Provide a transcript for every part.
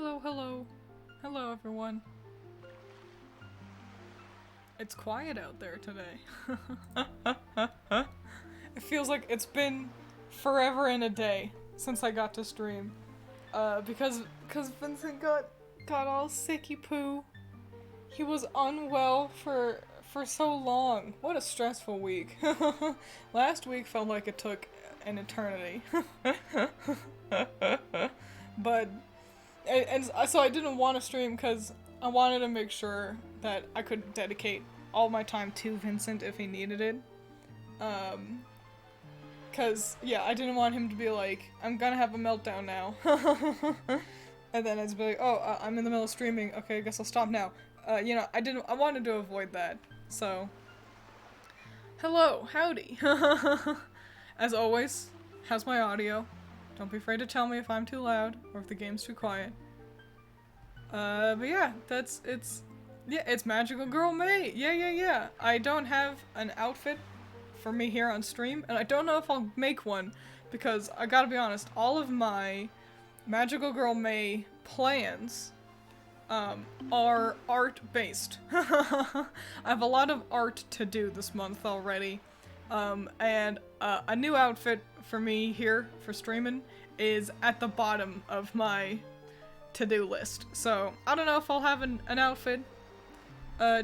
Hello, hello. Hello, everyone. It's quiet out there today. It feels like it's been forever and a day since I got to stream. Because Vincent got all sicky poo. He was unwell for so long. What a stressful week. Last week felt like it took an eternity. But and so I didn't want to stream because I wanted to make sure that I could dedicate all my time to Vincent if he needed it. Cause yeah, I didn't want him to be like, I'm gonna have a meltdown now. And then I'd just be like, oh, I'm in the middle of streaming. Okay, I guess I'll stop now. You know, I wanted to avoid that. So, hello, howdy. As always, how's my audio? Don't be afraid to tell me if I'm too loud or if the game's too quiet. But yeah, it's Magical Girl May. Yeah. I don't have an outfit for me here on stream, and I don't know if I'll make one because I gotta be honest, all of my Magical Girl May plans are art-based. I have a lot of art to do this month already, and a new outfit for me here for streaming is at the bottom of my to-do list. So, I don't know if I'll have an outfit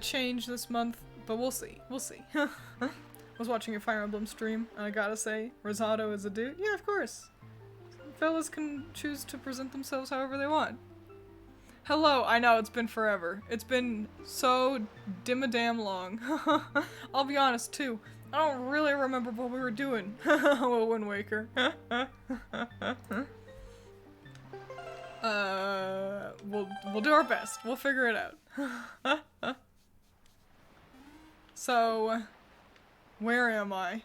change this month, but we'll see. I was watching a Fire Emblem stream, and I gotta say, Rosado is a dude. Yeah, of course. Fellas can choose to present themselves however they want. Hello, I know, it's been forever. It's been so damn long. I'll be honest, too. I don't really remember what we were doing. Wind Waker. We'll do our best. We'll figure it out. So, where am I?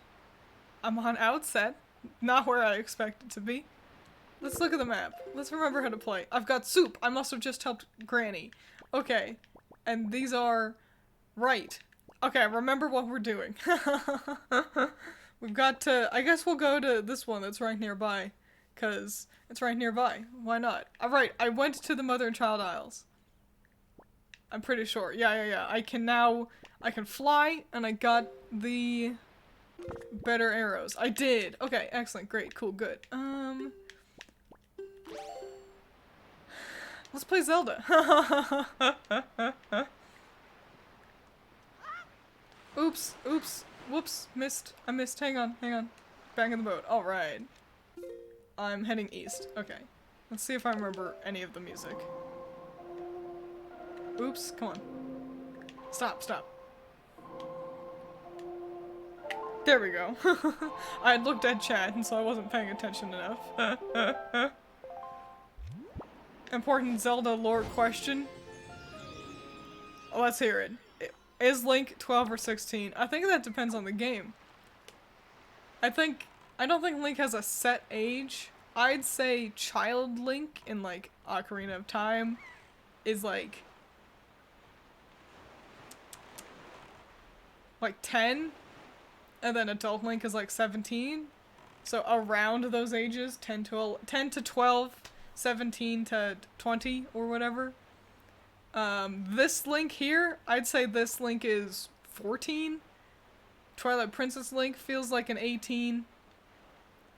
I'm on Outset. Not where I expected to be. Let's look at the map. Let's remember how to play. I've got soup. I must have just helped Granny. Okay. And these are... right. Okay, remember what we're doing. We've got to... I guess we'll go to this one that's right nearby. Because it's right nearby. Why not? Alright, I went to the Mother and Child Isles. I'm pretty sure. Yeah. I can fly, and I got the better arrows. I did. Okay, excellent, great, cool, good. Let's play Zelda. Oops, whoops, missed. I missed. Hang on. Back in the boat. Alright. I'm heading east. Okay. Let's see if I remember any of the music. Oops, come on. Stop. There we go. I had looked at chat, and so I wasn't paying attention enough. Important Zelda lore question. Let's hear it. Is Link 12 or 16? I think that depends on the game. I don't think Link has a set age. I'd say Child Link in, like, Ocarina of Time is, like 10, and then Adult Link is, like, 17. So around those ages, 10 to 12, 17 to 20, or whatever. This Link here, I'd say this Link is 14. Twilight Princess Link feels like an 18.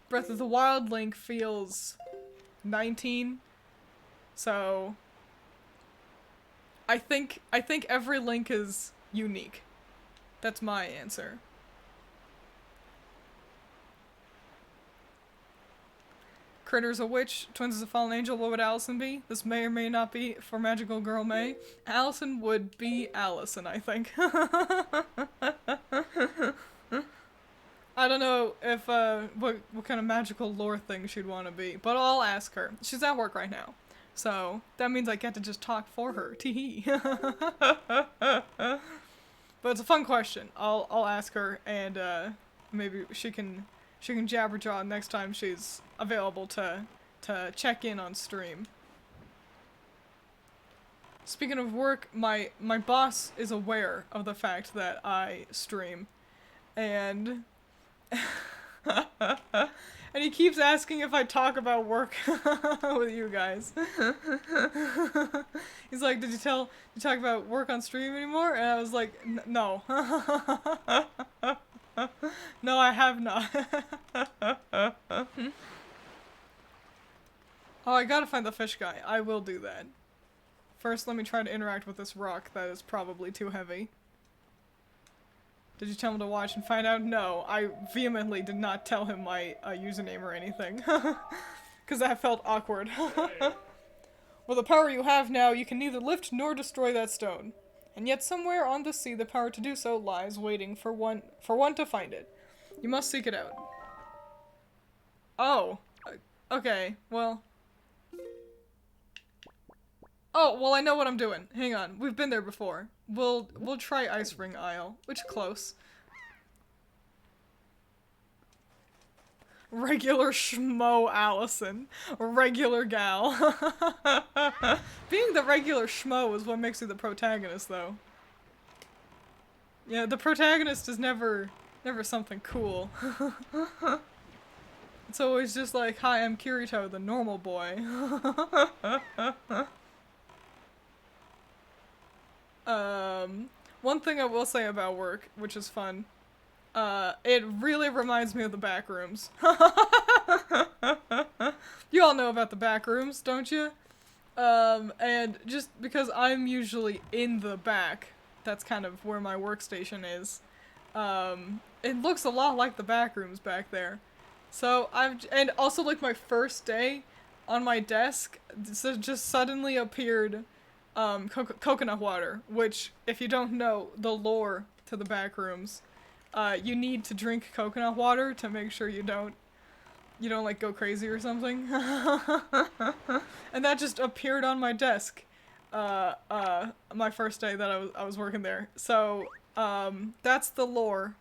Breath of the Wild Link feels 19. So I think every Link is unique. That's my answer. Critter's a witch, Twins is a fallen angel, what would Allison be? This may or may not be for Magical Girl May. Allison would be Allison, I think. I don't know if, what kind of magical lore thing she'd want to be, but I'll ask her. She's at work right now, so that means I get to just talk for her. Tee-hee. But it's a fun question. I'll ask her, and, maybe she can jabber jaw next time she's available to check in on stream. Speaking of work, my boss is aware of the fact that I stream, and And he keeps asking if I talk about work with you guys. He's like, did you talk about work on stream anymore? And I was like, no. No, I have not. Oh, I gotta find the fish guy. I will do that. First, let me try to interact with this rock that is probably too heavy. Did you tell him to watch and find out? No, I vehemently did not tell him my username or anything. Because that felt awkward. With the power you have now, you can neither lift nor destroy that stone. And yet somewhere on the sea, the power to do so lies waiting for one to find it. You must seek it out. Oh. Okay, well... Oh, well I know what I'm doing. Hang on, we've been there before. We'll try Ice Ring Isle, which is close. Regular schmo Allison. Regular gal. Being the regular schmo is what makes you the protagonist, though. Yeah, the protagonist is never something cool. It's always just like, hi, I'm Kirito, the normal boy. One thing I will say about work, which is fun, it really reminds me of the back rooms. You all know about the back rooms, don't you? And just because I'm usually in the back, that's kind of where my workstation is, it looks a lot like the back rooms back there. So and also like my first day on my desk, just suddenly appeared coconut water, which, if you don't know the lore to the back rooms, you need to drink coconut water to make sure you don't like go crazy or something. And that just appeared on my desk, my first day that I was working there. So, that's the lore.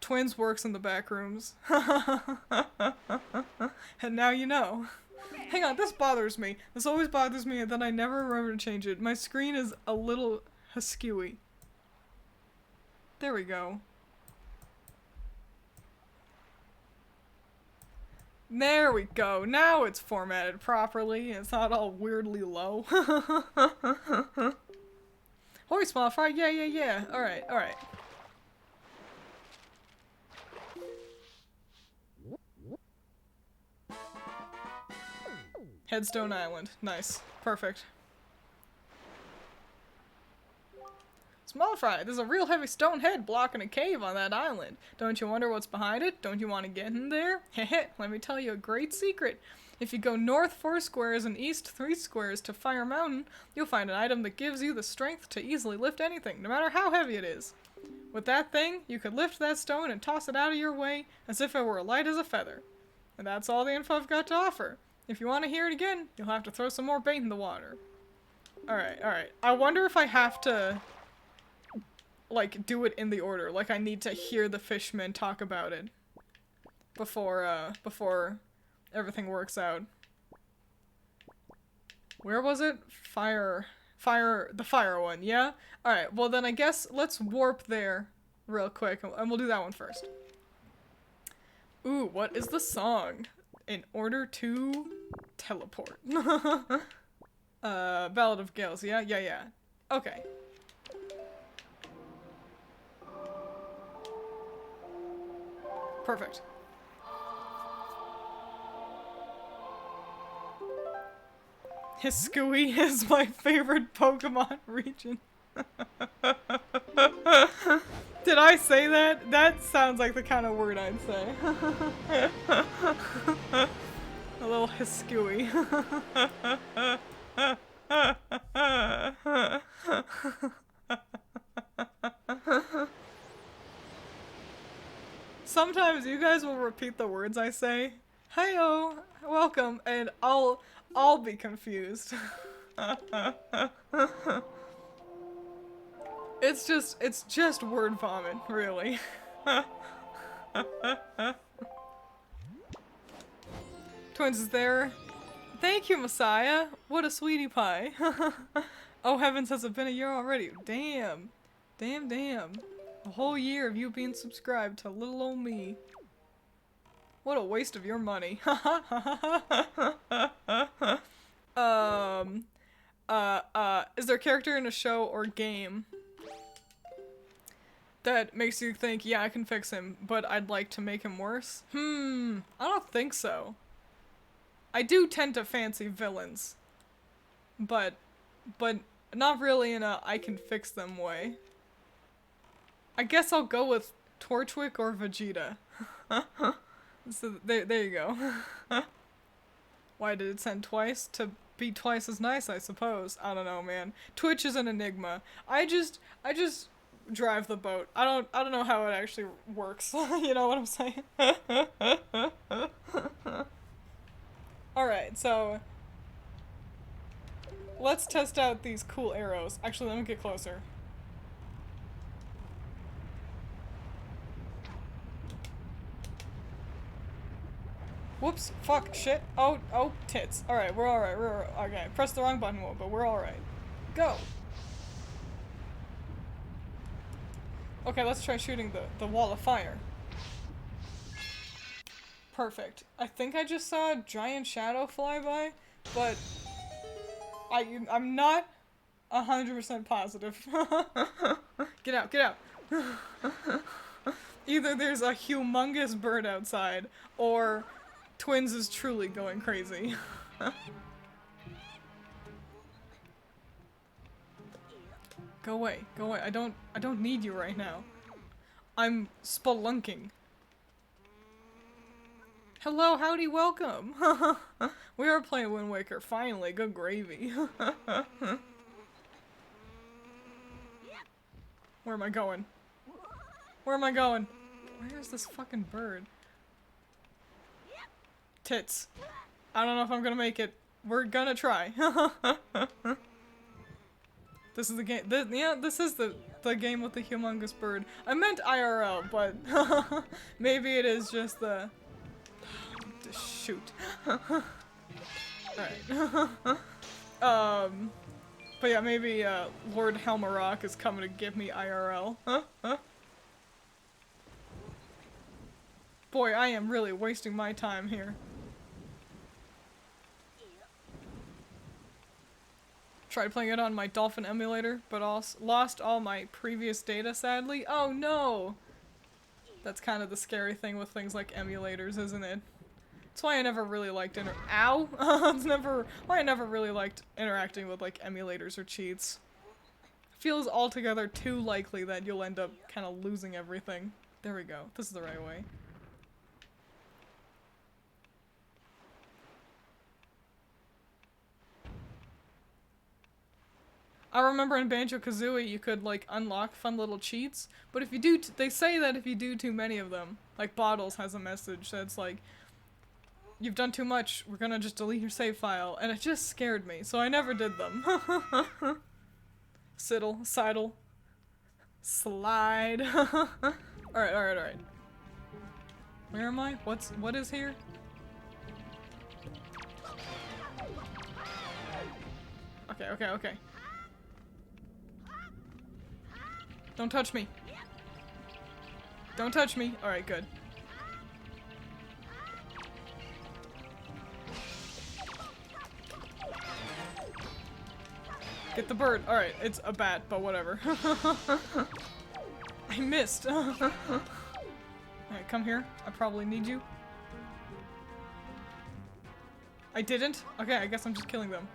Twiins works in the back rooms. And now you know. Hang on, this bothers me. This always bothers me, and then I never remember to change it. My screen is a little askewy. There we go. There we go. Now it's formatted properly. It's not all weirdly low. Holy small fry. Yeah. Alright. Headstone Island. Nice. Perfect. Small fry, there's a real heavy stone head blocking a cave on that island. Don't you wonder what's behind it? Don't you want to get in there? Heh, let me tell you a great secret. If you go north 4 squares and east 3 squares to Fire Mountain, you'll find an item that gives you the strength to easily lift anything, no matter how heavy it is. With that thing, you could lift that stone and toss it out of your way as if it were light as a feather. And that's all the info I've got to offer. If you want to hear it again, you'll have to throw some more bait in the water. Alright. I wonder if I have to, like, do it in the order. Like, I need to hear the fishmen talk about it before everything works out. Where was it? The fire one, yeah? Alright, well then I guess let's warp there real quick, and we'll do that one first. Ooh, what is the song? In order to teleport. Ballad of Gales, yeah? Yeah. Okay. Perfect. Hisui is my favorite Pokemon region. Did I say that? That sounds like the kind of word I'd say. A little Hisui. Sometimes you guys will repeat the words I say. Hi-oh, welcome, and I'll be confused. It's just word vomit, really. Twiins is there. Thank you, Messiah. What a sweetie pie. Oh heavens, has it been a year already? Damn. A whole year of you being subscribed to little old me. What a waste of your money. Is there a character in a show or game that makes you think, yeah, I can fix him, but I'd like to make him worse? I don't think so. I do tend to fancy villains, but not really in a I can fix them way. I guess I'll go with Torchwick or Vegeta. So there you go. Why did it send twice? To be twice as nice, I suppose. I don't know, man. Twitch is an enigma. I just drive the boat. I don't know how it actually works. You know what I'm saying? Alright, so let's test out these cool arrows. Actually, let me get closer. Whoops, fuck, shit, oh, tits. Alright, we're alright, okay, press the wrong button, but we're alright. Go! Okay, let's try shooting the wall of fire. Perfect. I think I just saw a giant shadow fly by, but I'm not 100% positive. Get out, get out! Either there's a humongous bird outside, or Twiins is truly going crazy. Go away, go away. I don't need you right now. I'm spelunking. Hello, howdy, welcome. We are playing Wind Waker, finally, good gravy. Where am I going? Where am I going? Where is this fucking bird? Tits. I don't know if I'm gonna make it. We're gonna try. This is the game. This is the game with the humongous bird. I meant IRL, but maybe it is just the. Shoot. Alright. But yeah, maybe Lord Helmarock is coming to give me IRL. Boy, I am really wasting my time here. Tried playing it on my Dolphin emulator, but also lost all my previous data, sadly. Oh no! That's kind of the scary thing with things like emulators, isn't it? That's why I never really liked Ow! Why I never really liked interacting with like emulators or cheats. Feels altogether too likely that you'll end up kind of losing everything. There we go. This is the right way. I remember in Banjo-Kazooie you could like unlock fun little cheats, but if you do, they say that if you do too many of them, like Bottles has a message that's like, you've done too much, we're gonna just delete your save file, and it just scared me, so I never did them. Sidle. Slide. Alright. Where am I? What is here? Okay. Don't touch me. Don't touch me. Alright, good. Get the bird. Alright, it's a bat, but whatever. I missed. Alright, come here. I probably need you. I didn't? Okay, I guess I'm just killing them.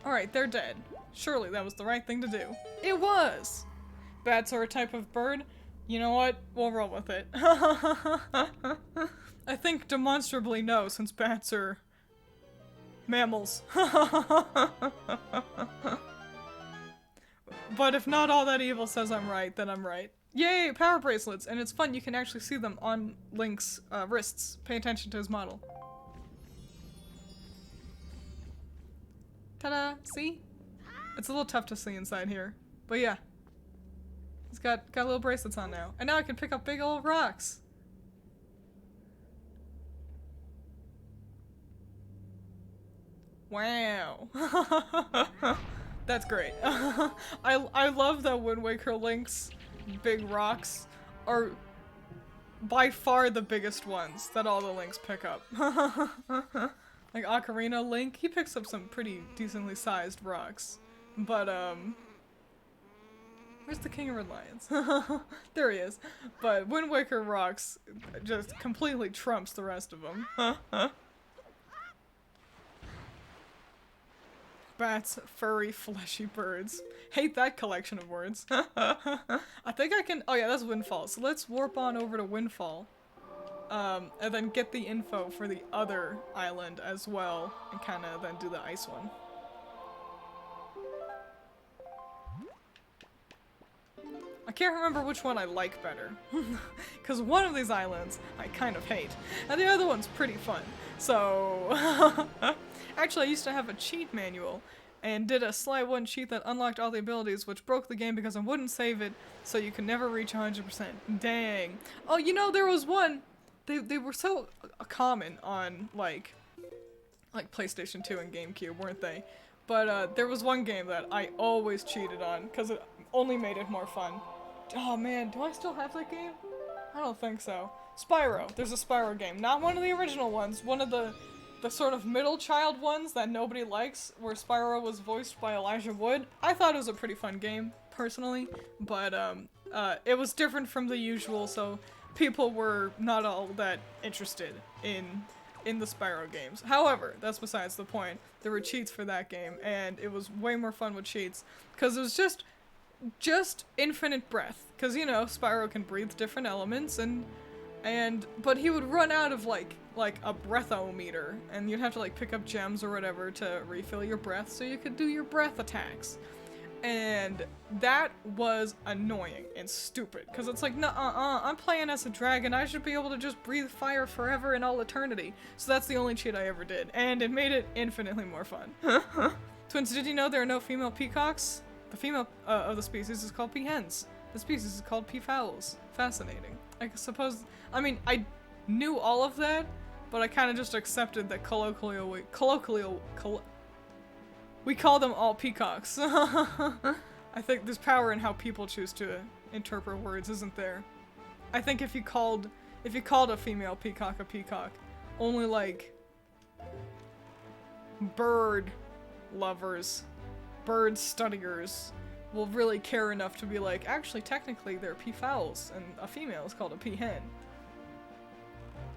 Alright, they're dead. Surely that was the right thing to do. It was! Bats are a type of bird. You know what? We'll roll with it. I think demonstrably no, since bats are mammals. But if not all that evil says I'm right, then I'm right. Yay, power bracelets! And it's fun, you can actually see them on Link's wrists. Pay attention to his model. Ta-da! See? It's a little tough to see inside here. But yeah. He's got little bracelets on now. And now I can pick up big old rocks! Wow. That's great. I love that Wind Waker Link's big rocks are by far the biggest ones that all the Links pick up. Like Ocarina Link, he picks up some pretty decently sized rocks. But, where's the King of Red Lions? There he is. But Wind Waker rocks just completely trumps the rest of them. Bats, furry, fleshy birds. Hate that collection of words. I think I can- oh yeah, that's Windfall. So let's warp on over to Windfall. And then get the info for the other island as well, and kinda then do the ice one. I can't remember which one I like better. Because one of these islands I kind of hate, and the other one's pretty fun. So, actually I used to have a cheat manual, and did a Sly 1 cheat that unlocked all the abilities, which broke the game because I wouldn't save it, so you could never reach 100%. Dang. Oh, you know, there was one! They were so common on, like PlayStation 2 and GameCube, weren't they? But, there was one game that I always cheated on, because it only made it more fun. Oh man, do I still have that game? I don't think so. Spyro. There's a Spyro game. Not one of the original ones, one of the sort of middle child ones that nobody likes, where Spyro was voiced by Elijah Wood. I thought it was a pretty fun game, personally, but it was different from the usual, so people were not all that interested in the Spyro games. However, that's besides the point. There were cheats for that game, and it was way more fun with cheats, because it was just infinite breath. Because, you know, Spyro can breathe different elements, but he would run out of, like a breathometer, and you'd have to, like, pick up gems or whatever to refill your breath so you could do your breath attacks. And that was annoying and stupid, because it's like, nuh-uh, I'm playing as a dragon, I should be able to just breathe fire forever in all eternity. So that's the only cheat I ever did, and it made it infinitely more fun. Twins, did you know there are no female peacocks? The female of the species is called peahens. The species is called peafowls. Fascinating. I suppose, I mean, I knew all of that, but I kind of just accepted that we call them all peacocks. I think there's power in how people choose to interpret words, isn't there? I think if you called a female peacock a peacock, only like bird lovers, bird studiers will really care enough to be like, actually technically they're peafowls and a female is called a peahen.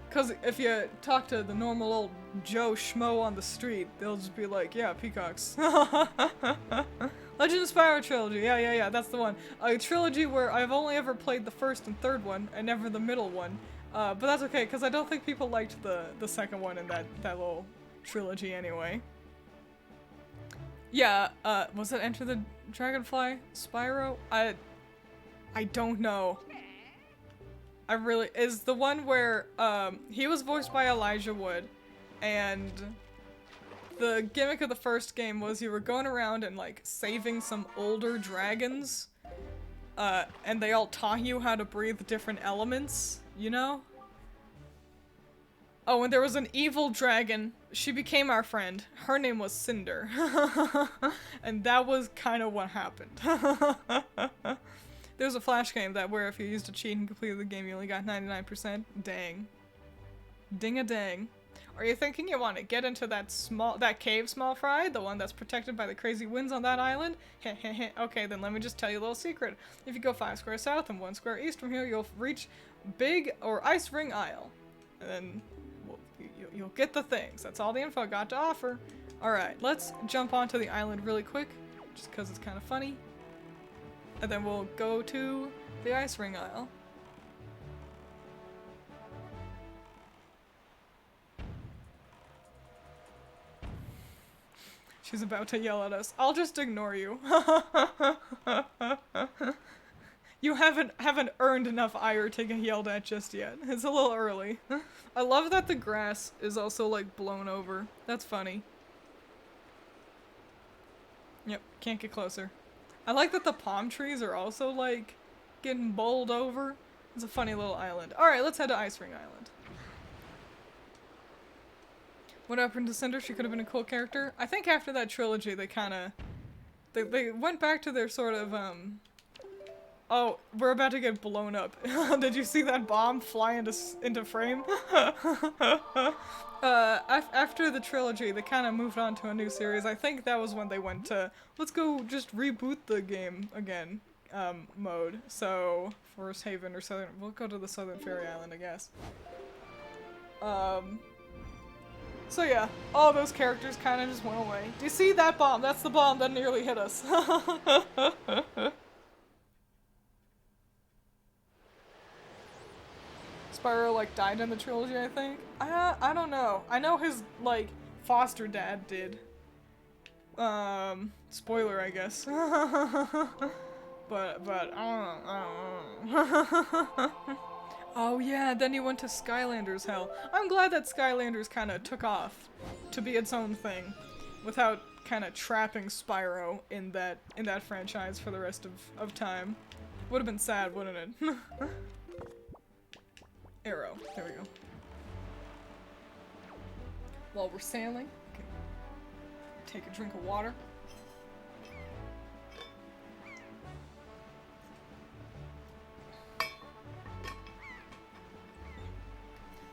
Because if you talk to the normal old Joe Schmo on the street, they'll just be like, yeah, peacocks. Legend of Spyro trilogy, yeah, that's the one. A trilogy where I've only ever played the first and third one, and never the middle one. But that's okay, because I don't think people liked the second one in that little trilogy anyway. Yeah, was it Enter the Dragonfly Spyro? I don't know. Is the one where, he was voiced by Elijah Wood, and the gimmick of the first game was you were going around and, like, saving some older dragons, and they all taught you how to breathe different elements, you know? Oh, and there was an evil dragon. She became our friend. Her name was Cinder. And that was kind of what happened. There was a Flash game where if you used a cheat and completed the game, you only got 99%. Dang. Ding-a-dang. Are you thinking you want to get into that cave, Small Fry? The one that's protected by the crazy winds on that island? Heh heh heh. Okay, then let me just tell you a little secret. If you go 5 squares south and 1 square east from here, you'll reach Big or Ice Ring Isle. And then you'll get the things. That's all the info I got to offer. Alright, let's jump onto the island really quick, just because it's kind of funny. And then we'll go to the Ice Ring Isle. She's about to yell at us. I'll just ignore you. You haven't earned enough ire to get yelled at just yet. It's a little early. I love that the grass is also, like, blown over. That's funny. Yep, can't get closer. I like that the palm trees are also, like, getting bowled over. It's a funny little island. Alright, let's head to Ice Ring Island. What happened to Cinder? She could have been a cool character. I think after that trilogy, they kinda They went back to their sort of, oh, we're about to get blown up. Did you see that bomb fly into frame? After the trilogy, they kind of moved on to a new series. I think that was when they went to, let's go just reboot the game again, mode. So, Forest Haven or Southern, we'll go to the Southern Fairy Island, I guess. So yeah, all those characters kind of just went away. Do you see that bomb? That's the bomb that nearly hit us. Spyro, like, died in the trilogy, I think? I don't know. I know his, like, foster dad did. Spoiler, I guess. but, I don't know. Oh yeah, then he went to Skylanders Hell. I'm glad that Skylanders kind of took off to be its own thing, without kind of trapping Spyro in that franchise for the rest of time. Would have been sad, wouldn't it? Arrow. There we go. While we're sailing, okay. Take a drink of water.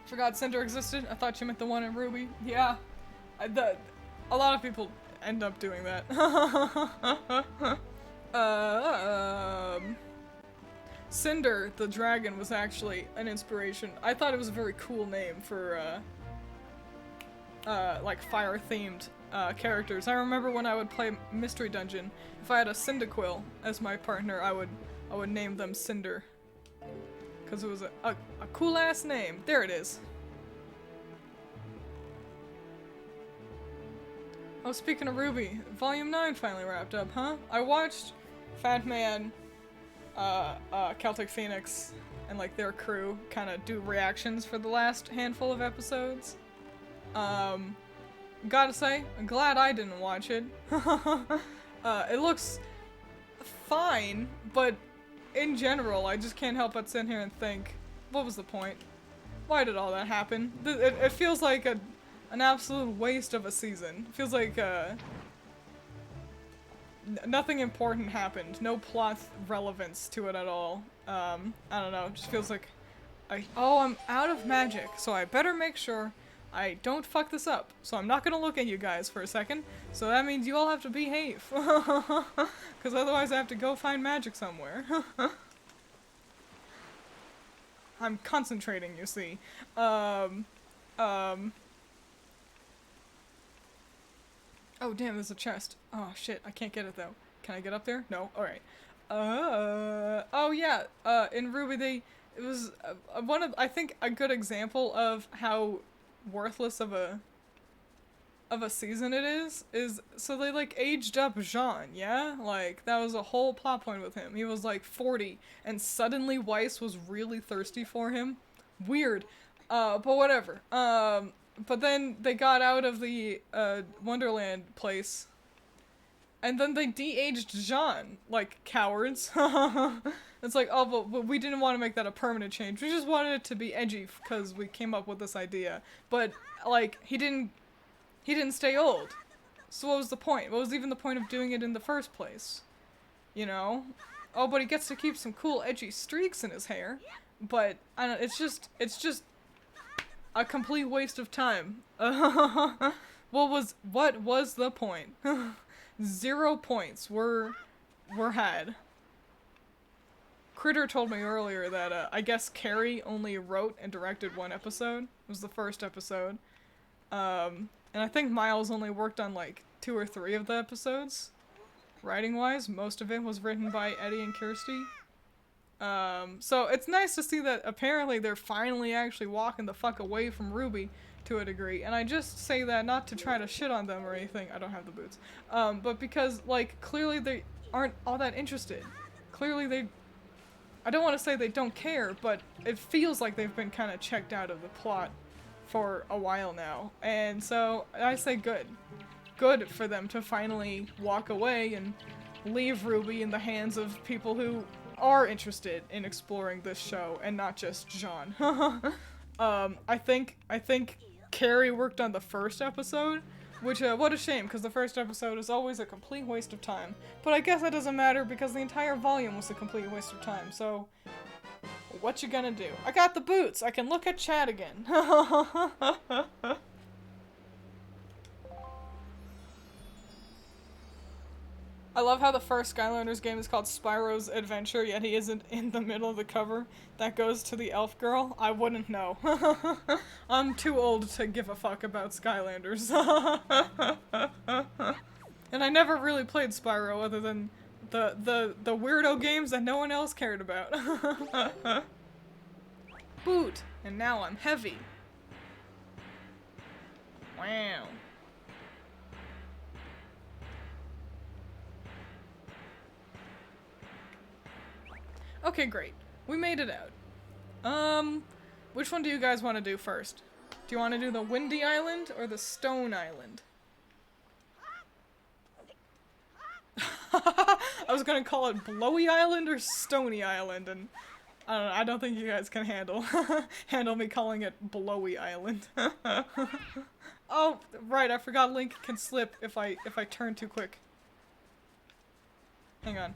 Forgot Cinder existed. I thought you meant the one in Ruby. Yeah, a lot of people end up doing that. Cinder, the dragon, was actually an inspiration. I thought it was a very cool name for, like, fire-themed, characters. I remember when I would play Mystery Dungeon, if I had a Cyndaquil as my partner, I would name them Cinder. Because it was a cool-ass name. There it is. Oh, speaking of Ruby, Volume 9 finally wrapped up, huh? I watched Fat Man, Celtic Phoenix, and, like, their crew kind of do reactions for the last handful of episodes. Gotta say, I'm glad I didn't watch it. It looks fine, but in general, I just can't help but sit here and think, what was the point? Why did all that happen? It feels like an absolute waste of a season. It feels like, nothing important happened. No plot relevance to it at all. I don't know, it just feels like I'm out of magic, so I better make sure I don't fuck this up. So I'm not gonna look at you guys for a second, so that means you all have to behave. Because otherwise I have to go find magic somewhere. I'm concentrating, you see. Oh damn, there's a chest. Oh shit, I can't get it though. Can I get up there? No? Alright. Oh yeah, in Ruby it was I think a good example of how worthless of a season it is so they, like, aged up Jean, yeah? Like, that was a whole plot point with him. He was, like, 40, and suddenly Weiss was really thirsty for him. Weird. But whatever. But then they got out of the, Wonderland place, and then they de-aged Jean, like, cowards. It's like, oh, but we didn't want to make that a permanent change. We just wanted it to be edgy, because we came up with this idea. But, like, he didn't stay old. So what was the point? What was even the point of doing it in the first place? You know? Oh, but he gets to keep some cool edgy streaks in his hair. But, I don't know, it's just a complete waste of time. What was the point? 0 points were had. Critter told me earlier that, I guess Carrie only wrote and directed one episode. It was the first episode. And I think Miles only worked on, like, 2 or 3 of the episodes. Writing-wise, most of it was written by Eddie and Kirsty. So it's nice to see that apparently they're finally actually walking the fuck away from Ruby to a degree. And I just say that not to try to shit on them or anything. I don't have the boots. But because, like, clearly they aren't all that interested. Clearly I don't want to say they don't care, but it feels like they've been kind of checked out of the plot for a while now. And so I say good. Good for them to finally walk away and leave Ruby in the hands of people who are interested in exploring this show and not just Jean. I think Carrie worked on the first episode, Which, what a shame, because the first episode is always a complete waste of time. But I guess that doesn't matter, because the entire volume was a complete waste of time, so... What you gonna do? I got the boots! I can look at chat again! I love how the first Skylanders game is called Spyro's Adventure, yet he isn't in the middle of the cover. That goes to the elf girl? I wouldn't know. I'm too old to give a fuck about Skylanders. And I never really played Spyro other than the weirdo games that no one else cared about. Boot! And now I'm heavy. Wow. Okay, great. We made it out. Which one do you guys want to do first? Do you want to do the Windy Island or the Stone Island? I was gonna call it Blowy Island or Stony Island, and I don't know, I don't think you guys can handle me calling it Blowy Island. Oh, right, I forgot Link can slip if I turn too quick. Hang on.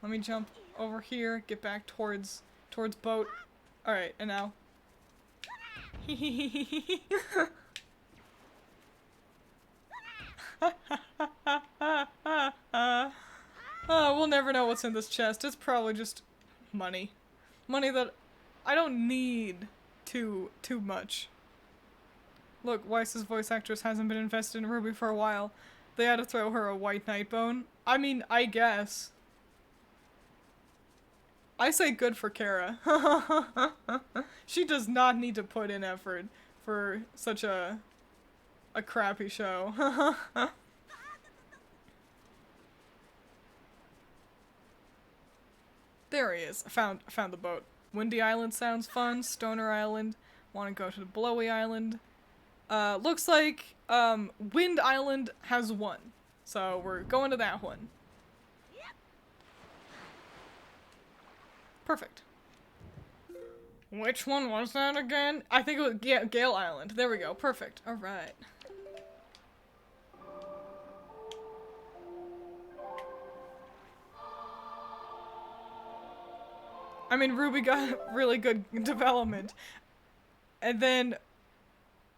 Let me jump over here, get back towards boat. Alright, and now. Oh, we'll never know what's in this chest. It's probably just money. Money that I don't need too much. Look, Weiss's voice actress hasn't been invested in Ruby for a while. They had to throw her a white knight bone. I mean, I guess. I say good for Kara. She does not need to put in effort for such a crappy show. There he is. I found the boat. Windy Island sounds fun. Stoner Island. Want to go to the Blowy Island. Looks like Wind Island has one. So we're going to that one. Perfect. Which one was that again? I think it was Gale Island. There we go. Perfect. Alright. I mean, Ruby got really good development. And then...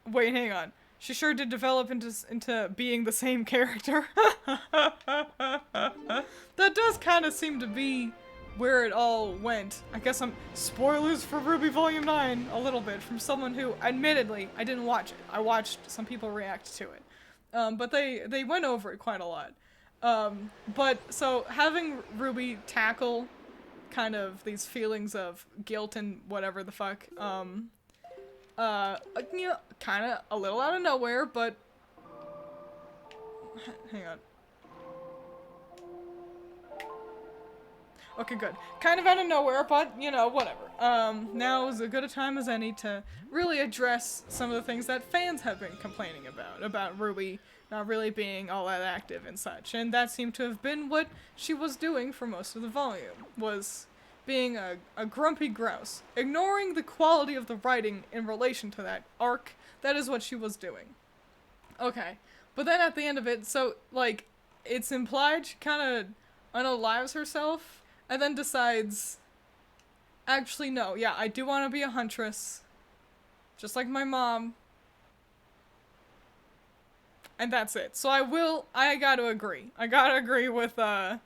Wait, hang on. She sure did develop into being the same character. That does kind of seem to be where it all went. I guess I'm... Spoilers for Ruby Volume 9, a little bit, from someone who, admittedly, I didn't watch it. I watched some people react to it. But they went over it quite a lot. But, so, having Ruby tackle kind of these feelings of guilt and whatever the fuck, you know, kind of a little out of nowhere, but... Hang on. Okay, good. Kind of out of nowhere, but, you know, whatever. Now is as good a time as any to really address some of the things that fans have been complaining about Ruby not really being all that active and such. And that seemed to have been what she was doing for most of the volume, was being a grumpy grouse. Ignoring the quality of the writing in relation to that arc, that is what she was doing. Okay. But then at the end of it, so, like, it's implied she kind of unalives herself, and then decides, actually, no, yeah, I do want to be a huntress, just like my mom, and that's it. So I gotta agree. I gotta agree with, not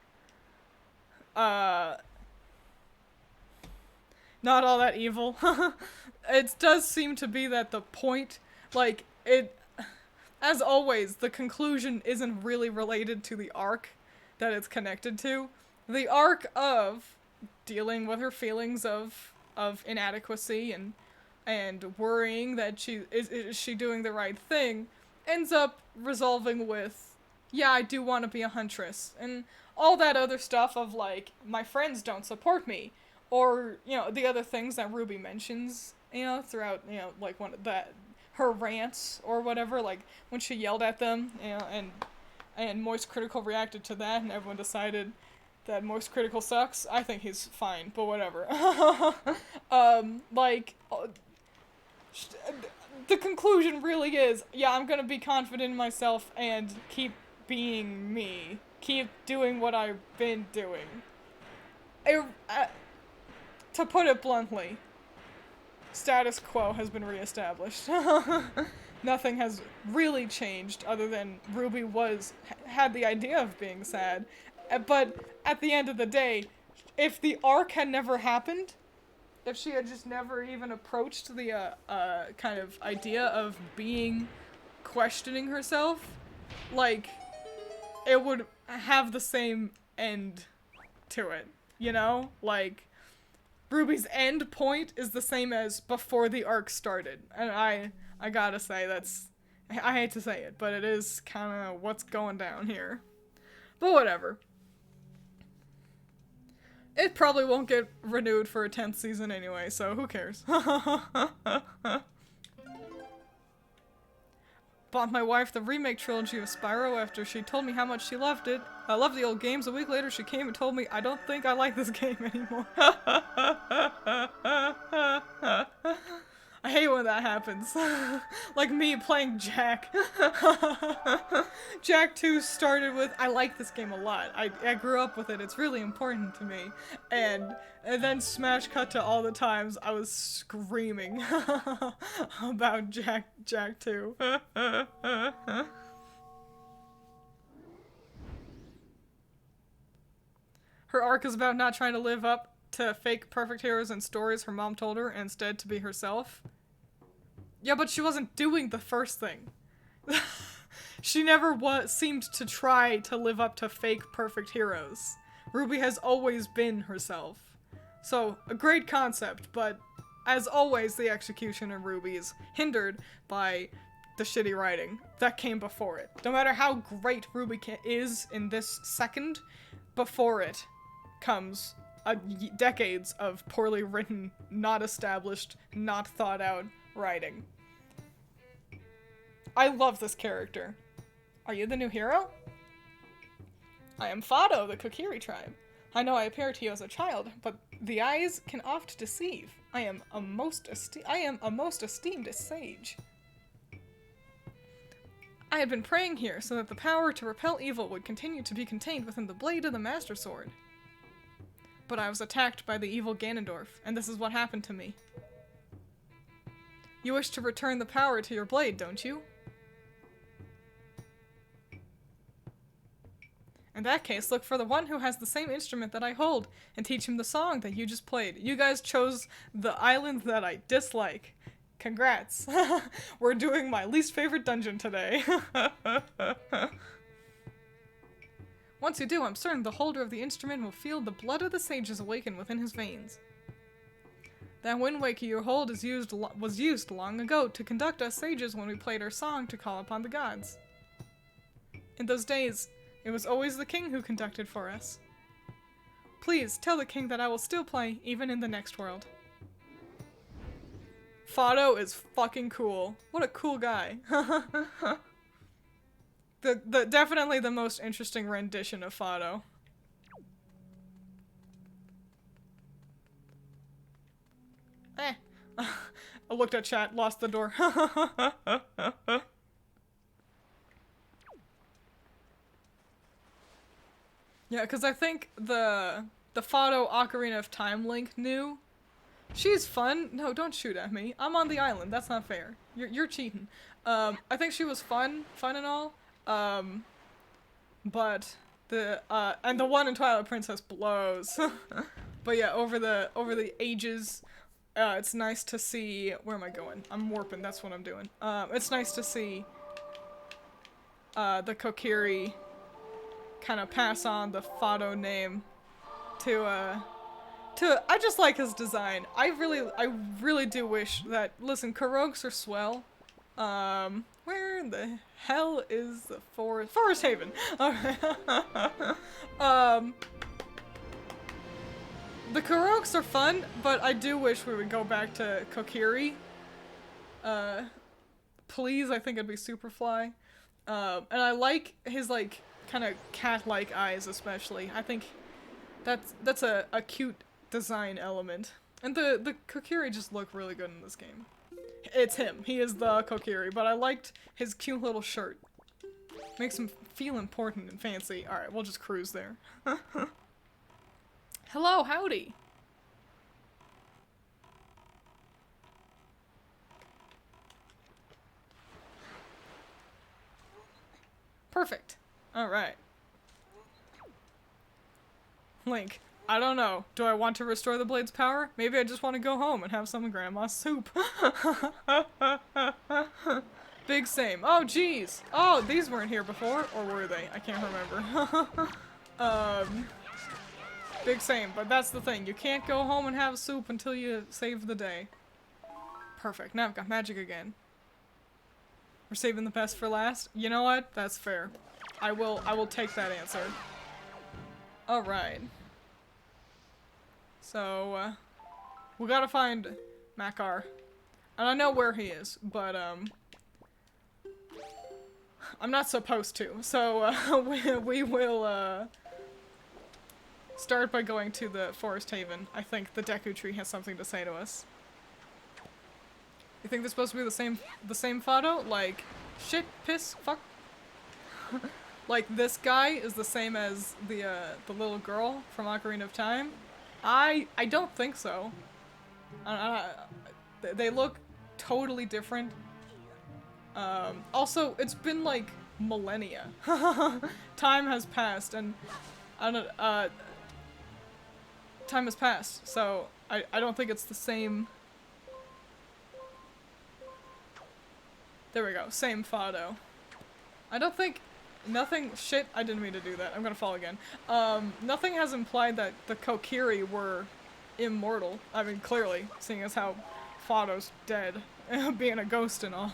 all that evil. It does seem to be that the point, like, as always, the conclusion isn't really related to the arc that it's connected to. The arc of dealing with her feelings of inadequacy and worrying that is she doing the right thing ends up resolving with, yeah, I do want to be a huntress, and all that other stuff of, like, my friends don't support me, or, you know, the other things that Ruby mentions, you know, throughout, you know, like, her rants or whatever, like, when she yelled at them, you know, and Moist Critical reacted to that, and everyone decided that Moist Critical sucks. I think he's fine, but whatever. Like, the conclusion really is, yeah, I'm gonna be confident in myself and keep being me. Keep doing what I've been doing. To put it bluntly, status quo has been reestablished. Nothing has really changed other than Ruby had the idea of being sad. But at the end of the day, if the arc had never happened, if she had just never even approached the kind of idea of questioning herself, like, it would have the same end to it, you know? Like, Ruby's end point is the same as before the arc started. And I gotta say, I hate to say it, but it is kind of what's going down here. But whatever. It probably won't get renewed for a 10th season anyway, so who cares? Bought my wife the remake trilogy of Spyro after she told me how much she loved it. I love the old games. A week later she came and told me, I don't think I like this game anymore. I hate when that happens. Like me playing Jak. Jak 2 started with, I like this game a lot. I grew up with it. It's really important to me. And then Smash cut to all the times I was screaming about Jak 2. Her arc is about not trying to live up to fake perfect heroes and stories her mom told her, and instead to be herself. Yeah, but she wasn't doing the first thing. She never seemed to try to live up to fake perfect heroes. Ruby has always been herself. So, a great concept, but as always, the execution of Ruby is hindered by the shitty writing that came before it. No matter how great Ruby is in this second, before it comes decades of poorly written, not established, not thought out writing. I love this character. Are you the new hero? I am Fado, the Kokiri tribe. I know I appear to you as a child, but the eyes can oft deceive. I am a most esteemed sage. I had been praying here so that the power to repel evil would continue to be contained within the blade of the Master Sword. But I was attacked by the evil Ganondorf, and this is what happened to me. You wish to return the power to your blade, don't you? In that case, look for the one who has the same instrument that I hold, and teach him the song that you just played. You guys chose the island that I dislike. Congrats. We're doing my least favorite dungeon today. Once you do, I'm certain the holder of the instrument will feel the blood of the sages awaken within his veins. That Wind Waker you hold was used long ago to conduct us sages when we played our song to call upon the gods. In those days, it was always the king who conducted for us. Please, tell the king that I will still play, even in the next world. Fado is fucking cool. What a cool guy. Definitely the most interesting rendition of Fado. I looked at chat, lost the door. Yeah, because I think the Fado Ocarina of Time link knew. She's fun. No, don't shoot at me. I'm on the island. That's not fair. You're cheating. I think she was fun and all. But and the one in Twilight Princess blows. But yeah, over the ages, it's nice to see. Where am I going? I'm warping. That's what I'm doing. It's nice to see the Kokiri kind of pass on the Fado name to I just like his design. I really do wish that, listen, Karoks are swell. Where in the hell is the forest? Forest Haven! Okay. The Karoks are fun, but I do wish we would go back to Kokiri. Please, I think it'd be Superfly. And I like his, like, kind of cat-like eyes, especially. I think that's a cute design element. And the Kokiri just look really good in this game. It's him. He is the Kokiri, but I liked his cute little shirt. Makes him feel important and fancy. Alright, we'll just cruise there. Hello, howdy. Perfect. Alright. Link, I don't know. Do I want to restore the blade's power? Maybe I just want to go home and have some grandma's soup. Big same. Oh, jeez. Oh, these weren't here before, or were they? I can't remember. Big same, but that's the thing. You can't go home and have soup until you save the day. Perfect. Now I've got magic again. We're saving the best for last? You know what? That's fair. I will take that answer. Alright. So, we gotta find Makar. And I know where he is, but, I'm not supposed to. So, we will, start by going to the Forest Haven. I think the Deku Tree has something to say to us. You think they're supposed to be the same photo? Like, shit, piss, fuck. Like, this guy is the same as the little girl from Ocarina of Time? I don't think so. They look totally different. Also, it's been like millennia. Time has passed, and time has passed, so I don't think it's the same. There we go, same photo. I don't think nothing. Shit, I didn't mean to do that. I'm gonna fall again. Nothing has implied that the Kokiri were immortal. I mean, clearly, seeing as how Fado's dead, being a ghost and all.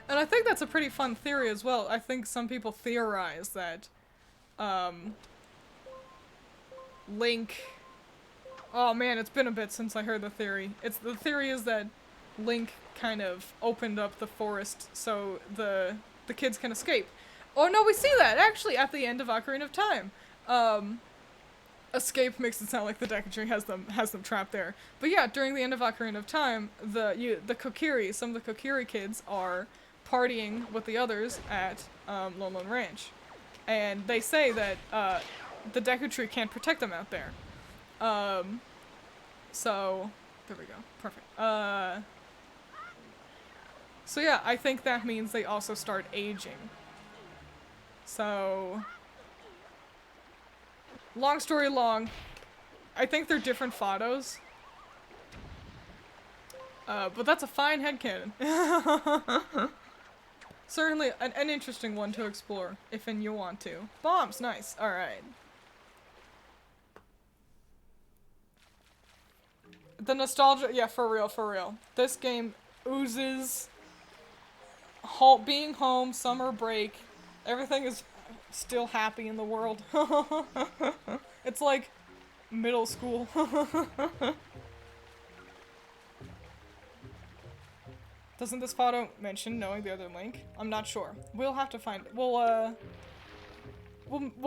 And I think that's a pretty fun theory as well. I think some people theorize that, Link... Oh man, it's been a bit since I heard the theory. The theory is that Link kind of opened up the forest so the kids can escape. Oh no, we see that actually at the end of Ocarina of Time. Escape makes it sound like the Deku Tree has them trapped there. But yeah, during the end of Ocarina of Time, the Kokiri, some of the Kokiri kids are partying with the others at Lone Lone Ranch, and they say that the Deku Tree can't protect them out there. So there we go. Perfect. So yeah, I think that means they also start aging. So, long story long, I think they're different photos. But that's a fine headcanon. Certainly an interesting one to explore, if and you want to. Bombs, nice. Alright. The nostalgia, yeah, for real, for real. This game oozes being home, summer break, everything is still happy in the world. It's like middle school. Doesn't this photo mention knowing the other Link? I'm not sure. We'll have to find it. We'll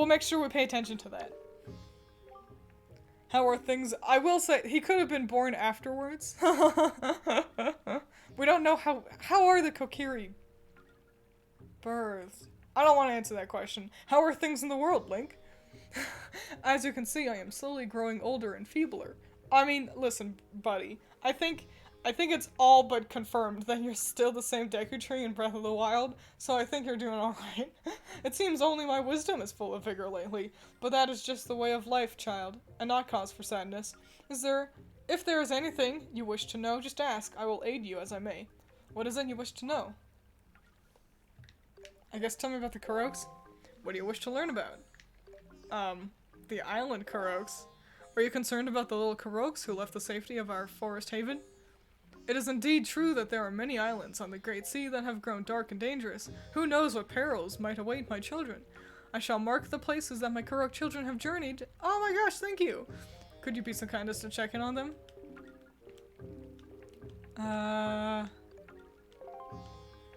make sure we pay attention to that. How are things? I will say, he could have been born afterwards. We don't know how are the Kokiri birthed? I don't want to answer that question. How are things in the world, Link? As you can see, I am slowly growing older and feebler. I mean, listen, buddy. I think it's all but confirmed that you're still the same Deku Tree in Breath of the Wild, so I think you're doing alright. It seems only my wisdom is full of vigor lately, but that is just the way of life, child, and not cause for sadness. If there is anything you wish to know, just ask. I will aid you as I may. What is it you wish to know? I guess tell me about the Kuroks. What do you wish to learn about? The island Kuroks. Are you concerned about the little Kuroks who left the safety of our forest haven? It is indeed true that there are many islands on the Great Sea that have grown dark and dangerous. Who knows what perils might await my children? I shall mark the places that my Kurok children have journeyed. Oh my gosh, thank you! Could you be so kind as to check in on them?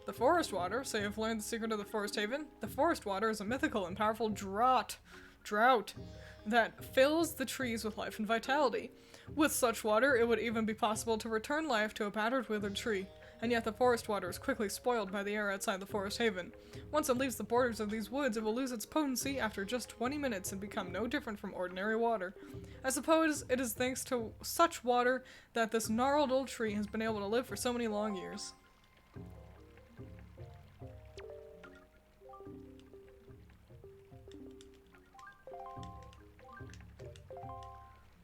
The forest water, so you've learned the secret of the forest haven? The forest water is a mythical and powerful draught. drought that fills the trees with life and vitality. With such water, it would even be possible to return life to a battered, withered tree. And yet the forest water is quickly spoiled by the air outside the forest haven. Once it leaves the borders of these woods, it will lose its potency after just 20 minutes and become no different from ordinary water. I suppose it is thanks to such water that this gnarled old tree has been able to live for so many long years.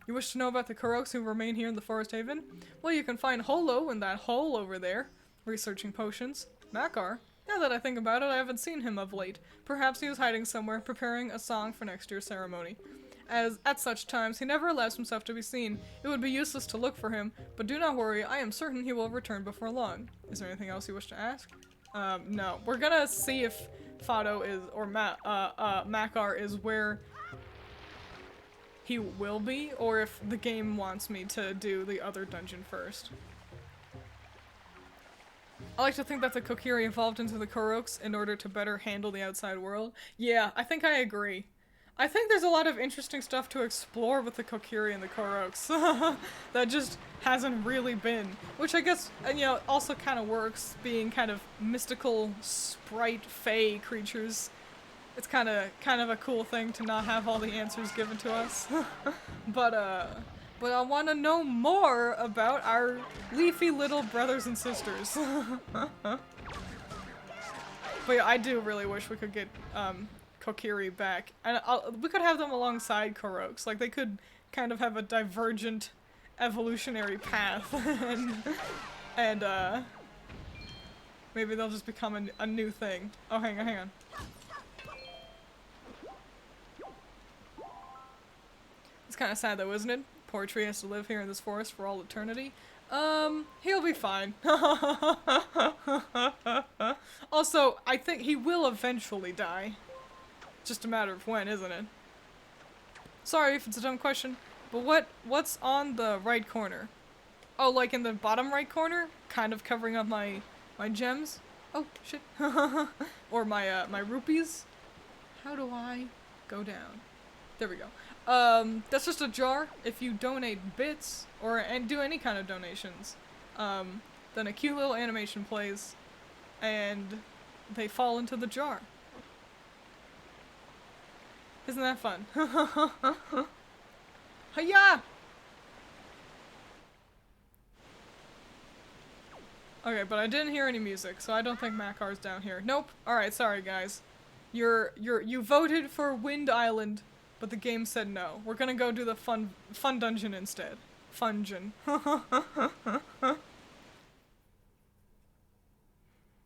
You wish to know about the Kuroks who remain here in the Forest Haven? Well, you can find Holo in that hole over there, researching potions. Makar? Now that I think about it, I haven't seen him of late. Perhaps he was hiding somewhere, preparing a song for next year's ceremony. As at such times, he never allows himself to be seen. It would be useless to look for him, but do not worry, I am certain he will return before long. Is there anything else you wish to ask? No. We're gonna see if Fado is, or Makar is where he will be, or if the game wants me to do the other dungeon first. I like to think that the Kokiri evolved into the Kuroks in order to better handle the outside world. Yeah, I think I agree. I think there's a lot of interesting stuff to explore with the Kokiri and the Kuroks that just hasn't really been. Which I guess, you know, also kind of works, being kind of mystical sprite fae creatures. It's kind of a cool thing to not have all the answers given to us. But I want to know more about our leafy little brothers and sisters. But yeah, I do really wish we could get Kokiri back. And we could have them alongside Kuroks. Like, they could kind of have a divergent evolutionary path. and maybe they'll just become a new thing. Oh, hang on. It's kind of sad though, isn't it? Poor tree has to live here in this forest for all eternity. He'll be fine. Also, I think he will eventually die. Just a matter of when, isn't it? Sorry if it's a dumb question, but what's on the right corner? Oh, like in the bottom right corner? Kind of covering up my gems? Oh, shit. Or my rupees? How do I go down? There we go. That's just a jar. If you donate bits, and do any kind of donations, then a cute little animation plays, and they fall into the jar. Isn't that fun? Hiya! Okay, but I didn't hear any music, so I don't think Makar's down here. Nope. Alright, sorry guys. You voted for Wind Island, but the game said no. We're gonna go do the fun dungeon instead. Fungeon.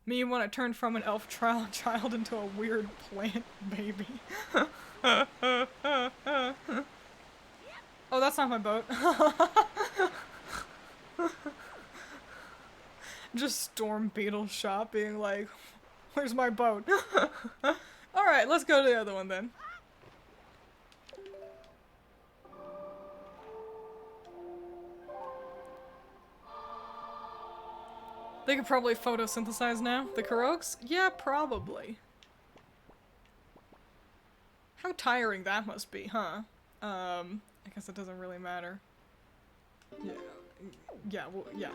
Me when I turned from an elf child into a weird plant baby. Oh, that's not my boat. Just Storm Beetle shop being like, where's my boat? Alright, let's go to the other one then. They could probably photosynthesize now. The Kuroks? Yeah, probably. How tiring that must be, huh? I guess it doesn't really matter. Yeah, well, yeah.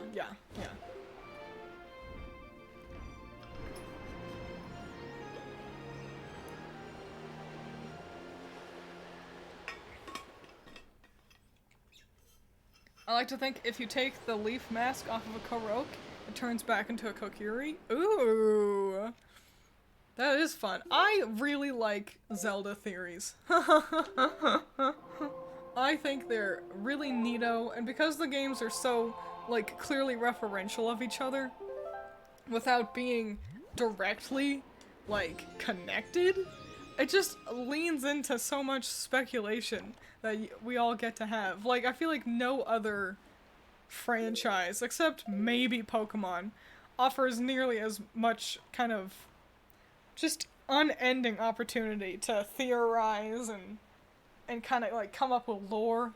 I like to think if you take the leaf mask off of a Kurok, it turns back into a Kokiri. Ooh! That is fun. I really like Zelda theories. I think they're really neato, and because the games are so, like, clearly referential of each other, without being directly, like, connected, it just leans into so much speculation that we all get to have. Like, I feel like no other franchise, except maybe Pokemon, offers nearly as much kind of just unending opportunity to theorize and kind of like come up with lore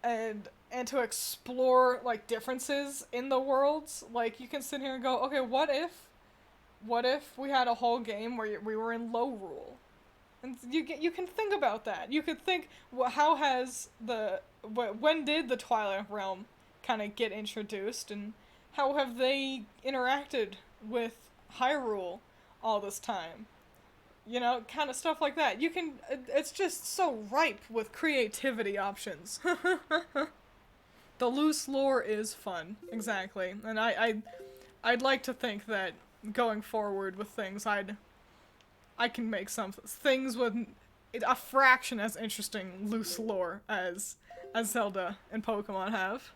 and to explore like differences in the worlds. Like, you can sit here and go, okay, what if we had a whole game where we were in Lorule? And you can think about that. You could think, how has when did the Twilight Realm kind of get introduced, and how have they interacted with Hyrule all this time? You know, kind of stuff like that. It's just so ripe with creativity options. The loose lore is fun, exactly. And I'd like to think that going forward with things, I can make some things with a fraction as interesting loose lore as Zelda and Pokemon have.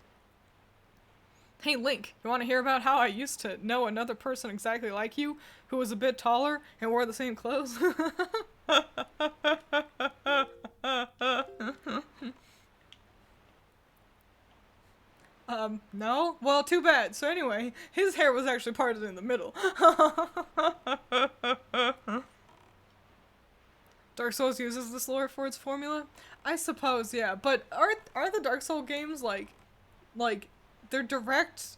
Hey Link, you want to hear about how I used to know another person exactly like you, who was a bit taller and wore the same clothes? No? Well, too bad. So anyway, his hair was actually parted in the middle. Dark Souls uses this lore for its formula? I suppose, yeah. But are the Dark Souls games like they're direct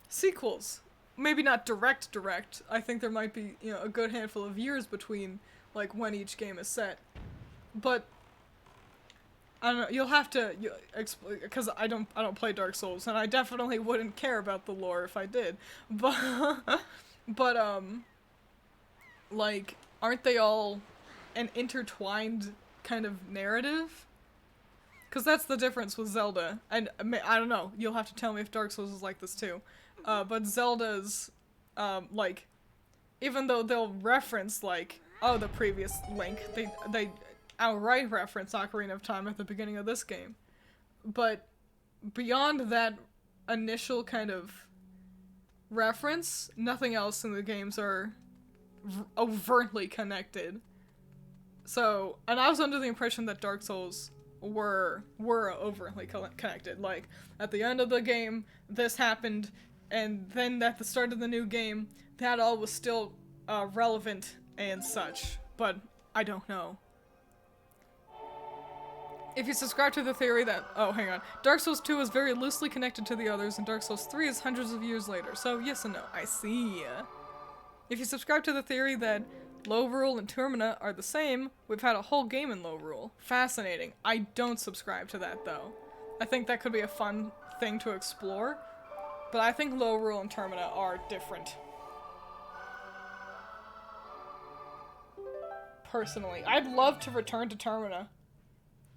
sequels? Maybe not direct. I think there might be, you know, a good handful of years between like when each game is set. But I don't know, you'll have to explain, because I don't play Dark Souls, and I definitely wouldn't care about the lore if I did. But like, aren't they all an intertwined kind of narrative? Because that's the difference with Zelda. And I don't know, you'll have to tell me if Dark Souls is like this too. But Zelda's, like, even though they'll reference, like, oh, the previous Link, they outright reference Ocarina of Time at the beginning of this game. But beyond that initial kind of reference, nothing else in the games are overtly connected. So, and I was under the impression that Dark Souls were overtly connected. Like, at the end of the game, this happened, and then at the start of the new game, that all was still relevant and such. But I don't know. If you subscribe to the theory that, oh, hang on, Dark Souls 2 is very loosely connected to the others, and Dark Souls 3 is hundreds of years later. So, yes and no. I see. If you subscribe to the theory that Lorule and Termina are the same, we've had a whole game in Lorule. Fascinating. I don't subscribe to that, though. I think that could be a fun thing to explore, but I think Lorule and Termina are different. Personally. I'd love to return to Termina.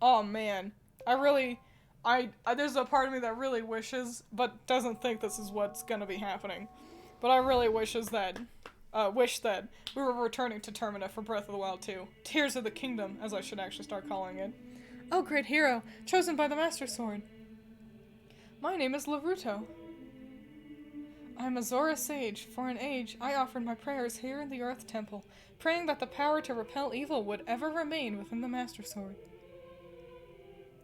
Oh man, there's a part of me that really wishes, but doesn't think this is what's gonna be happening. But I really wish that we were returning to Termina for Breath of the Wild 2. Tears of the Kingdom, as I should actually start calling it. Oh, great hero, chosen by the Master Sword. My name is Laruto. I'm a Zora sage. For an age, I offered my prayers here in the Earth Temple, praying that the power to repel evil would ever remain within the Master Sword.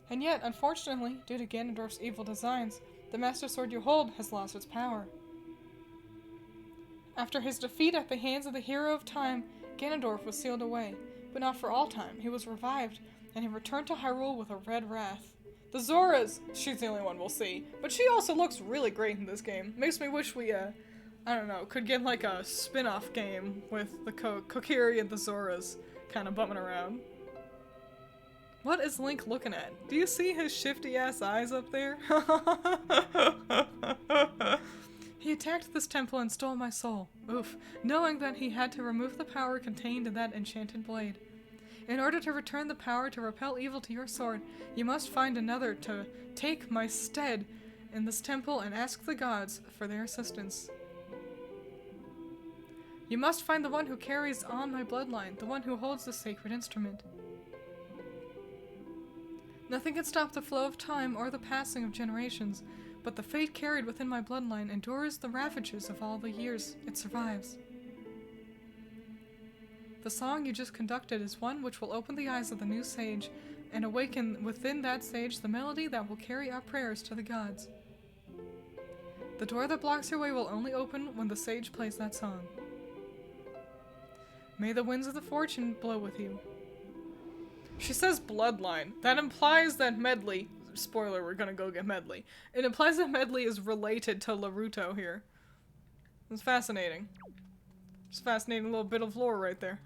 And yet, unfortunately, due to Ganondorf's evil designs, the Master Sword you hold has lost its power. After his defeat at the hands of the Hero of Time, Ganondorf was sealed away, but not for all time. He was revived, and he returned to Hyrule with a red wrath. The Zoras, she's the only one we'll see, but she also looks really great in this game. Makes me wish we, I don't know, could get like a spin-off game with the Kokiri and the Zoras kind of bumming around. What is Link looking at? Do you see his shifty-ass eyes up there? He attacked this temple and stole my soul. Oof. Knowing that he had to remove the power contained in that enchanted blade. In order to return the power to repel evil to your sword, you must find another to take my stead in this temple and ask the gods for their assistance. You must find the one who carries on my bloodline, the one who holds the sacred instrument. Nothing can stop the flow of time or the passing of generations, but the fate carried within my bloodline endures the ravages of all the years it survives. The song you just conducted is one which will open the eyes of the new sage and awaken within that sage the melody that will carry our prayers to the gods. The door that blocks your way will only open when the sage plays that song. May the winds of the fortune blow with you. She says bloodline. That implies that Medli, spoiler, we're gonna go get Medli. It implies that Medli is related to Laruto here. It's fascinating. It's a fascinating little bit of lore right there.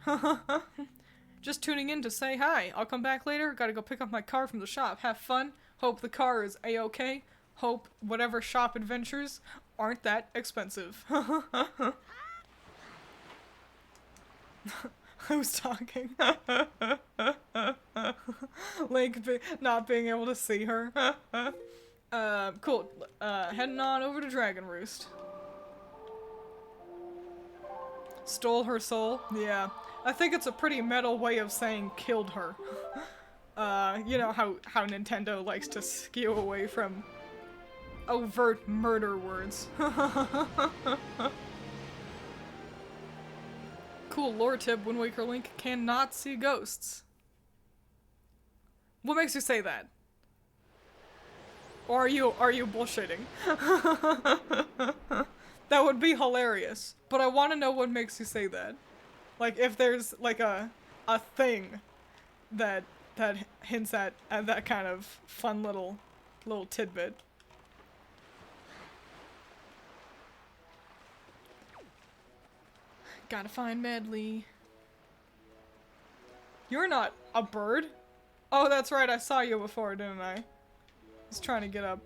Just tuning in to say hi. I'll come back later. Gotta go pick up my car from the shop. Have fun. Hope the car is a-okay. Hope whatever shop adventures aren't that expensive. Who's talking? Link not being able to see her. Cool. Heading on over to Dragon Roost. Stole her soul? Yeah. I think it's a pretty metal way of saying killed her. You know how Nintendo likes to skew away from overt murder words. Cool lore tip, Wind Waker Link cannot see ghosts. What makes you say that? Or are you bullshitting? That would be hilarious. But I want to know what makes you say that. Like, if there's, like, a thing that hints at that kind of fun little tidbit. Gotta find Medli. You're not a bird. Oh, that's right, I saw you before, didn't I? He's trying to get up.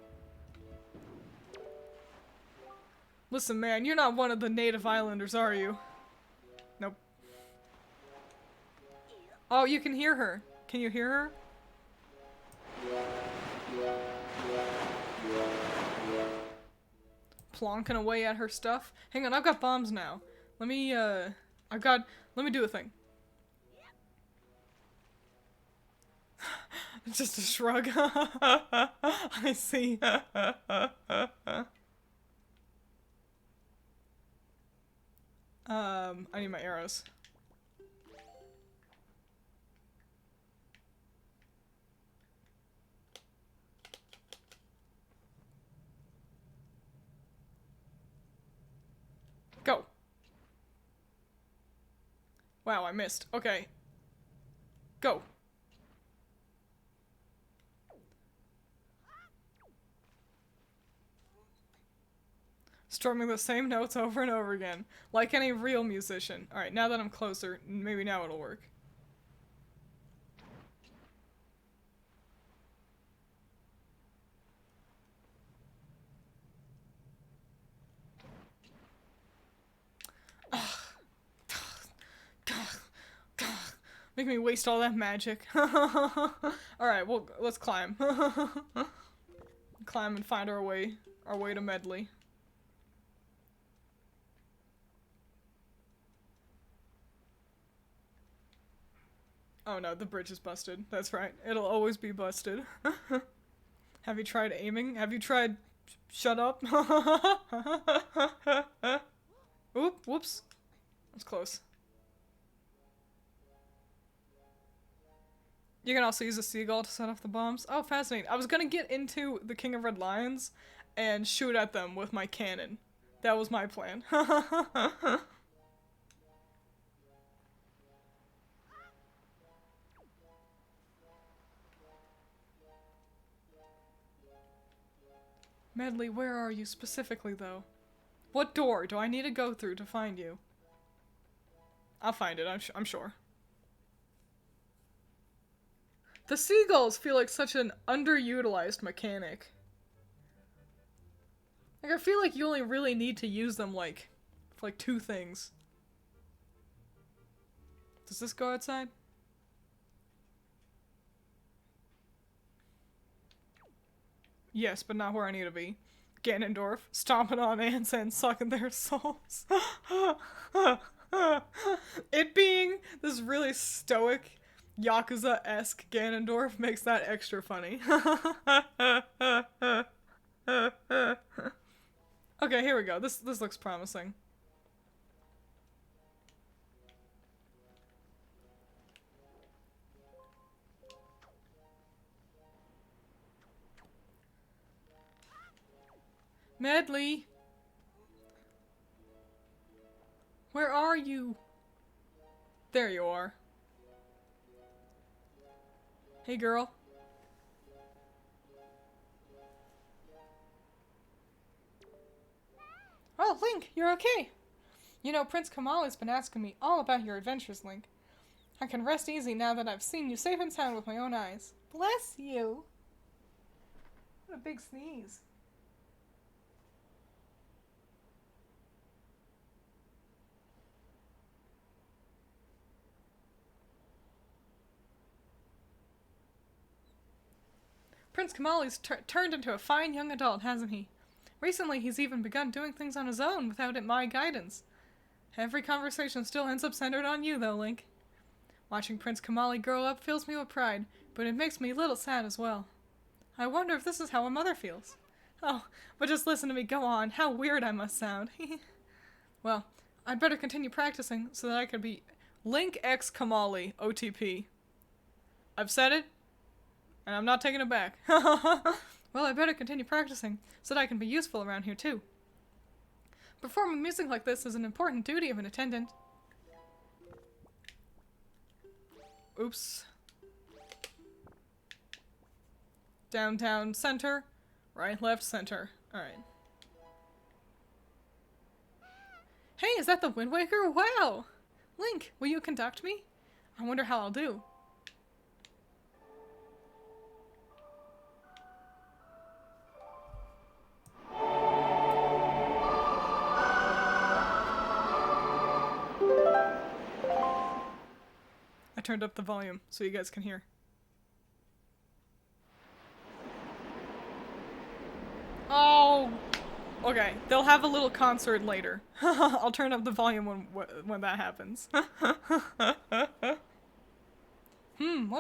Listen, man, you're not one of the native islanders, are you? Nope. Oh, you can hear her. Can you hear her? Plonking away at her stuff. Hang on, I've got bombs now. Let me do a thing. Just a shrug. I see. I need my arrows. Go. Wow, I missed. Okay. Go. Strumming the same notes over and over again. Like any real musician. Alright, now that I'm closer, maybe now it'll work. Make me waste all that magic. Alright, well, let's climb. Climb and find our way to Medli. Oh no, the bridge is busted. That's right. It'll always be busted. Have you tried aiming? Have you tried... Shut up? Oop, whoops. That's close. You can also use a seagull to set off the bombs. Oh, fascinating. I was gonna get into the King of Red Lions and shoot at them with my cannon. That was my plan. Medli, where are you specifically, though? What door do I need to go through to find you? I'll find it, I'm sure. The seagulls feel like such an underutilized mechanic. Like, I feel like you only really need to use them, like, for like 2 things. Does this go outside? Yes, but not where I need to be. Ganondorf, stomping on ants and sucking their souls. It being this really stoic, Yakuza-esque Ganondorf makes that extra funny. Okay, here we go. This looks promising. Medli! Where are you? There you are. Hey, girl. Oh, Link, you're okay. You know, Prince Kamali's been asking me all about your adventures, Link. I can rest easy now that I've seen you safe and sound with my own eyes. Bless you! What a big sneeze. Prince Kamali's turned into a fine young adult, hasn't he? Recently, he's even begun doing things on his own without my guidance. Every conversation still ends up centered on you, though, Link. Watching Prince Kamali grow up fills me with pride, but it makes me a little sad as well. I wonder if this is how a mother feels. Oh, but just listen to me go on. How weird I must sound. Well, I'd better continue practicing so that I could be Link X Kamali, OTP. I've said it, and I'm not taking it back. Well, I better continue practicing so that I can be useful around here too. Performing music like this is an important duty of an attendant. Oops. Downtown center. Right, left, center. Alright. Hey, is that the Wind Waker? Wow! Link, will you conduct me? I wonder how I'll do. I turned up the volume so you guys can hear. Oh! Okay, they'll have a little concert later. I'll turn up the volume when that happens. What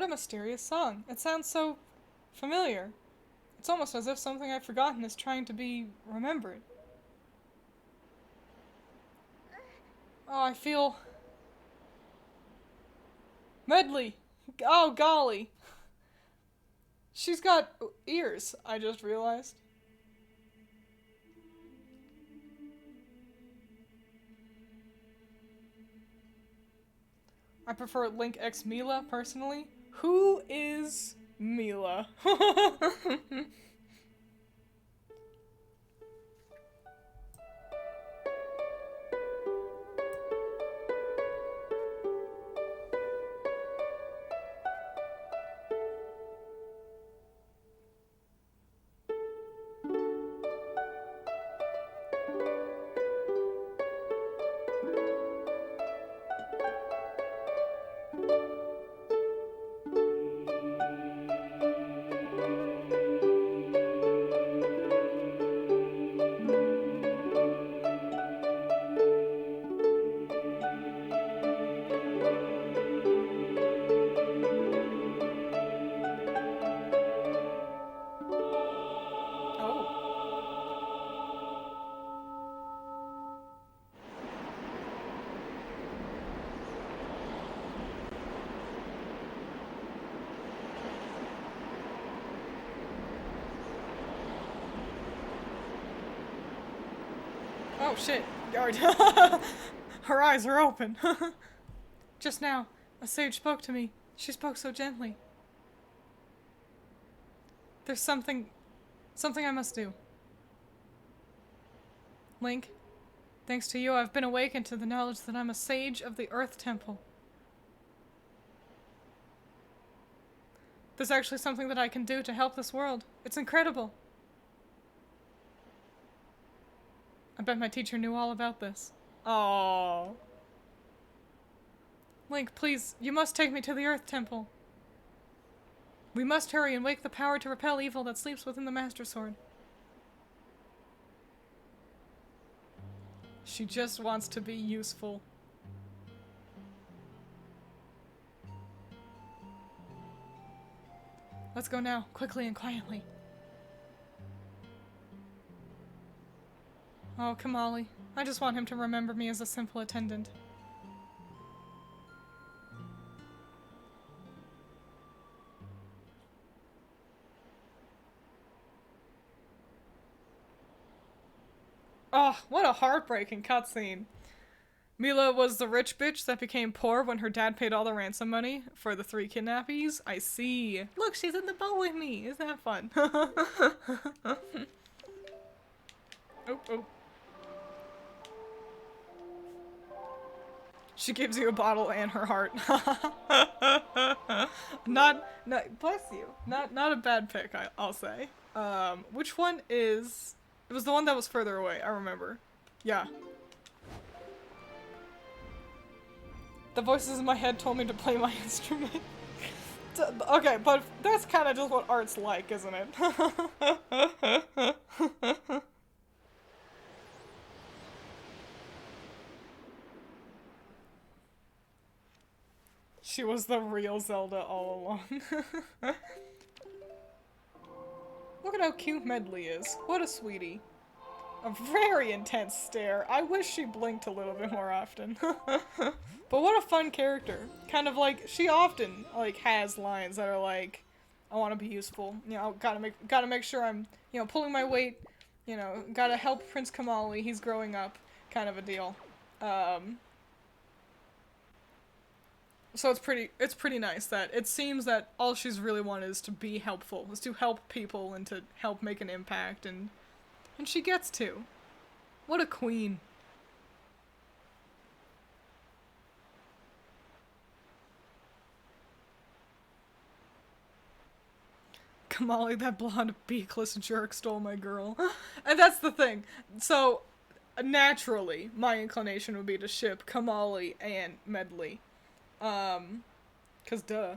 a mysterious song. It sounds so familiar. It's almost as if something I've forgotten is trying to be remembered. Oh, I feel... Medli! Oh, golly! She's got ears, I just realized. I prefer Link X Mila, personally. Who is Mila? Oh shit, guard. Her eyes are open. Just now, a sage spoke to me. She spoke so gently. There's something I must do. Link, thanks to you, I've been awakened to the knowledge that I'm a sage of the Earth Temple. There's actually something that I can do to help this world. It's incredible. I bet my teacher knew all about this. Aww. Link, please, you must take me to the Earth Temple. We must hurry and wake the power to repel evil that sleeps within the Master Sword. She just wants to be useful. Let's go now, quickly and quietly. Oh, Kamali. I just want him to remember me as a simple attendant. Oh, what a heartbreaking cutscene. Mila was the rich bitch that became poor when her dad paid all the ransom money for the 3 kidnappies. I see. Look, she's in the boat with me. Isn't that fun? Oh, oh. She gives you a bottle and her heart. Bless you. Not a bad pick, I'll say. Which one is... It was the one that was further away, I remember. Yeah. The voices in my head told me to play my instrument. Okay, but that's kind of just what art's like, isn't it? She was the real Zelda all along. Look at how cute Medli is. What a sweetie. A very intense stare. I wish she blinked a little bit more often. But what a fun character. Kind of like, she often, like, has lines that are like, I want to be useful. You know, gotta make sure I'm, you know, pulling my weight. You know, gotta help Prince Kamali. He's growing up. Kind of a deal. So it's pretty nice that it seems that all she's really wanted is to be helpful, is to help people and to help make an impact, and she gets to. What a queen. Kamali, that blonde beakless jerk, stole my girl. And that's the thing. So, naturally, my inclination would be to ship Kamali and Medli. 'Cause duh.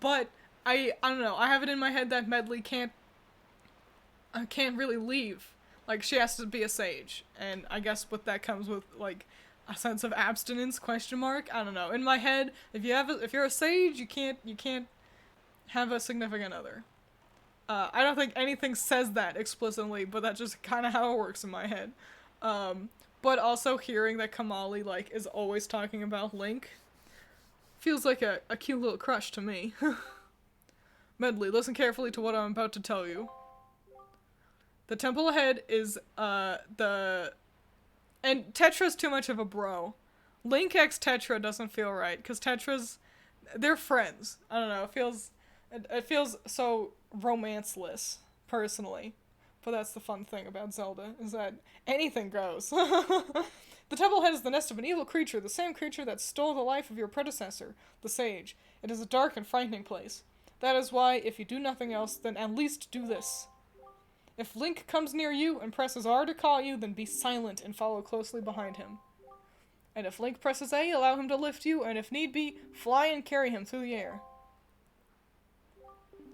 But, I don't know, I have it in my head that Medli can't really leave. Like, she has to be a sage. And I guess what that comes with, like, a sense of abstinence, question mark? I don't know. In my head, if you're a sage, you can't have a significant other. I don't think anything says that explicitly, but that's just kind of how it works in my head. But also hearing that Kamali, like, is always talking about Link feels like a cute little crush to me. Medli, listen carefully to what I'm about to tell you. The temple ahead is, and Tetra's too much of a bro. Link x Tetra doesn't feel right, because they're friends. I don't know, it feels so romanceless, personally. But that's the fun thing about Zelda, is that anything goes. The temple head is the nest of an evil creature, the same creature that stole the life of your predecessor, the sage. It is a dark and frightening place. That is why, if you do nothing else, then at least do this. If Link comes near you and presses R to call you, then be silent and follow closely behind him. And if Link presses A, allow him to lift you, and if need be, fly and carry him through the air.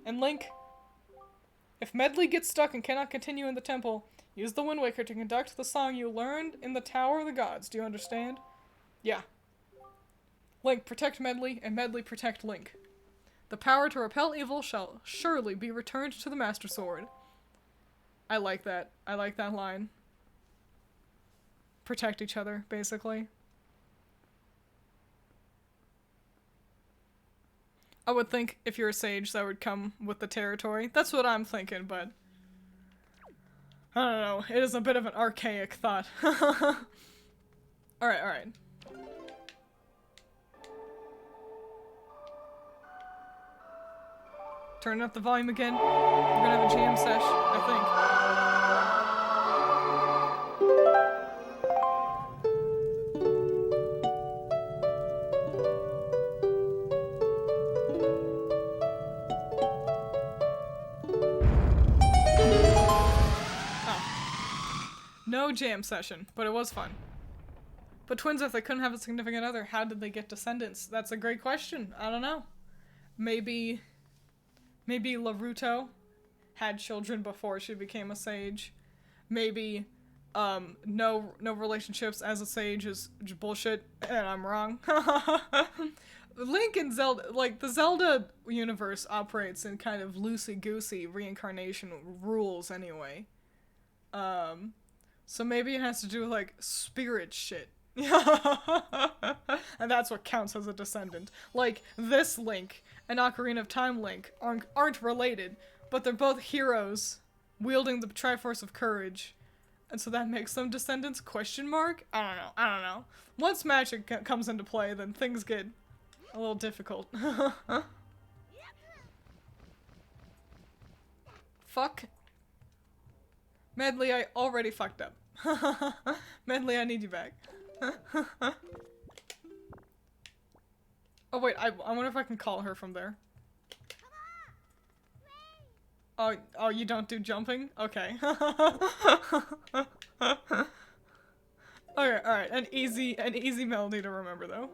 And Link, if Medli gets stuck and cannot continue in the temple, use the Wind Waker to conduct the song you learned in the Tower of the Gods. Do you understand? Yeah. Link, protect Medli, and Medli, protect Link. The power to repel evil shall surely be returned to the Master Sword. I like that. I like that line. Protect each other, basically. I would think if you're a sage that would come with the territory. That's what I'm thinking, but I don't know. It is a bit of an archaic thought. Alright. Turn up the volume again. We're gonna have a jam sesh, I think. No jam session, but it was fun. But twins, if they couldn't have a significant other, how did they get descendants? That's a great question. I don't know. Maybe Laruto had children before she became a sage. Maybe no relationships as a sage is bullshit, and I'm wrong. Link and Zelda, like, the Zelda universe operates in kind of loosey-goosey reincarnation rules anyway. So maybe it has to do with, like, spirit shit. And that's what counts as a descendant. Like, this Link and Ocarina of Time Link aren't related, but they're both heroes wielding the Triforce of Courage. And so that makes them descendants, question mark? I don't know. Once magic comes into play, then things get a little difficult. Fuck. Medli, I already fucked up. Medli, I need you back. Oh wait, I wonder if I can call her from there. Oh, you don't do jumping? Okay. Alright, an easy melody to remember though.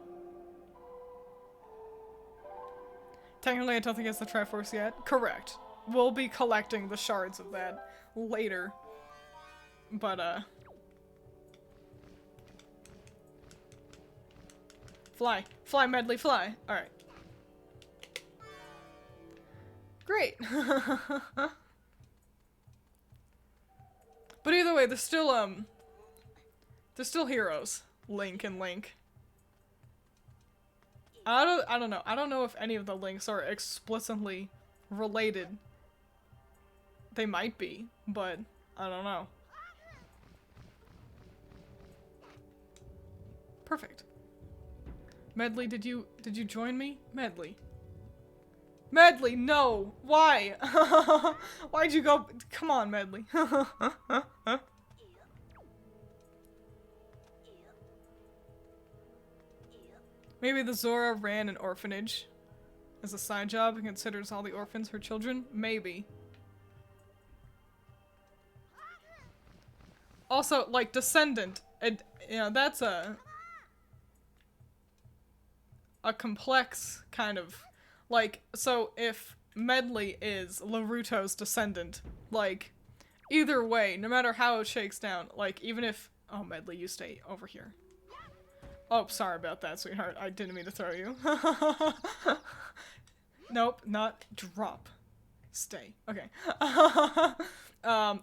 Technically, I don't think it's the Triforce yet. Correct. We'll be collecting the shards of that later. But, fly. Fly, Medli, fly! Alright. Great! But either way, there's still heroes. Link and Link. I don't know. I don't know if any of the Links are explicitly related. They might be, but I don't know. Perfect. Medli, did you join me? Medli. Medli, no! Why? Why'd you go? Come on, Medli. Maybe the Zora ran an orphanage as a side job and considers all the orphans her children? Maybe. Also, like, descendant, you know, that's a complex kind of, like, so if Medli is Laruto's descendant, like, either way, no matter how it shakes down, like, even if, oh, Medli, you stay over here. Oh, sorry about that, sweetheart. I didn't mean to throw you. Nope, not drop. Stay. Okay.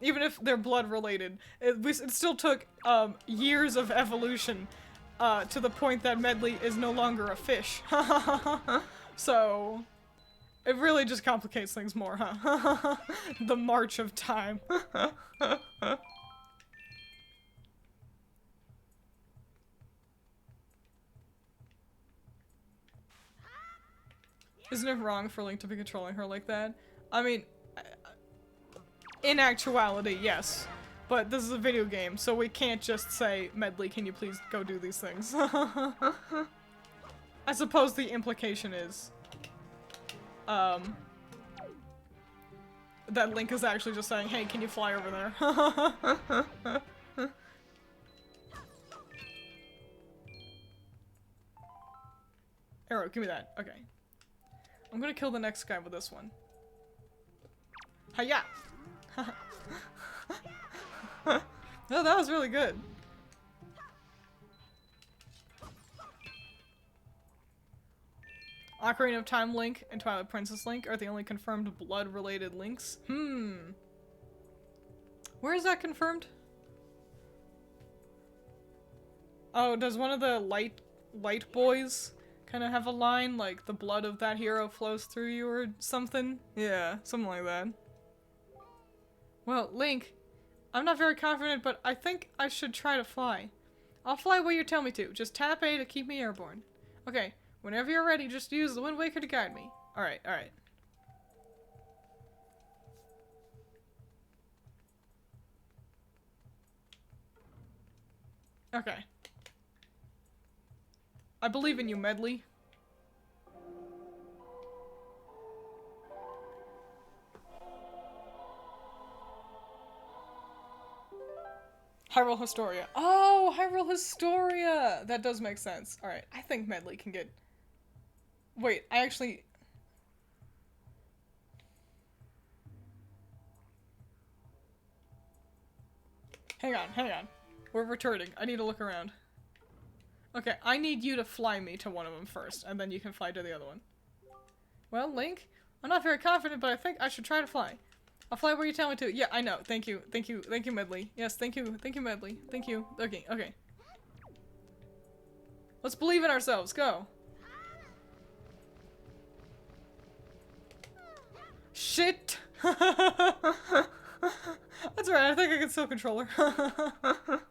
Even if they're blood related, it still took years of evolution to the point that Medli is no longer a fish. So it really just complicates things more, huh? The march of time. Isn't it wrong for Link to be controlling her like that? I mean, in actuality, yes. But this is a video game, so we can't just say, Medli, can you please go do these things? I suppose the implication is, that Link is actually just saying, hey, can you fly over there? Arrow, give me that. Okay. I'm gonna kill the next guy with this one. Hiya! No, that was really good. Ocarina of Time Link and Twilight Princess Link are the only confirmed blood-related links. Where is that confirmed? Oh, does one of the light boys kind of have a line, like, the blood of that hero flows through you or something? Yeah, something like that. Well, Link, I'm not very confident, but I think I should try to fly. I'll fly where you tell me to. Just tap A to keep me airborne. Okay, whenever you're ready, just use the Wind Waker to guide me. Alright, alright. Okay. I believe in you, Medli. Hyrule Historia. Oh, Hyrule Historia! That does make sense. Alright, I think Medli can get... Wait, I actually... Hang on, hang on. We're returning. I need to look around. Okay, I need you to fly me to one of them first, and then you can fly to the other one. Well, Link, I'm not very confident, but I think I should try to fly. I'll fly where you tell me to. Yeah, I know. Thank you. Thank you. Thank you, Medli. Yes, thank you. Thank you, Medli. Thank you. Okay, okay. Let's believe in ourselves. Go. Shit! That's right, I think I can still control her.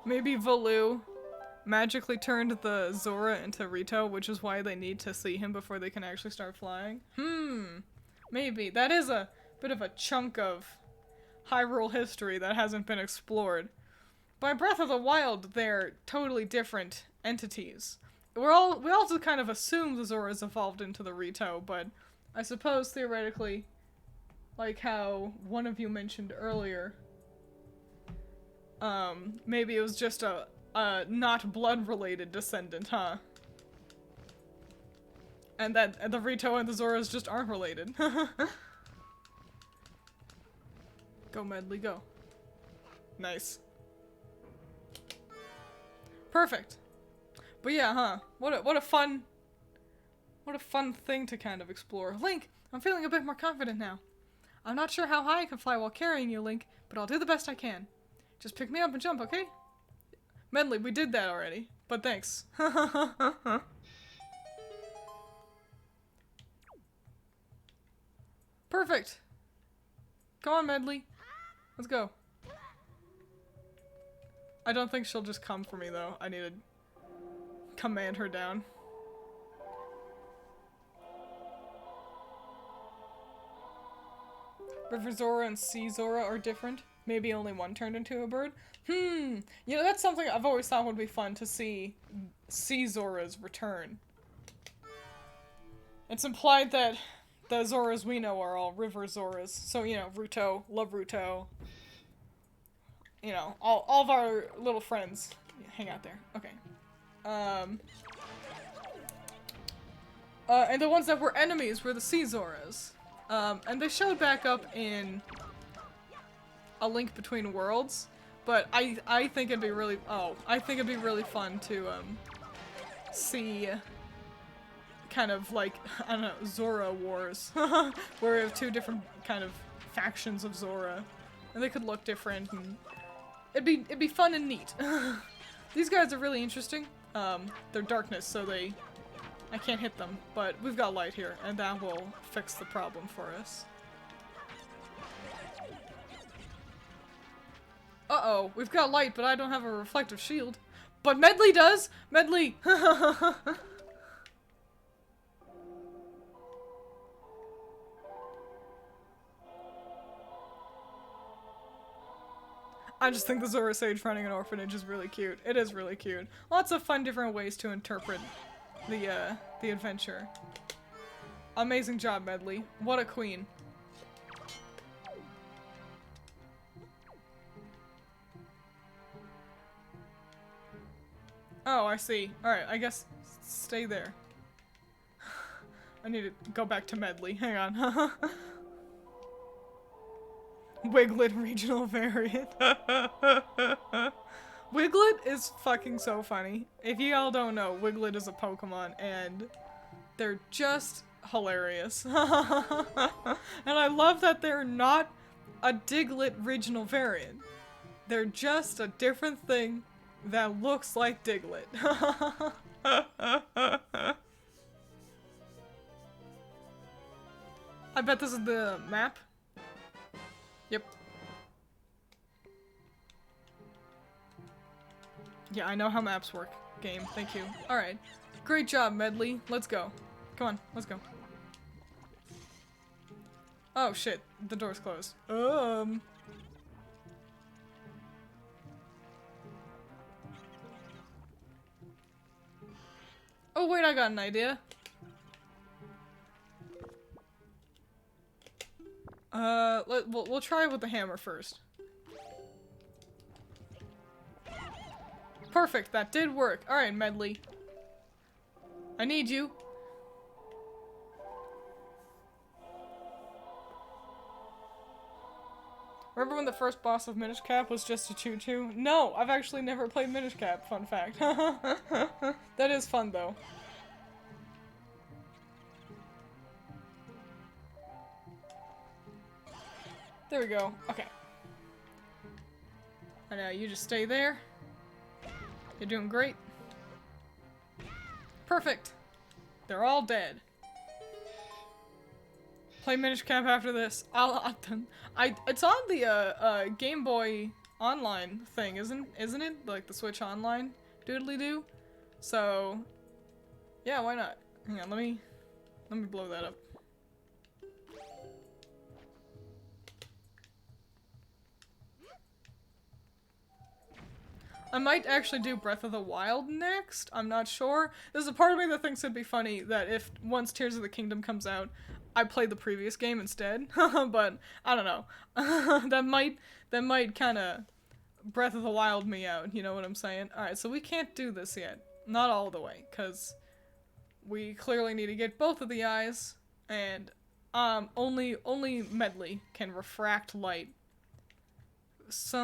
Maybe Volu magically turned the Zora into Rito, which is why they need to see him before they can actually start flying. Maybe. That is a bit of a chunk of Hyrule history that hasn't been explored. By Breath of the Wild, they're totally different entities. We also kind of assume the Zoras evolved into the Rito, but I suppose theoretically, like how one of you mentioned earlier, maybe it was just a not blood-related descendant, huh? And that the Rito and the Zoras just aren't related. Go, Medli, go. Nice. Perfect. But yeah, huh? What a fun thing to kind of explore. Link, I'm feeling a bit more confident now. I'm not sure how high I can fly while carrying you, Link, but I'll do the best I can. Just pick me up and jump, okay? Medli, we did that already, but thanks. Perfect. Come on, Medli. Let's go. I don't think she'll just come for me, though. I need to command her down. River Zora and Sea Zora are different. Maybe only one turned into a bird. You know, that's something I've always thought would be fun to see Sea Zoras return. It's implied that the Zoras we know are all River Zoras. So, you know, Ruto, love Ruto. You know, all of our little friends hang out there. Okay. And the ones that were enemies were the Sea Zoras. And they showed back up in A Link Between Worlds, but I think it'd be really fun to see kind of like, I don't know, Zora Wars, where we have two different kind of factions of Zora, and they could look different, and it'd be fun and neat. These guys are really interesting. They're darkness, so I can't hit them, but we've got light here, and that will fix the problem for us. Uh-oh, we've got light, but I don't have a reflective shield. But Medli does! Medli! I just think the Zora Sage running an orphanage is really cute. It is really cute. Lots of fun different ways to interpret the adventure. Amazing job, Medli. What a queen. Oh, I see. Alright, I guess stay there. I need to go back to Medli. Hang on. Wiglet regional variant. Wiglet is fucking so funny. If you all don't know, Wiglet is a Pokemon, and they're just hilarious. And I love that they're not a Diglett regional variant. They're just a different thing that looks like Diglett. I bet this is the map. Yep. Yeah, I know how maps work. Game, thank you. Alright. Great job, Medli. Let's go. Come on, let's go. Oh shit, the door's closed. Oh wait, I got an idea. We'll try with the hammer first. Perfect, that did work. Alright, Medli. I need you. Remember when the first boss of Minish Cap was just a choo-choo? No, I've actually never played Minish Cap, fun fact. That is fun, though. There we go. Okay. And now you just stay there. You're doing great. Perfect. They're all dead. Play Minish Cap after this. It's on the Game Boy Online thing, isn't it? Like the Switch Online doodly-doo. So yeah, why not? Hang on, let me blow that up. I might actually do Breath of the Wild next. I'm not sure. There's a part of me that thinks it'd be funny that if once Tears of the Kingdom comes out, I play the previous game instead. But I don't know. that might kind of Breath of the Wild me out. You know what I'm saying? All right, so we can't do this yet. Not all the way, because we clearly need to get both of the eyes, and only Medli can refract light. So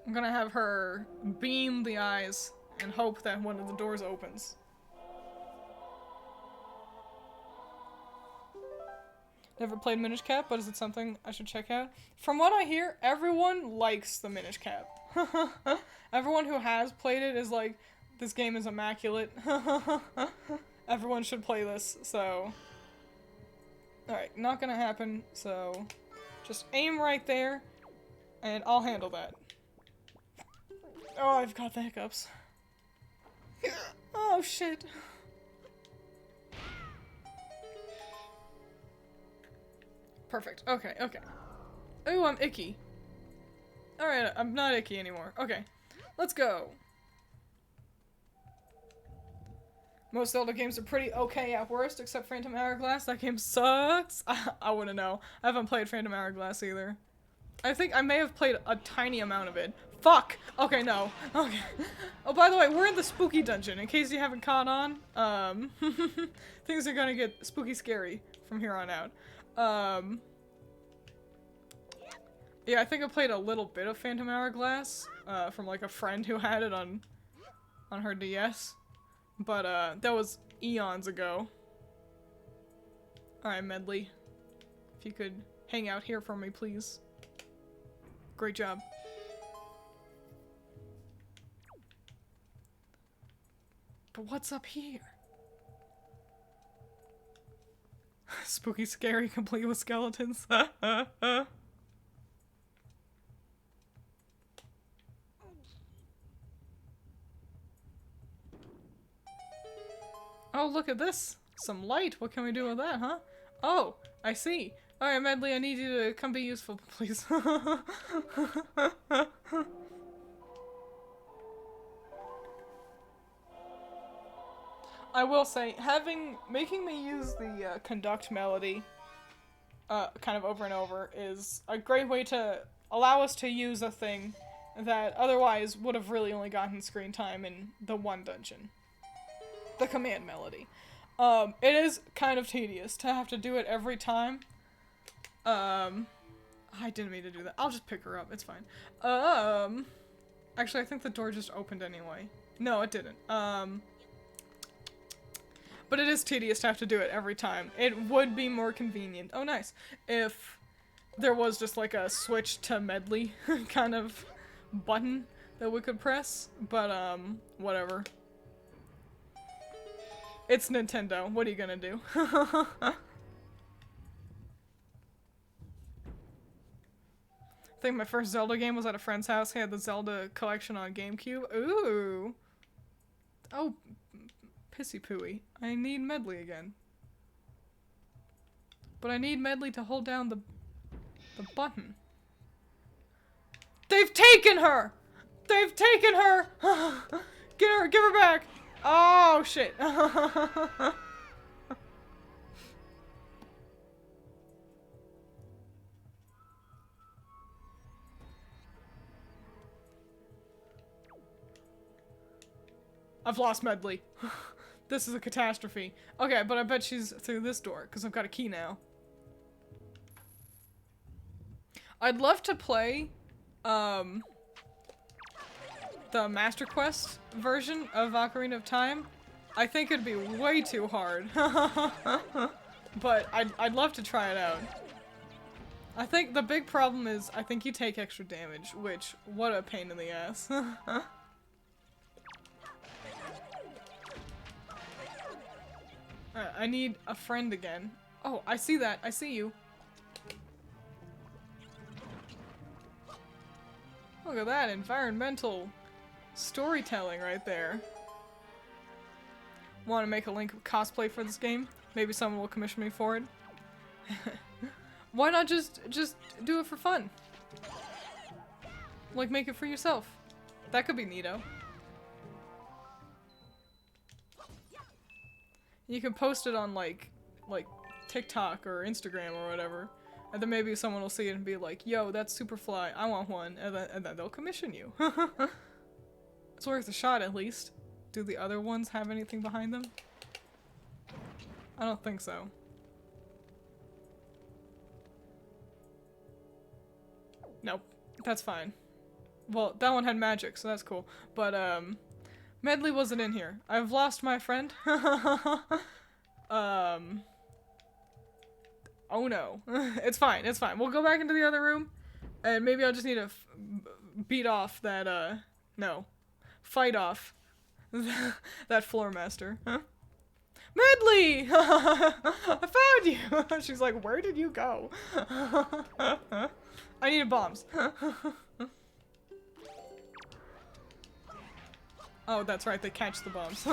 I'm gonna have her beam the eyes and hope that one of the doors opens. Never played Minish Cap, but is it something I should check out? From what I hear, everyone likes the Minish Cap. Everyone who has played it is like, this game is immaculate. Everyone should play this, so... Alright, not gonna happen, so... Just aim right there, and I'll handle that. Oh, I've got the hiccups. Oh, shit. Perfect. Okay, okay. Ooh, I'm icky. Alright, I'm not icky anymore. Okay. Let's go. Most Zelda games are pretty okay at worst, except Phantom Hourglass. That game sucks. I wouldn't know. I haven't played Phantom Hourglass either. I think I may have played a tiny amount of it. Fuck! Okay, no. Okay. Oh, by the way, we're in the spooky dungeon, in case you haven't caught on. Things are gonna get spooky scary from here on out. Yeah, I think I played a little bit of Phantom Hourglass, from like a friend who had it on her DS. But, that was eons ago. Alright, Medli. If you could hang out here for me, please. Great job. But what's up here? Spooky, scary, complete with skeletons. Oh, look at this! Some light! What can we do with that, huh? Oh, I see. Alright, Medli, I need you to come be useful, please. I will say, making me use the conduct melody kind of over and over is a great way to allow us to use a thing that otherwise would have really only gotten screen time in the one dungeon. The command melody. It is kind of tedious to have to do it every time. I didn't mean to do that. I'll just pick her up, it's fine. Actually, I think the door just opened anyway. No, it didn't. But it is tedious to have to do it every time. It would be more convenient. Oh, nice. If there was just like a switch to Medli kind of button that we could press, but, whatever. It's Nintendo. What are you gonna do? I think my first Zelda game was at a friend's house. He had the Zelda collection on GameCube. Ooh. Oh, pissy pooey. I need Medli again. But I need Medli to hold down the button. They've taken her! They've taken her! Get her, give her back! Oh, shit. I've lost Medli. This is a catastrophe. Okay, but I bet she's through this door, because I've got a key now. I'd love to play, the Master Quest version of Ocarina of Time. I think it'd be way too hard. But I'd love to try it out. I think the big problem is I think you take extra damage, which, what a pain in the ass. I need a friend again. Oh, I see that. I see you. Look at that environmental storytelling right there. Want to make a Link cosplay for this game? Maybe someone will commission me for it. Why not just do it for fun? Like, make it for yourself. That could be neato. You can post it on, like TikTok or Instagram or whatever. And then maybe someone will see it and be like, yo, that's Superfly, I want one. And then they'll commission you. It's worth a shot, at least. Do the other ones have anything behind them? I don't think so. Nope. That's fine. Well, that one had magic, so that's cool. But, Medli wasn't in here. I've lost my friend. Oh no. It's fine, it's fine. We'll go back into the other room, and maybe I'll just need to beat off that, no. Fight off that floor master. Huh? Medli! I found you! She's like, where did you go? I needed bombs. Oh, that's right, they catch the bombs.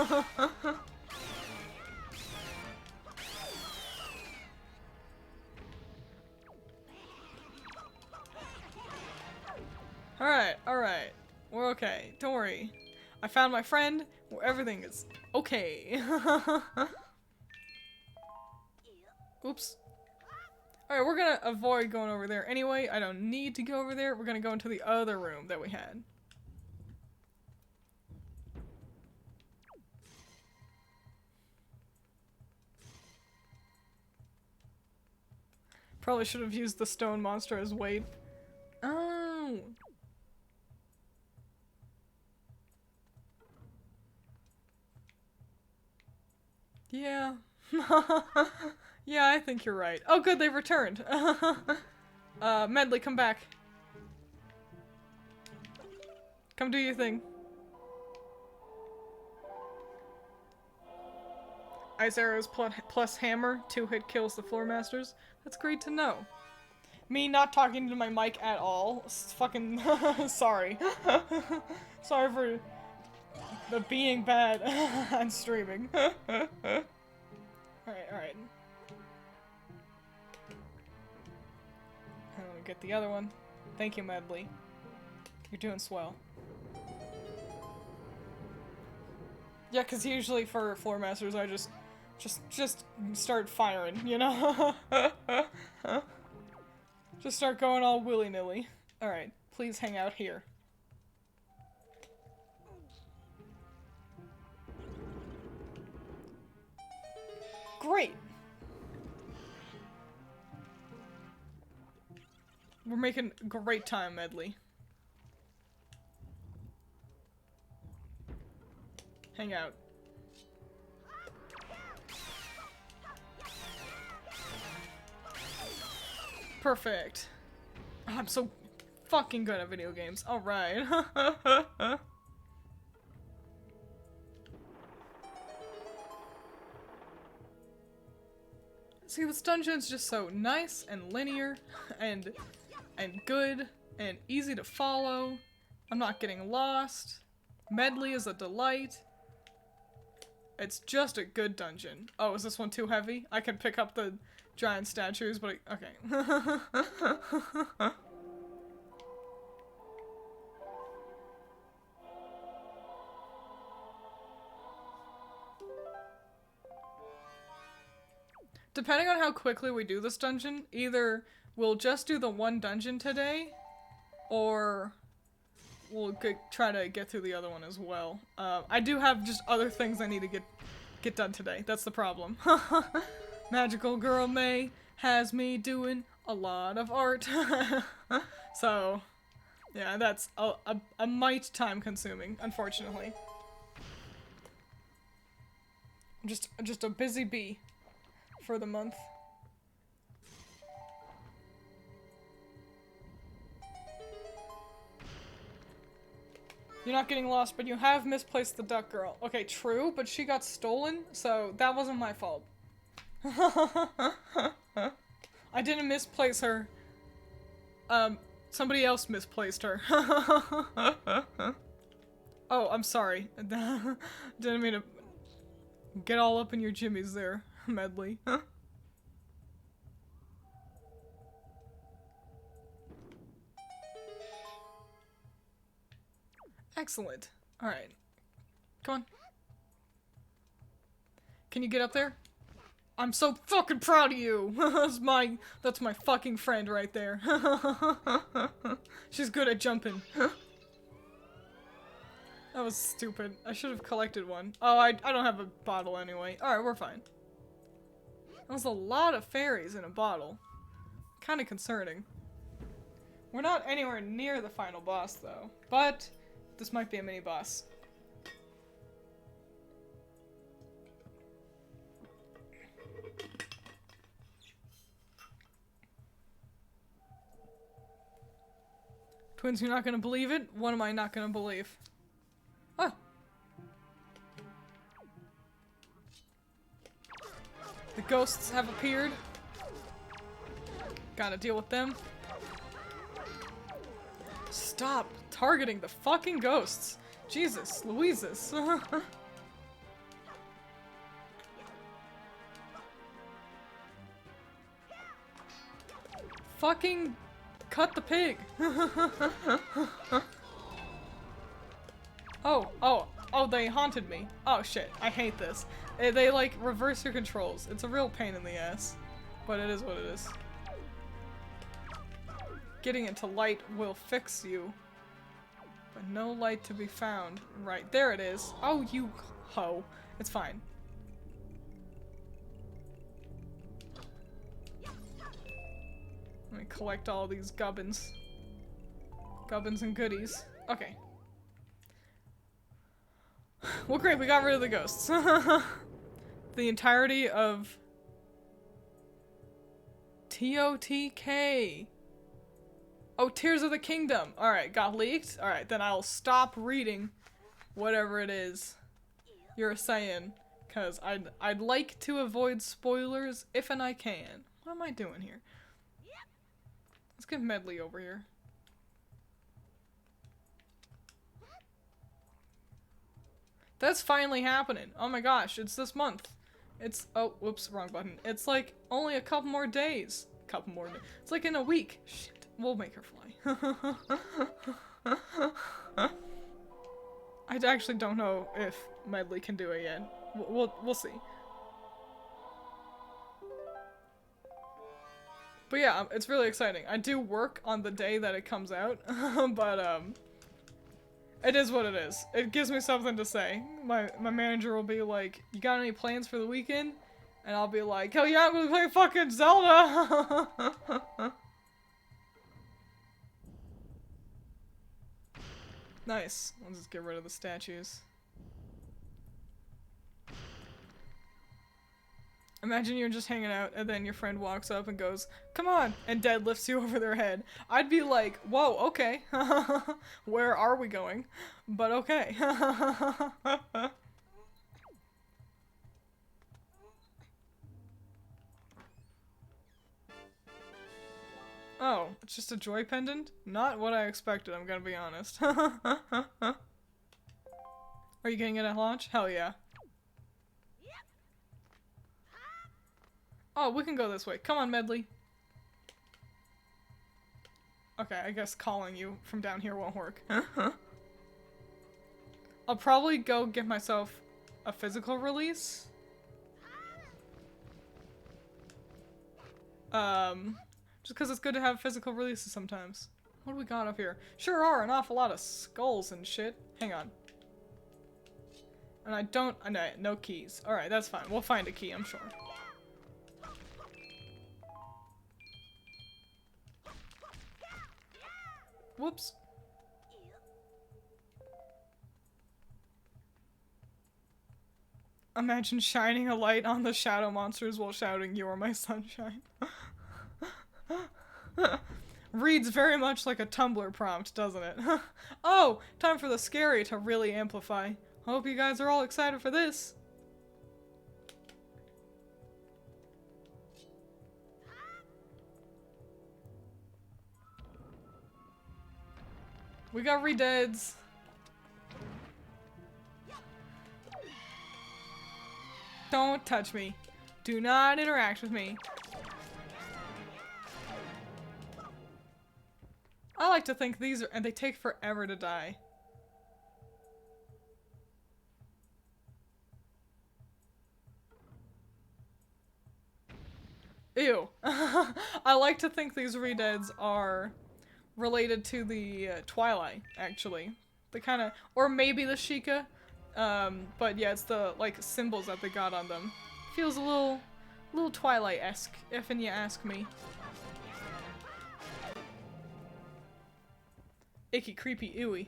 Alright, alright. We're okay. Don't worry. I found my friend. Everything is okay. Oops. Alright, we're gonna avoid going over there anyway. I don't need to go over there. We're gonna go into the other room that we had. Probably should have used the stone monster as weight. Oh. Yeah. Yeah, I think you're right. Oh good, they've returned. Medli, come back. Come do your thing. Ice arrows plus hammer, 2-hit kills the floor masters. That's great to know. Me not talking to my mic at all. Fucking sorry. Sorry for the being bad on streaming. Alright, alright. I'm gonna get the other one. Thank you, Medli. You're doing swell. Yeah, cause usually for floor masters I just start firing, you know? Just start going all willy-nilly. Alright, please hang out here. Great! We're making great time, Medli. Hang out. Perfect. Oh, I'm so fucking good at video games. Alright. See, this dungeon's just so nice and linear and good and easy to follow. I'm not getting lost. Medli is a delight. It's just a good dungeon. Oh, is this one too heavy? I can pick up the giant statues, but okay. Depending on how quickly we do this dungeon, either we'll just do the one dungeon today, or we'll try to get through the other one as well. I do have just other things I need to get done today. That's the problem. Magical Girl May has me doing a lot of art. So, yeah, that's a mite time consuming, unfortunately. I'm just a busy bee for the month. You're not getting lost, but you have misplaced the duck girl. Okay, true, but she got stolen, so that wasn't my fault. I didn't misplace her. Somebody else misplaced her. Oh, I'm sorry. Didn't mean to get all up in your jimmies there, Medli. Excellent. Alright. Come on. Can you get up there? I'm so fucking proud of you! That's my fucking friend right there. She's good at jumping. That was stupid. I should have collected one. Oh, I don't have a bottle anyway. Alright, we're fine. That was a lot of fairies in a bottle. Kinda concerning. We're not anywhere near the final boss, though. But this might be a mini-boss. Twins, you're not gonna believe it? What am I not gonna believe? Ah! The ghosts have appeared. Gotta deal with them. Stop targeting the fucking ghosts! Jesus, Louises. Fucking cut the pig! Oh, they haunted me. Oh shit, I hate this. They like reverse your controls. It's a real pain in the ass. But it is what it is. Getting into light will fix you. But no light to be found. Right, there it is. Oh, you hoe. It's fine. Let me collect all these gubbins. Gubbins and goodies. Okay. Well, great, we got rid of the ghosts. The entirety of TOTK. Oh, Tears of the Kingdom. Alright, got leaked? Alright, then I'll stop reading whatever it is you're saying. Because I'd like to avoid spoilers if and I can. What am I doing here? Let's get Medli over here. That's finally happening. Oh my gosh, it's this month. It's- oh, whoops, wrong button. It's like only a couple more days. Couple more days. It's like in a week. Shit, we'll make her fly. I actually don't know if Medli can do it yet. We'll see. But yeah, it's really exciting. I do work on the day that it comes out, but it is what it is. It gives me something to say. My manager will be like, "You got any plans for the weekend?" And I'll be like, "Hell yeah, I'm gonna play fucking Zelda!" Nice. I'll just get rid of the statues. Imagine you're just hanging out and then your friend walks up and goes, "Come on," and deadlifts you over their head. I'd be like, "Whoa, okay." Where are we going? But okay. Oh, it's just a joy pendant? Not what I expected, I'm gonna be honest. Are you getting it at launch? Hell yeah. Oh, we can go this way. Come on, Medli. Okay, I guess calling you from down here won't work. I'll probably go get myself a physical release. Just because it's good to have physical releases sometimes. What do we got up here? Sure are an awful lot of skulls and shit. Hang on. And I don't- no keys. Alright, that's fine. We'll find a key, I'm sure. Whoops. Imagine shining a light on the shadow monsters while shouting, "You are my sunshine." Reads very much like a Tumblr prompt, doesn't it? Oh, time for the scary to really amplify. Hope you guys are all excited for this. We got redeads. Don't touch me. Do not interact with me. I like to think these are- and they take forever to die. I like to think these redeads are related to the Twilight, actually. The kind of, or maybe the Sheikah. But yeah, it's the like symbols that they got on them. Feels a little Twilight-esque, if you ask me. Icky, creepy, ooey.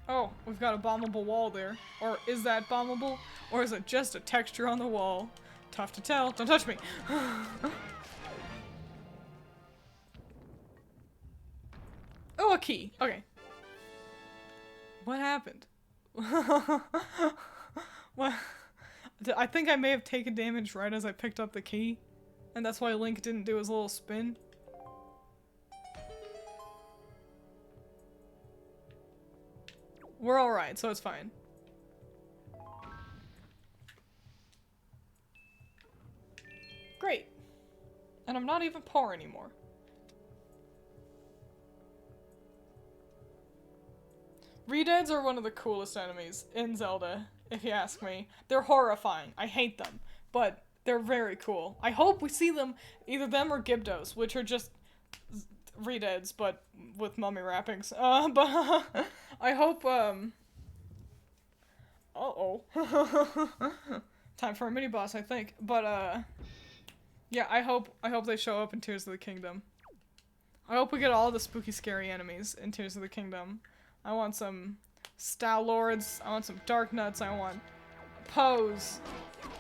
Oh, we've got a bombable wall there. Or is that bombable? Or is it just a texture on the wall? Tough to tell. Don't touch me! Oh, a key. Okay. What happened? What? I think I may have taken damage right as I picked up the key. And that's why Link didn't do his little spin. We're alright, so it's fine. Great. And I'm not even poor anymore. Redeads are one of the coolest enemies in Zelda, if you ask me. They're horrifying. I hate them. But they're very cool. I hope we see them, either them or Gibdos, which are just redeads, but with mummy wrappings. But I hope, uh-oh. Time for a mini-boss, I think. But, yeah, I hope they show up in Tears of the Kingdom. I hope we get all the spooky, scary enemies in Tears of the Kingdom. I want some Style Lords, I want some Dark Nuts, I want Pose,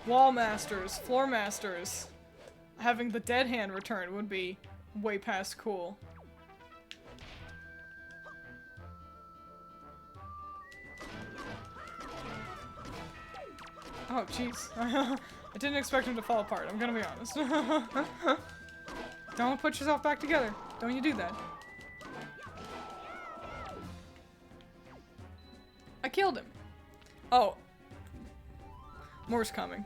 Wall Masters, Floor Masters. Having the Dead Hand return would be way past cool. Oh, jeez. I didn't expect him to fall apart, I'm gonna be honest. Don't put yourself back together. Don't you do that. I killed him. Oh. More's coming.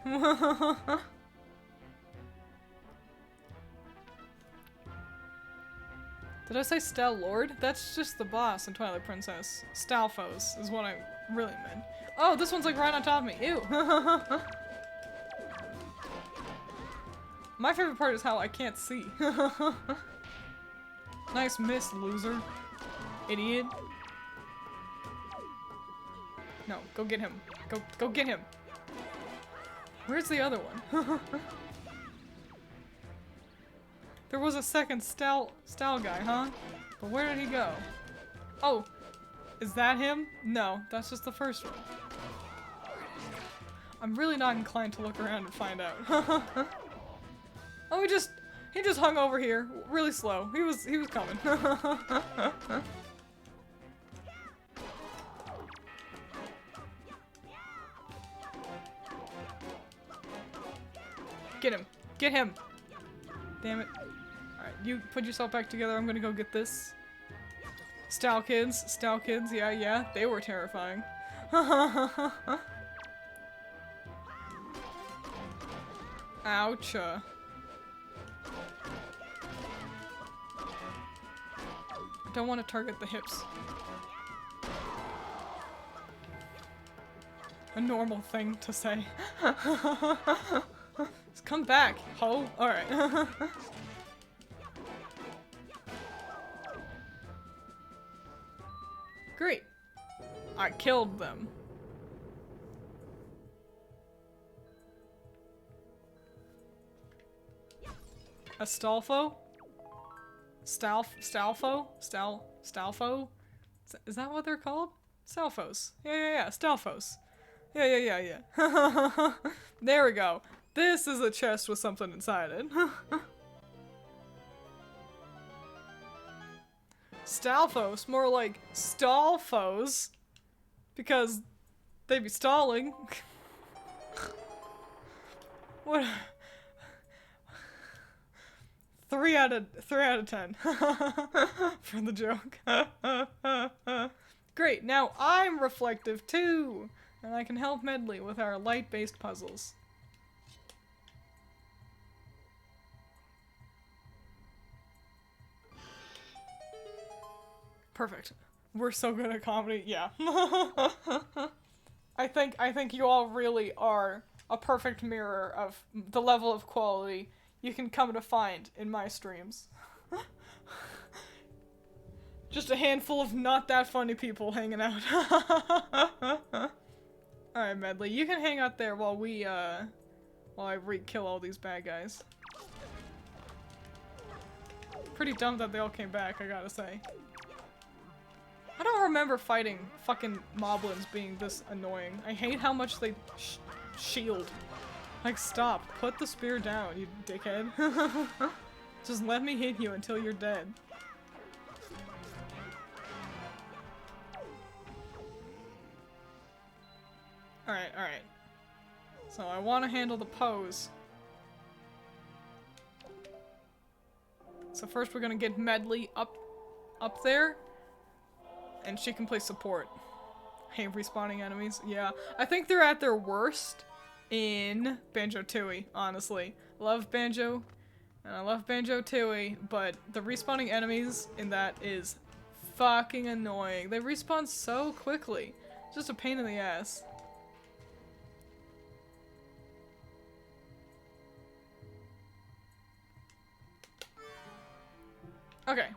Did I say Style Lord? That's just the boss in Twilight Princess. Stalfos is what I really meant. Oh, this one's like right on top of me. Ew. My favorite part is how I can't see. Nice miss, loser. Idiot. No, go get him. Go get him. Where's the other one? There was a second style guy, huh? But where did he go? Oh, is that him? No, that's just the first one. I'm really not inclined to look around and find out. Oh, he just hung over here, really slow. He was coming. Get him! Get him! Damn it. Alright, you put yourself back together. I'm gonna go get this. Style kids, yeah, they were terrifying. Ouch. I don't want to target the hips. A normal thing to say. Just come back, ho. Alright. Great. I killed them. Astolfo? Stalfo? Stalfo? Is that what they're called? Stalfos. Yeah. Stalfos. Yeah. There we go. This is a chest with something inside it. Stalfos, more like Stallfos, because they be stalling. What? 3 out of 10 for the joke. Great, now I'm reflective too, and I can help Medli with our light-based puzzles. Perfect. We're so good at comedy. Yeah. I think you all really are a perfect mirror of the level of quality you can come to find in my streams. Just a handful of not that funny people hanging out. Alright, Medli, you can hang out there while we, while I kill all these bad guys. Pretty dumb that they all came back, I gotta say. I don't remember fighting fucking moblins being this annoying. I hate how much they shield. Like, stop. Put the spear down, you dickhead. Just let me hit you until you're dead. Alright, alright. So I want to handle the pose. So first we're gonna get Medli up there. And she can play support. Hate respawning enemies. Yeah. I think they're at their worst in Banjo-Tooie, honestly. Love Banjo. And I love Banjo-Tooie, but the respawning enemies in that is fucking annoying. They respawn so quickly. It's just a pain in the ass. Okay.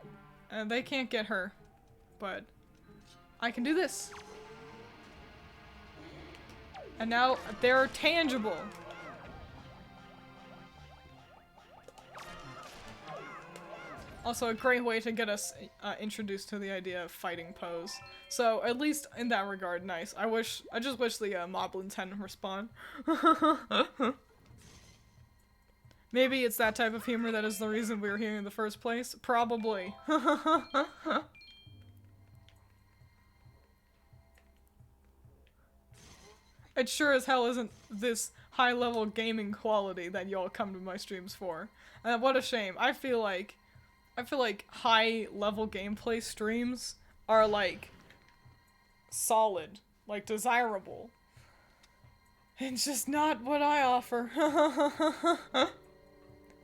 They can't get her. But I can do this. And now they're tangible. Also a great way to get us introduced to the idea of fighting pose. So at least in that regard, nice. I just wish the moblins hadn't respawn. Maybe it's that type of humor that is the reason we were here in the first place. Probably. It sure as hell isn't this high-level gaming quality that y'all come to my streams for. What a shame. I feel like high-level gameplay streams are, like, solid. Like, desirable. It's just not what I offer.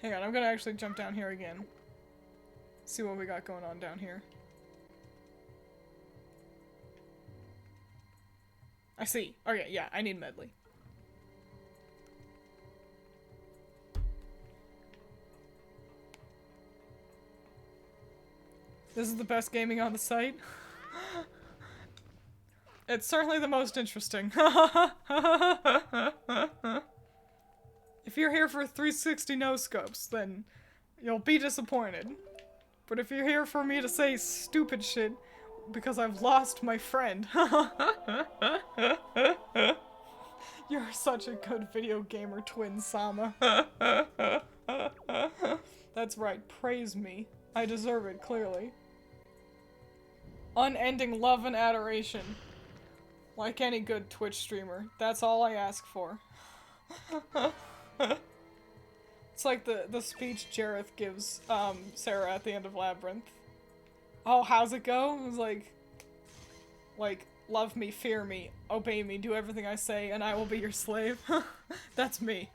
Hang on, I'm gonna actually jump down here again. See what we got going on down here. I see. Okay, yeah, I need Medli. This is the best gaming on the site. It's certainly the most interesting. If you're here for 360 no-scopes, then you'll be disappointed. But if you're here for me to say stupid shit because I've lost my friend, you're such a good video gamer, Twiins Sama. That's right, praise me. I deserve it, clearly. Unending love and adoration. Like any good Twitch streamer. That's all I ask for. It's like the speech Jareth gives Sarah at the end of Labyrinth. Oh, how's it go? It was like, love me, fear me, obey me, do everything I say, and I will be your slave. That's me.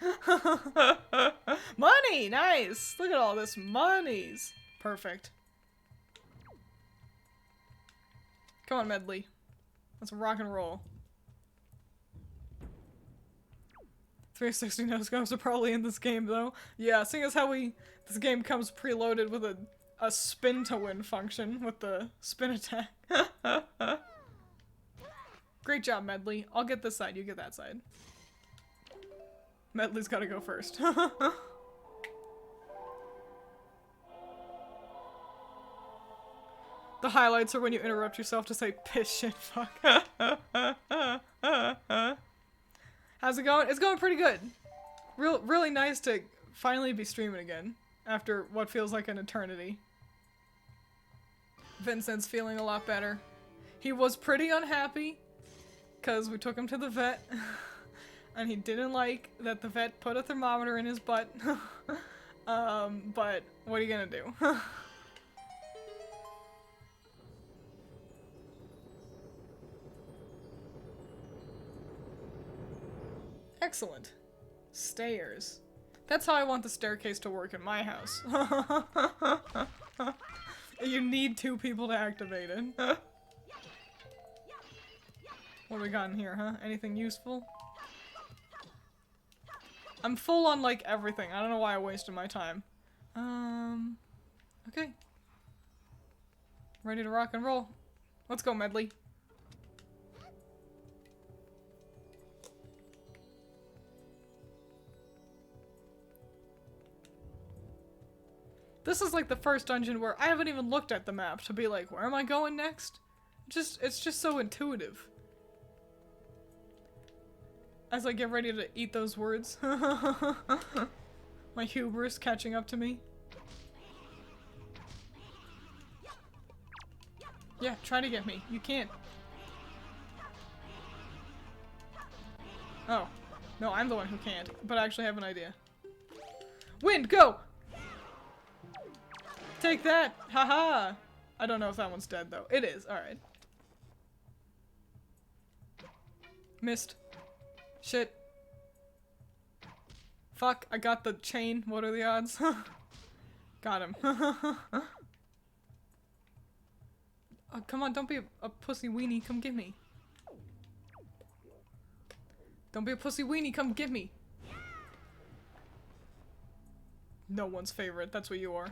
Money! Nice! Look at all this monies! Perfect. Come on, Medli. Let's rock and roll. 360 no-scopes are probably in this game, though. Yeah, seeing as how this game comes preloaded with a spin-to-win function with the spin attack. Great job, Medli. I'll get this side, you get that side. Medli's gotta go first. The highlights are when you interrupt yourself to say piss, shit, fuck. How's it going? It's going pretty good. Really nice to finally be streaming again after what feels like an eternity. Vincent's feeling a lot better. He was pretty unhappy because we took him to the vet and he didn't like that the vet put a thermometer in his butt. But what are you gonna do? Excellent. Stairs. That's how I want the staircase to work in my house. You need 2 people to activate it. What do we got in here, huh? Anything useful? I'm full on, like, everything. I don't know why I wasted my time. Okay. Ready to rock and roll. Let's go, Medli. This is like the first dungeon where I haven't even looked at the map to be like, where am I going next? It's just so intuitive. As I get ready to eat those words. My hubris catching up to me. Yeah, try to get me. You can't. Oh. No, I'm the one who can't. But I actually have an idea. Wind, go! Take that! Haha! I don't know if that one's dead, though. It is. Alright. Missed. Shit. Fuck, I got the chain. What are the odds? Got him. Oh, come on, don't be a pussy weenie. Come get me. Don't be a pussy weenie. Come get me. No one's favorite. That's what you are.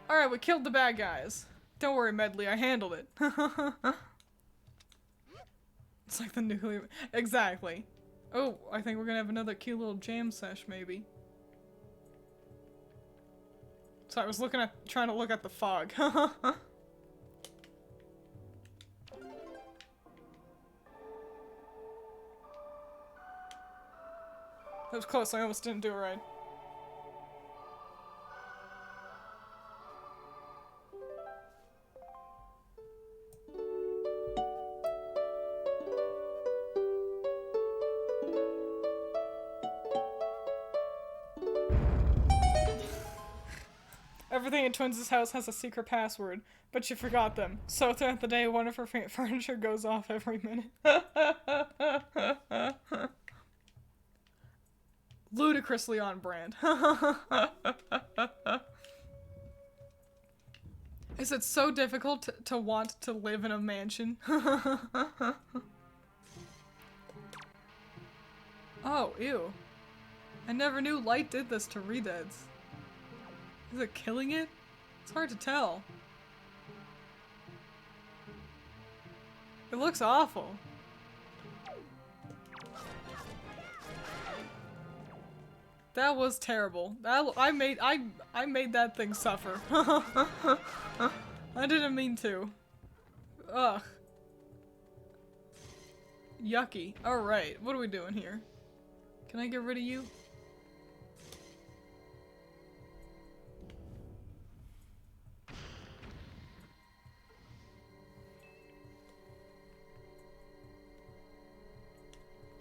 Alright, we killed the bad guys. Don't worry, Medli, I handled it. It's like the nuclear- Exactly. Oh, I think we're gonna have another cute little jam sesh, maybe. So I was trying to look at the fog. That was close, I almost didn't do it right. Everything in Twiins' house has a secret password, but she forgot them. So throughout the day, one of her furniture goes off every minute. Ludicrously on brand. Is it so difficult to want to live in a mansion? Oh, ew. I never knew light did this to redeads. Is it killing it? It's hard to tell. It looks awful. That was terrible. I made that thing suffer. I didn't mean to. Ugh. Yucky. Alright, what are we doing here? Can I get rid of you?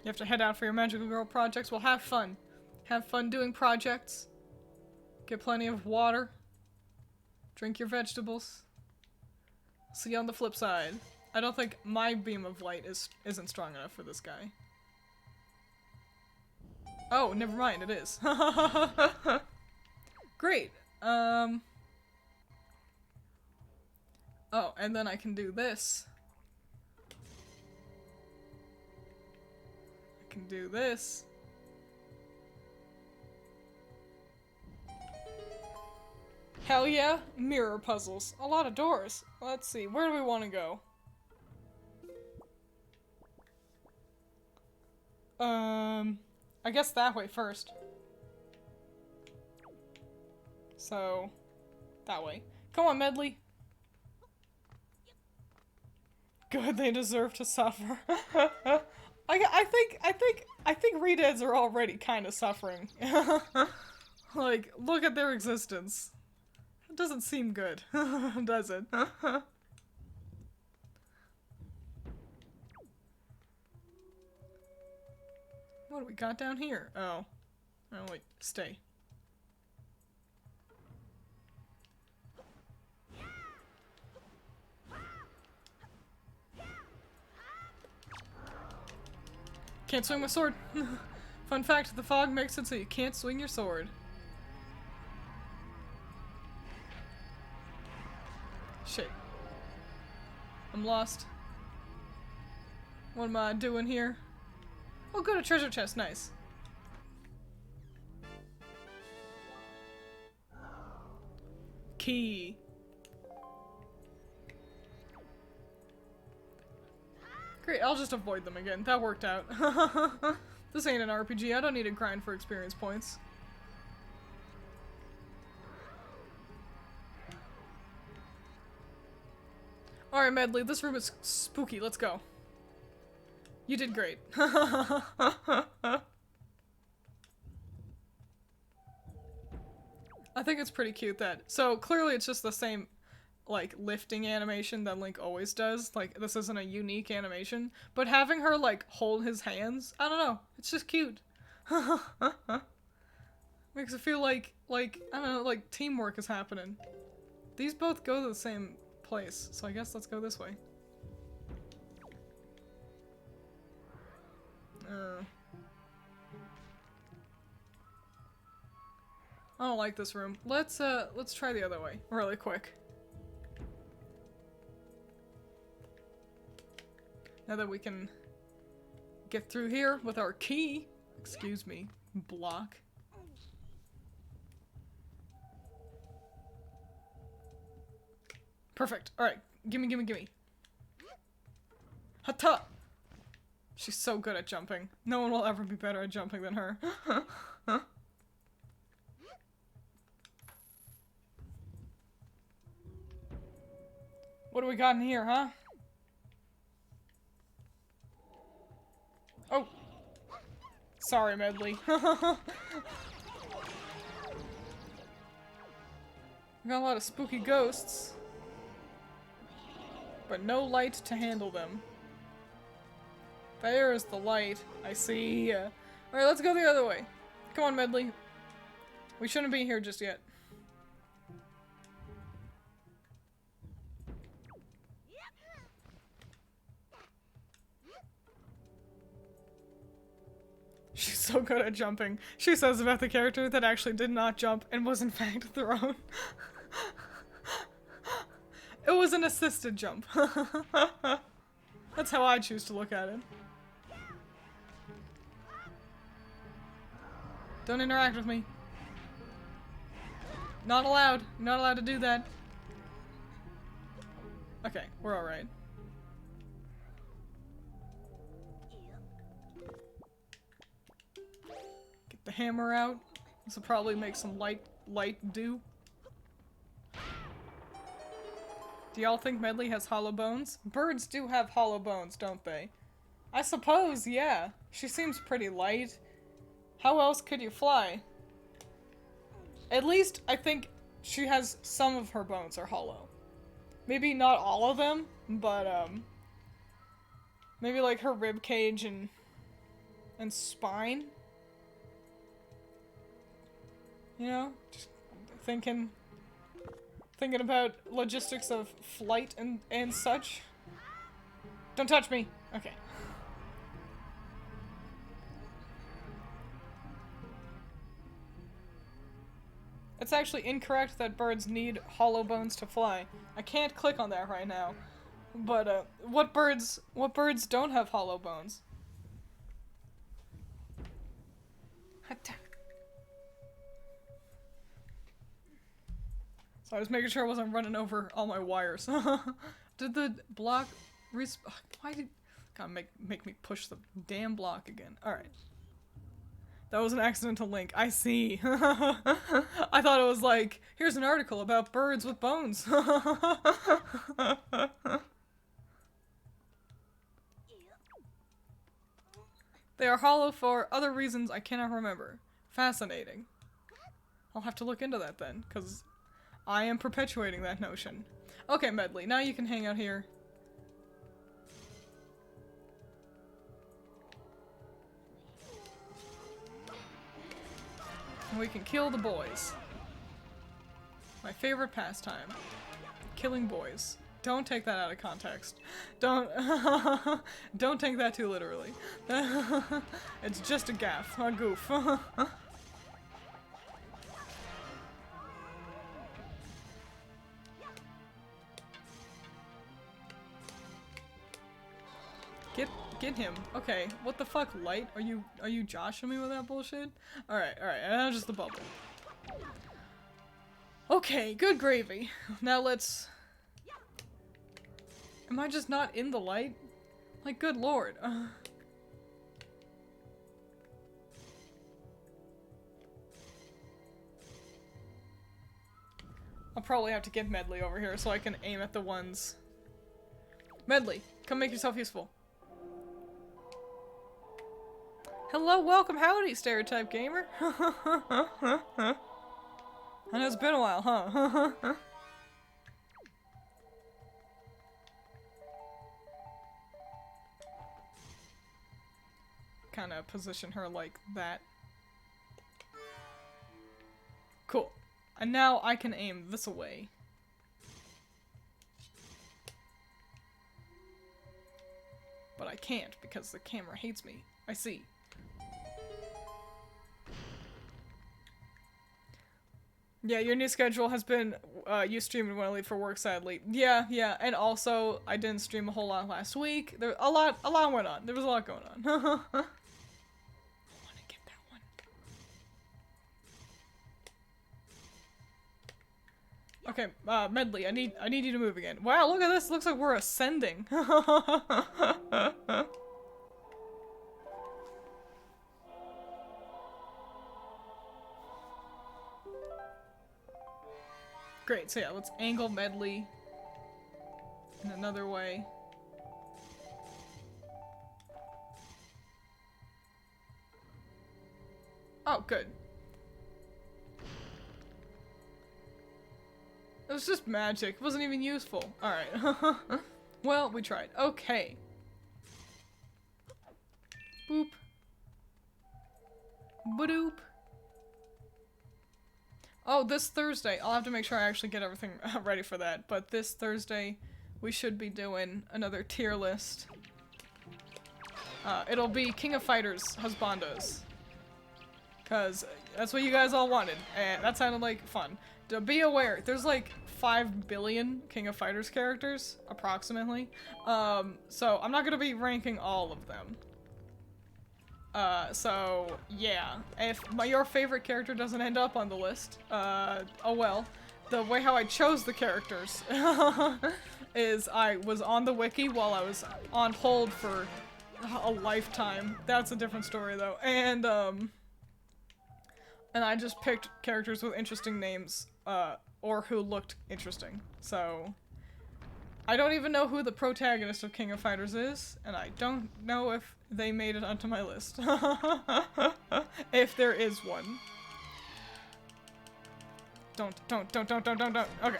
You have to head out for your magical girl projects. Well, have fun. Have fun doing projects. Get plenty of water. Drink your vegetables. See you on the flip side. I don't think my beam of light isn't strong enough for this guy. Oh, never mind, it is. Great. Oh, and then I can do this. Can do this. Hell yeah, mirror puzzles. A lot of doors. Let's see, where do we want to go? I guess that way first. So, that way. Come on, Medli. Good, they deserve to suffer. I think redeads are already kind of suffering. Like, look at their existence. It doesn't seem good, does it? What do we got down here? Oh. Oh, wait. Stay. Can't swing my sword. Fun fact, the fog makes it so you can't swing your sword. Shit. I'm lost. What am I doing here? Oh, good, a treasure chest. Nice. Key. Great, I'll just avoid them again. That worked out. This ain't an RPG. I don't need to grind for experience points. Alright, Medli, this room is spooky. Let's go. You did great. I think it's pretty cute that... So, clearly it's just the same, like, lifting animation that Link always does. Like, this isn't a unique animation. But having her, like, hold his hands, I don't know. It's just cute. Makes it feel like, I don't know, like, teamwork is happening. These both go to the same place, so I guess let's go this way. I don't like this room. Let's try the other way, really quick. Now that we can get through here with our key. Excuse me, block. Perfect. Alright, gimme, gimme, gimme. Hata! She's so good at jumping. No one will ever be better at jumping than her. What do we got in here, huh? Oh! Sorry, Medli. We got a lot of spooky ghosts. But no light to handle them. There is the light. I see. Alright, let's go the other way. Come on, Medli. We shouldn't be here just yet. She's so good at jumping. She says about the character that actually did not jump and was in fact thrown. It was an assisted jump. That's how I choose to look at it. Don't interact with me. Not allowed. Not allowed to do that. Okay, we're alright. Get the hammer out. This will probably make some light do. Do y'all think Medli has hollow bones? Birds do have hollow bones, don't they? I suppose, yeah. She seems pretty light. How else could you fly? At least, I think she has some of her bones are hollow. Maybe not all of them, but, maybe like her rib cage and spine? You know? Just thinking about logistics of flight and such. Don't touch me! Okay. It's actually incorrect that birds need hollow bones to fly. I can't click on that right now. But, what birds don't have hollow bones? So I was making sure I wasn't running over all my wires. Did the block why did... God, make me push the damn block again. Alright. That was an accidental link. I see. I thought it was like, here's an article about birds with bones. They are hollow for other reasons I cannot remember. Fascinating. I'll have to look into that then, because I am perpetuating that notion. Okay, Medli, now you can hang out here. And we can kill the boys. My favorite pastime. Killing boys. Don't take that out of context. Don't take that too literally. It's just a gaffe, a goof. get him. Okay, what the fuck, Light? Are you joshing me with that bullshit? Alright, and now just the bubble. Okay, good gravy. Now let's... Am I just not in the light? Like, good lord. I'll probably have to get Medli over here so I can aim at the ones. Medli, come make yourself useful. Hello, welcome, howdy, stereotype gamer. I know it's been a while, huh? Kind of position her like that. Cool. And now I can aim this away. But I can't because the camera hates me. I see. Yeah, your new schedule has been, you streaming when I leave for work, sadly. Yeah, and also, I didn't stream a whole lot last week. There, a lot went on. There was a lot going on. I want to get that one. Okay, Medli, I need you to move again. Wow, look at this, looks like we're ascending. Great, so yeah, let's angle Medli in another way. Oh, good. It was just magic. It wasn't even useful. Alright. Well, we tried. Okay. Boop. Badoop. Oh, this Thursday. I'll have to make sure I actually get everything ready for that. But this Thursday, we should be doing another tier list. It'll be King of Fighters Husbandos. Because that's what you guys all wanted. And that sounded like fun. Be aware, there's like 5 billion King of Fighters characters, approximately. So I'm not going to be ranking all of them. So, yeah, if your favorite character doesn't end up on the list, oh well. The way how I chose the characters is I was on the wiki while I was on hold for a lifetime. That's a different story, though. And I just picked characters with interesting names, or who looked interesting. So, I don't even know who the protagonist of King of Fighters is, and I don't know if they made it onto my list. If there is one. Don't. Okay.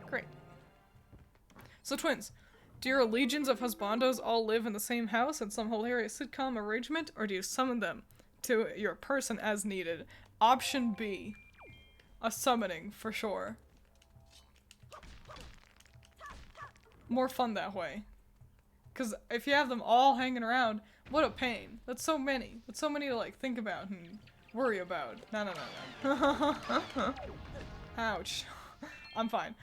Great. So, Twins, do your legions of husbandos all live in the same house in some hilarious sitcom arrangement, or do you summon them to your person as needed? Option B. A summoning, for sure. More fun that way. Because if you have them all hanging around, what a pain. That's so many. That's so many to, like, think about and worry about. No. Ouch. I'm fine.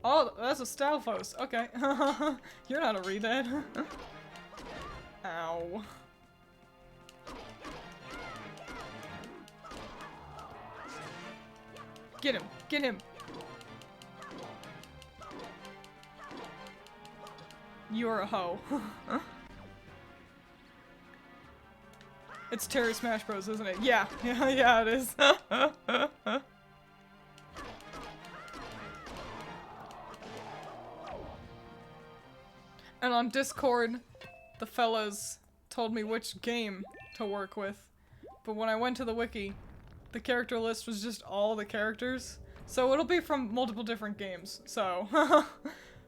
Oh, that's a Stalfos. Okay. You're not a redhead. Ow. Get him! Get him! You're a hoe. It's Terry Smash Bros, isn't it? Yeah, it is. And on Discord, the fellas told me which game to work with. But when I went to the wiki, the character list was just all the characters. So it'll be from multiple different games. So,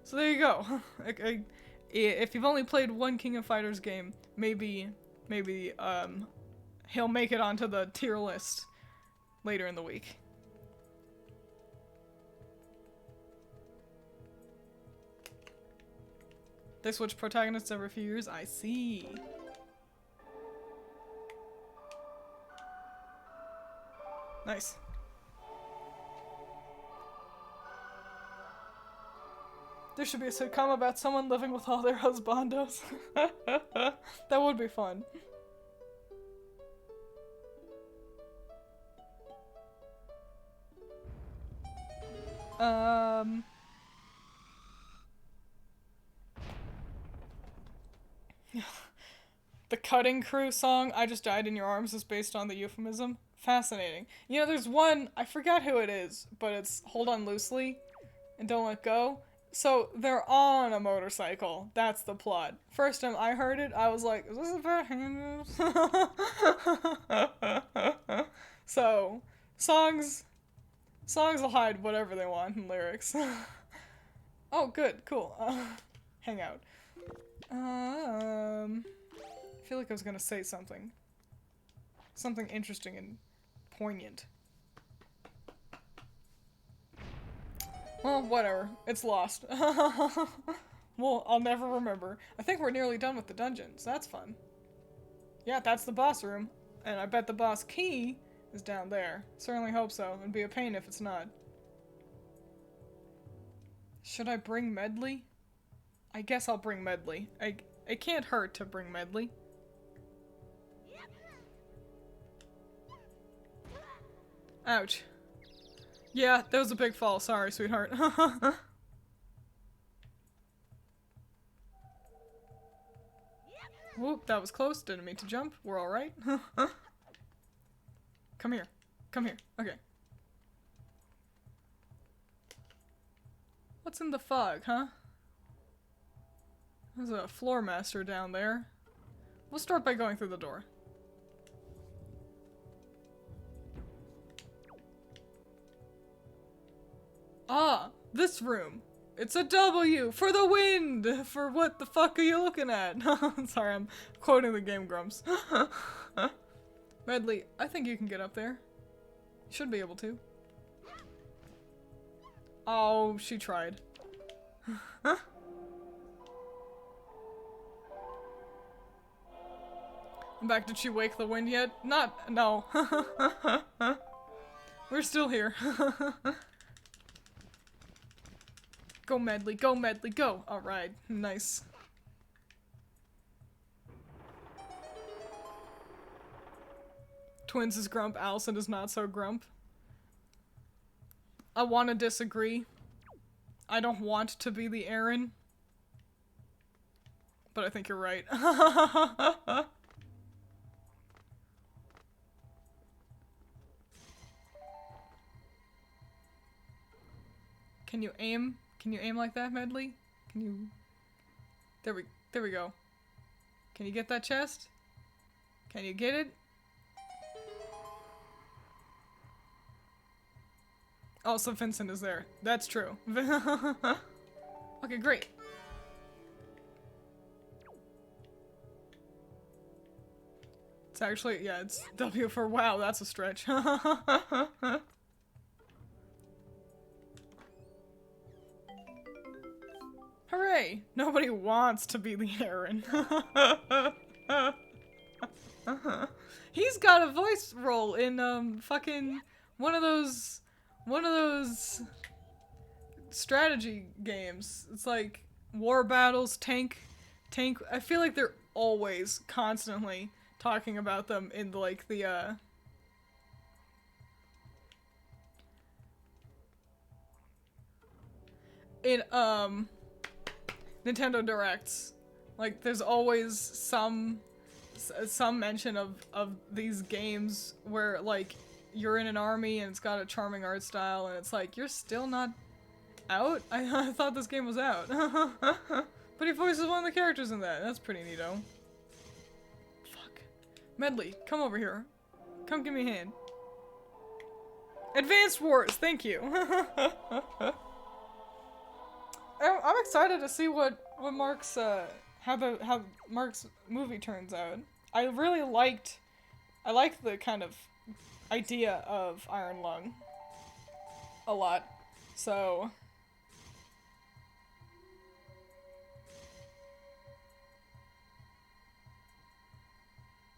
so there you go. If you've only played one King of Fighters game, maybe, he'll make it onto the tier list later in the week. They switch protagonists every few years? I see. Nice. There should be a sitcom about someone living with all their husbandos. That would be fun. The Cutting Crew song, I Just Died in Your Arms, is based on the euphemism. Fascinating. You know, there's one, I forgot who it is, but it's Hold On Loosely and Don't Let Go. So, they're on a motorcycle. That's the plot. First time I heard it, I was like, is this about hand moves? So, songs will hide whatever they want in lyrics. Oh, good, cool. Hang out. I feel like I was gonna say something. Something interesting and poignant. Well, whatever. It's lost. Well, I'll never remember. I think we're nearly done with the dungeons. That's fun. Yeah, that's the boss room. And I bet the boss key is down there. Certainly hope so. It'd be a pain if it's not. Should I bring Medli? I guess I'll bring Medli. It can't hurt to bring Medli. Ouch. Yeah, that was a big fall. Sorry, sweetheart. Whoop, that was close. Didn't mean to jump. We're alright. Come here. Come here. Okay. What's in the fog, huh? There's a floor master down there. We'll start by going through the door. Ah, this room. It's a W for the wind! For what the fuck are you looking at? Sorry, I'm quoting the Game Grumps. Medli, I think you can get up there. You should be able to. Oh, she tried. I'm back. Did she wake the wind yet? No. We're still here. Go Medli, go Medli, go! Alright, nice. Twiins is grump, Allison is not so grump. I want to disagree. I don't want to be the Aaron. But I think you're right. Can you aim? Can you aim like that, Medli? Can you... There we go. Can you get that chest? Can you get it? Oh, so Vincent is there. That's true. Okay, great. It's actually, yeah, it's W for wow, that's a stretch. Hooray! Nobody wants to be the Aaron. He's got a voice role in fucking one of those strategy games. It's like war battles, tank. I feel like they're always constantly talking about them in like the in Nintendo Directs. Like there's always some mention of these games where like you're in an army and it's got a charming art style and it's like you're still not out? I thought this game was out. But he voices one of the characters in that. That's pretty neato. Fuck. Medli, come over here. Come give me a hand. Advanced Wars, thank you. I'm excited to see what Mark's how Mark's movie turns out. I liked the kind of idea of Iron Lung a lot. So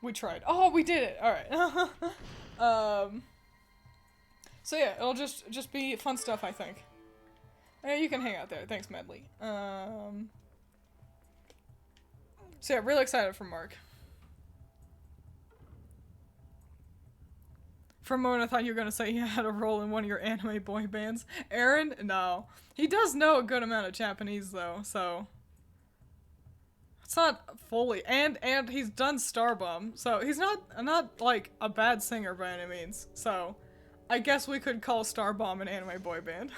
we tried. Oh, we did it. All right. So yeah, it'll just be fun stuff, I think. You can hang out there. Thanks, Medli. So yeah, really excited for Mark. For a moment I thought you were gonna say he had a role in one of your anime boy bands. Aaron? No. He does know a good amount of Japanese though, so... It's not fully, and he's done Starbomb, so he's not like a bad singer by any means, so... I guess we could call Starbomb an anime boy band.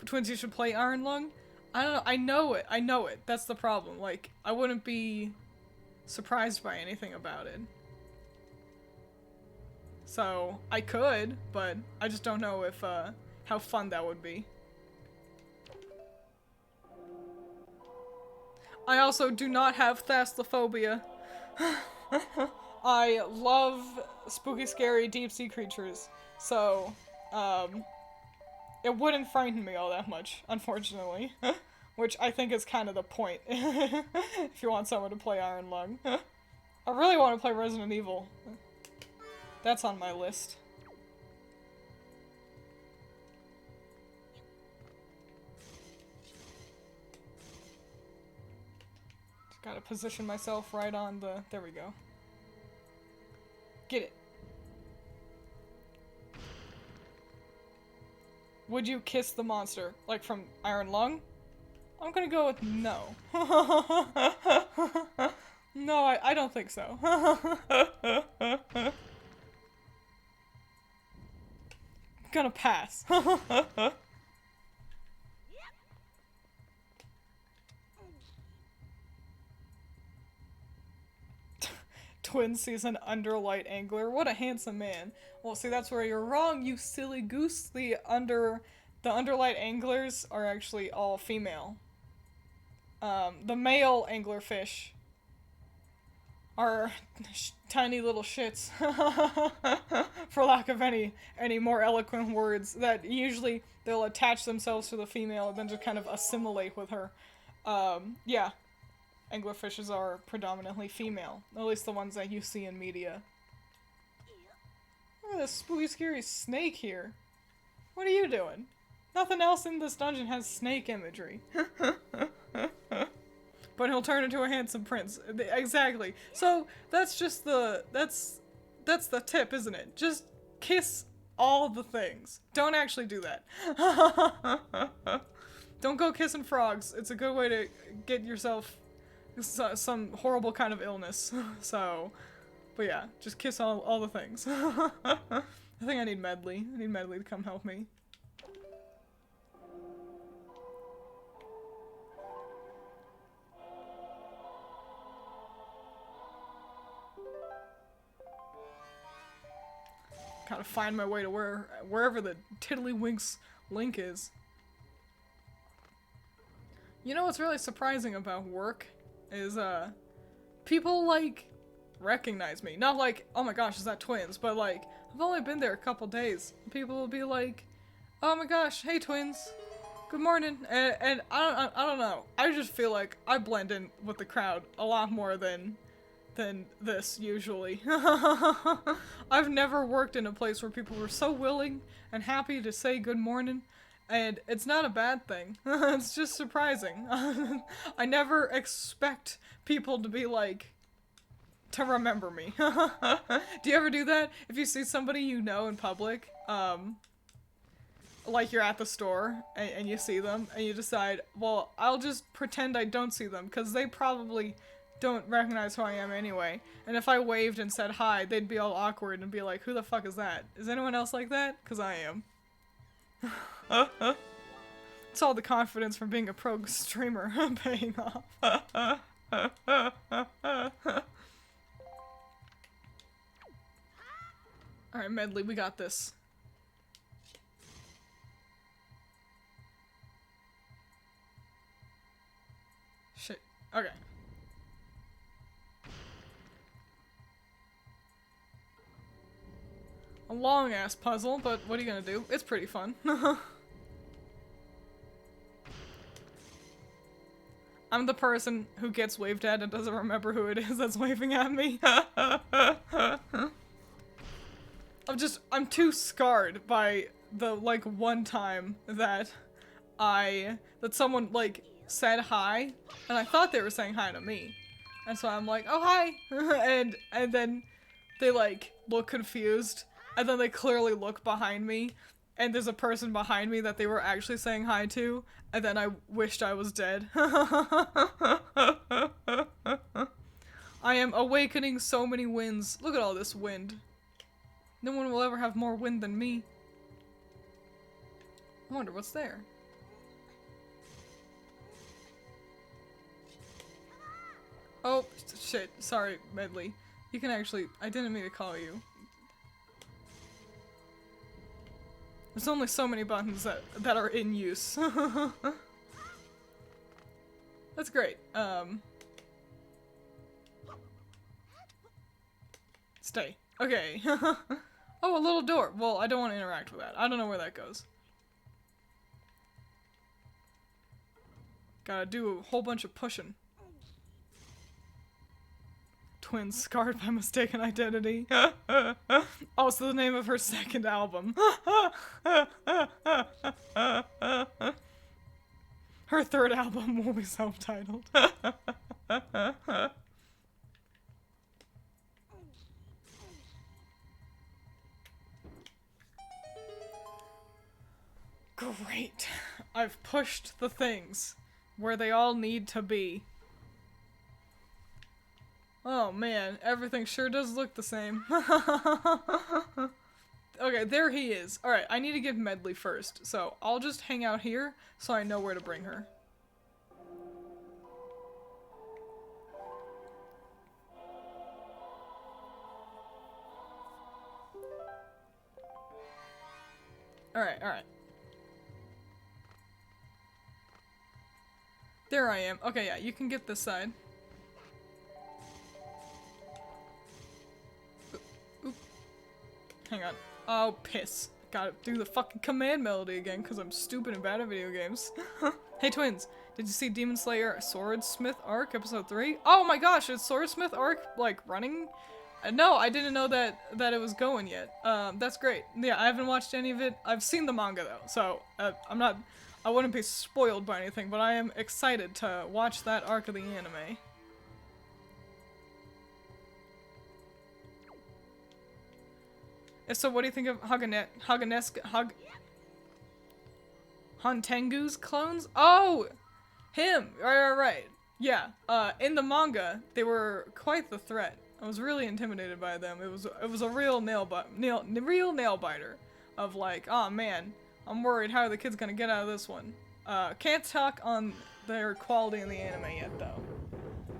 Twiins, you should play Iron Lung? I don't know, I know it, that's the problem, like, I wouldn't be surprised by anything about it. So, I could, but I just don't know if, how fun that would be. I also do not have thalassophobia. I love spooky, scary, deep-sea creatures, so, it wouldn't frighten me all that much, unfortunately. Which I think is kind of the point, if you want someone to play Iron Lung. I really want to play Resident Evil. That's on my list. Just gotta position myself right on the... There we go. Get it. Would you kiss the monster? Like from Iron Lung? I'm gonna go with no. No, I don't think so. Gonna pass. Twiins sees an underlight angler. What a handsome man. Well, see, that's where you're wrong, you silly goose. The underlight anglers are actually all female. The male anglerfish are tiny little shits, for lack of any more eloquent words, that usually they'll attach themselves to the female and then just kind of assimilate with her. Yeah. Anglerfishes are predominantly female, at least the ones that you see in media. Look at this spooky, scary snake here. What are you doing? Nothing else in this dungeon has snake imagery. But he'll turn into a handsome prince. Exactly. So, that's just that's the tip, isn't it? Just kiss all the things. Don't actually do that. Don't go kissing frogs. It's a good way to get yourself some horrible kind of illness. So, but yeah, just kiss all the things. I think I need Medli. I need Medli to come help me. Gotta find my way to wherever the Tiddlywinks link is. You know what's really surprising about work is, people, like, recognize me. Not like, oh my gosh, is that Twiins? But, like, I've only been there a couple days. People will be like, oh my gosh, hey Twiins, good morning. And I don't know. I just feel like I blend in with the crowd a lot more than this, usually. I've never worked in a place where people were so willing and happy to say good morning, and it's not a bad thing. It's just surprising. I never expect people to be like, to remember me. Do you ever do that? If you see somebody you know in public, like you're at the store, and you see them, and you decide, well, I'll just pretend I don't see them, because they probably don't recognize who I am anyway. And if I waved and said hi, they'd be all awkward and be like, who the fuck is that? Is anyone else like that? Because I am. It's all the confidence from being a pro streamer paying off. Alright, Medli, we got this. Shit. Okay. A long-ass puzzle, but what are you gonna do? It's pretty fun. I'm the person who gets waved at and doesn't remember who it is that's waving at me. I'm too scarred by the, like, one time that someone, like, said hi, and I thought they were saying hi to me. And so I'm like, oh, hi! and then they, like, look confused, and then they clearly look behind me, and there's a person behind me that they were actually saying hi to, and then I wished I was dead. I am awakening so many winds. Look at all this wind. No one will ever have more wind than me. I wonder what's there. Oh, shit. Sorry, Medli. You can actually- I didn't mean to call you. There's only so many buttons that are in use. That's great. Stay. Okay. Oh, a little door. Well, I don't want to interact with that. I don't know where that goes. Gotta do a whole bunch of pushing. Twiins scarred by mistaken identity. Also the name of her second album. Her third album will be self-titled. Great. I've pushed the things where they all need to be. Oh man, everything sure does look the same. Okay, there he is. Alright, I need to give Medli first, so I'll just hang out here so I know where to bring her. Alright, alright. There I am. Okay, yeah, you can get this side. Oop. Hang on. Oh, piss. Gotta do the fucking command melody again, because I'm stupid and bad at video games. Hey, Twiins, did you see Demon Slayer Swordsmith Arc, episode 3? Oh my gosh, is Swordsmith Arc, like, running? No, I didn't know that it was going yet. That's great. Yeah, I haven't watched any of it. I've seen the manga, though, so I wouldn't be spoiled by anything, but I am excited to watch that arc of the anime. So what do you think of Hantengu's clones? Oh! Him! Right. Yeah, in the manga, they were quite the threat. I was really intimidated by them. It was a real nail biter of like, oh man, I'm worried how are the kids gonna get out of this one. Can't talk on their quality in the anime yet though.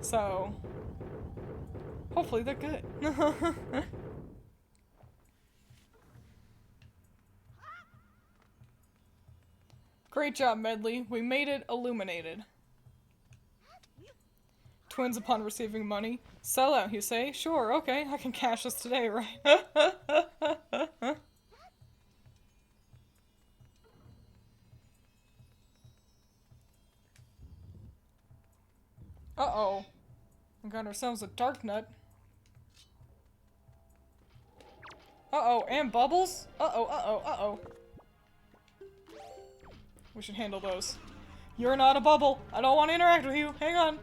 So hopefully they're good. Great job, Medli. We made it illuminated. Twiins upon receiving money. Sell out, you say? Sure, okay, I can cash this today, right? Uh-oh. We got ourselves a dark nut. Uh-oh, and bubbles? Uh-oh. We should handle those. You're not a bubble. I don't want to interact with you. Hang on.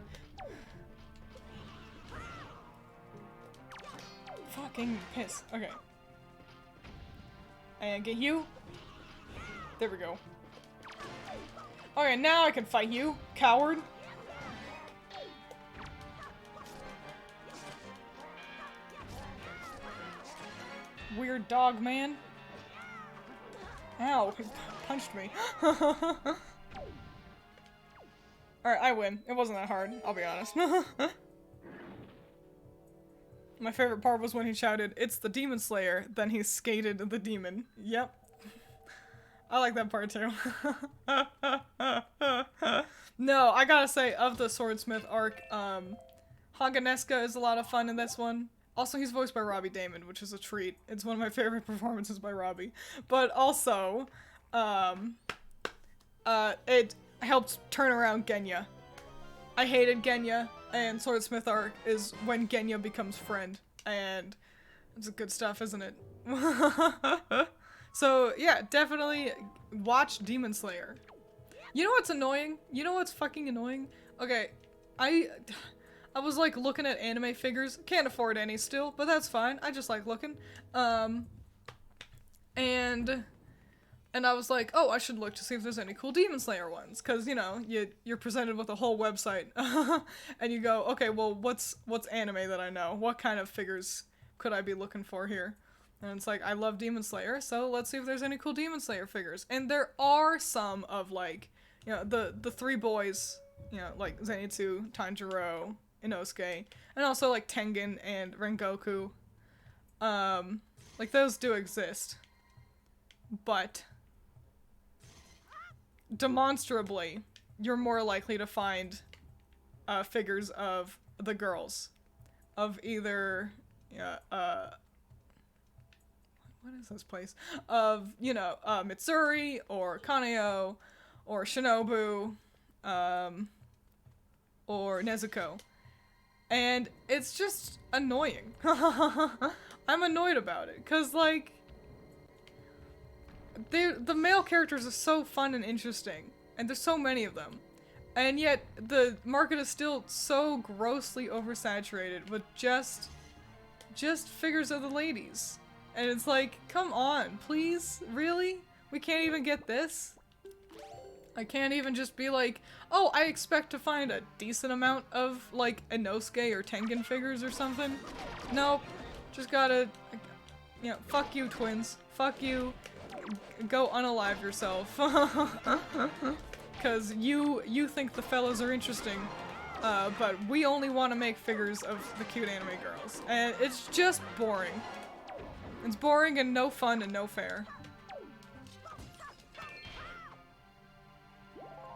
Fucking piss. Okay. And get you. There we go. Okay, now I can fight you, coward. Weird dog man. Ow, he punched me. Alright, I win. It wasn't that hard, I'll be honest. My favorite part was when he shouted, "It's the Demon Slayer," then he skated the demon. Yep. I like that part too. No, I gotta say, of the Swordsmith arc, Haganeska is a lot of fun in this one. Also, he's voiced by Robbie Daymond, which is a treat. It's one of my favorite performances by Robbie. But also, it helped turn around Genya. I hated Genya, and Swordsmith arc is when Genya becomes friend, and it's good stuff, isn't it? So yeah, definitely watch Demon Slayer. You know what's annoying? You know what's fucking annoying? Okay, I was like looking at anime figures. Can't afford any still, but that's fine. I just like looking. And I was like, oh, I should look to see if there's any cool Demon Slayer ones, cause you know you're presented with a whole website, and you go, okay, well what's anime that I know? What kind of figures could I be looking for here? And it's like, I love Demon Slayer, so let's see if there's any cool Demon Slayer figures. And there are some of like, you know, the three boys, you know, like Zenitsu, Tanjiro, Inosuke, and also like Tengen and Rengoku. Like those do exist, but demonstrably, you're more likely to find figures of the girls, of either, what is this place? Of, you know, Mitsuri, or Kaneo, or Shinobu, or Nezuko. And it's just annoying. I'm annoyed about it, because, like, the male characters are so fun and interesting, and there's so many of them. And yet, the market is still so grossly oversaturated with just figures of the ladies. And it's like, come on, please? Really? We can't even get this? I can't even just be like, oh, I expect to find a decent amount of, like, Inosuke or Tengen figures or something. Nope. Just gotta, you know, fuck you, Twiins. Fuck you. Go unalive yourself. Cause you think the fellas are interesting, but we only want to make figures of the cute anime girls. And it's just boring. It's boring and no fun and no fair.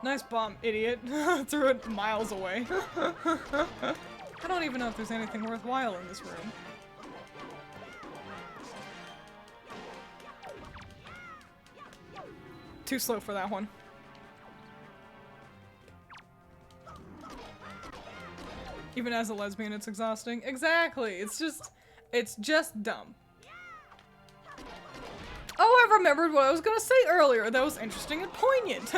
Nice bomb, idiot. Threw it miles away. I don't even know if there's anything worthwhile in this room. Too slow for that one. Even as a lesbian, it's exhausting. Exactly! It's just dumb. Oh, I remembered what I was gonna say earlier. That was interesting and poignant.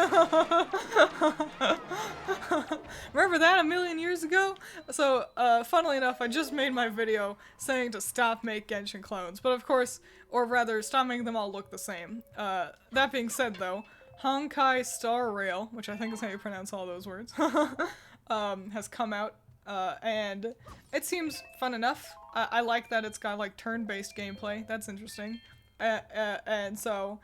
Remember that a million years ago? So, funnily enough, I just made my video saying to stop make Genshin clones. But of course, or rather, stop making them all look the same. That being said, though, Honkai Star Rail, which I think is how you pronounce all those words, has come out. And it seems fun enough. I like that it's got, like, turn-based gameplay. That's interesting. And so,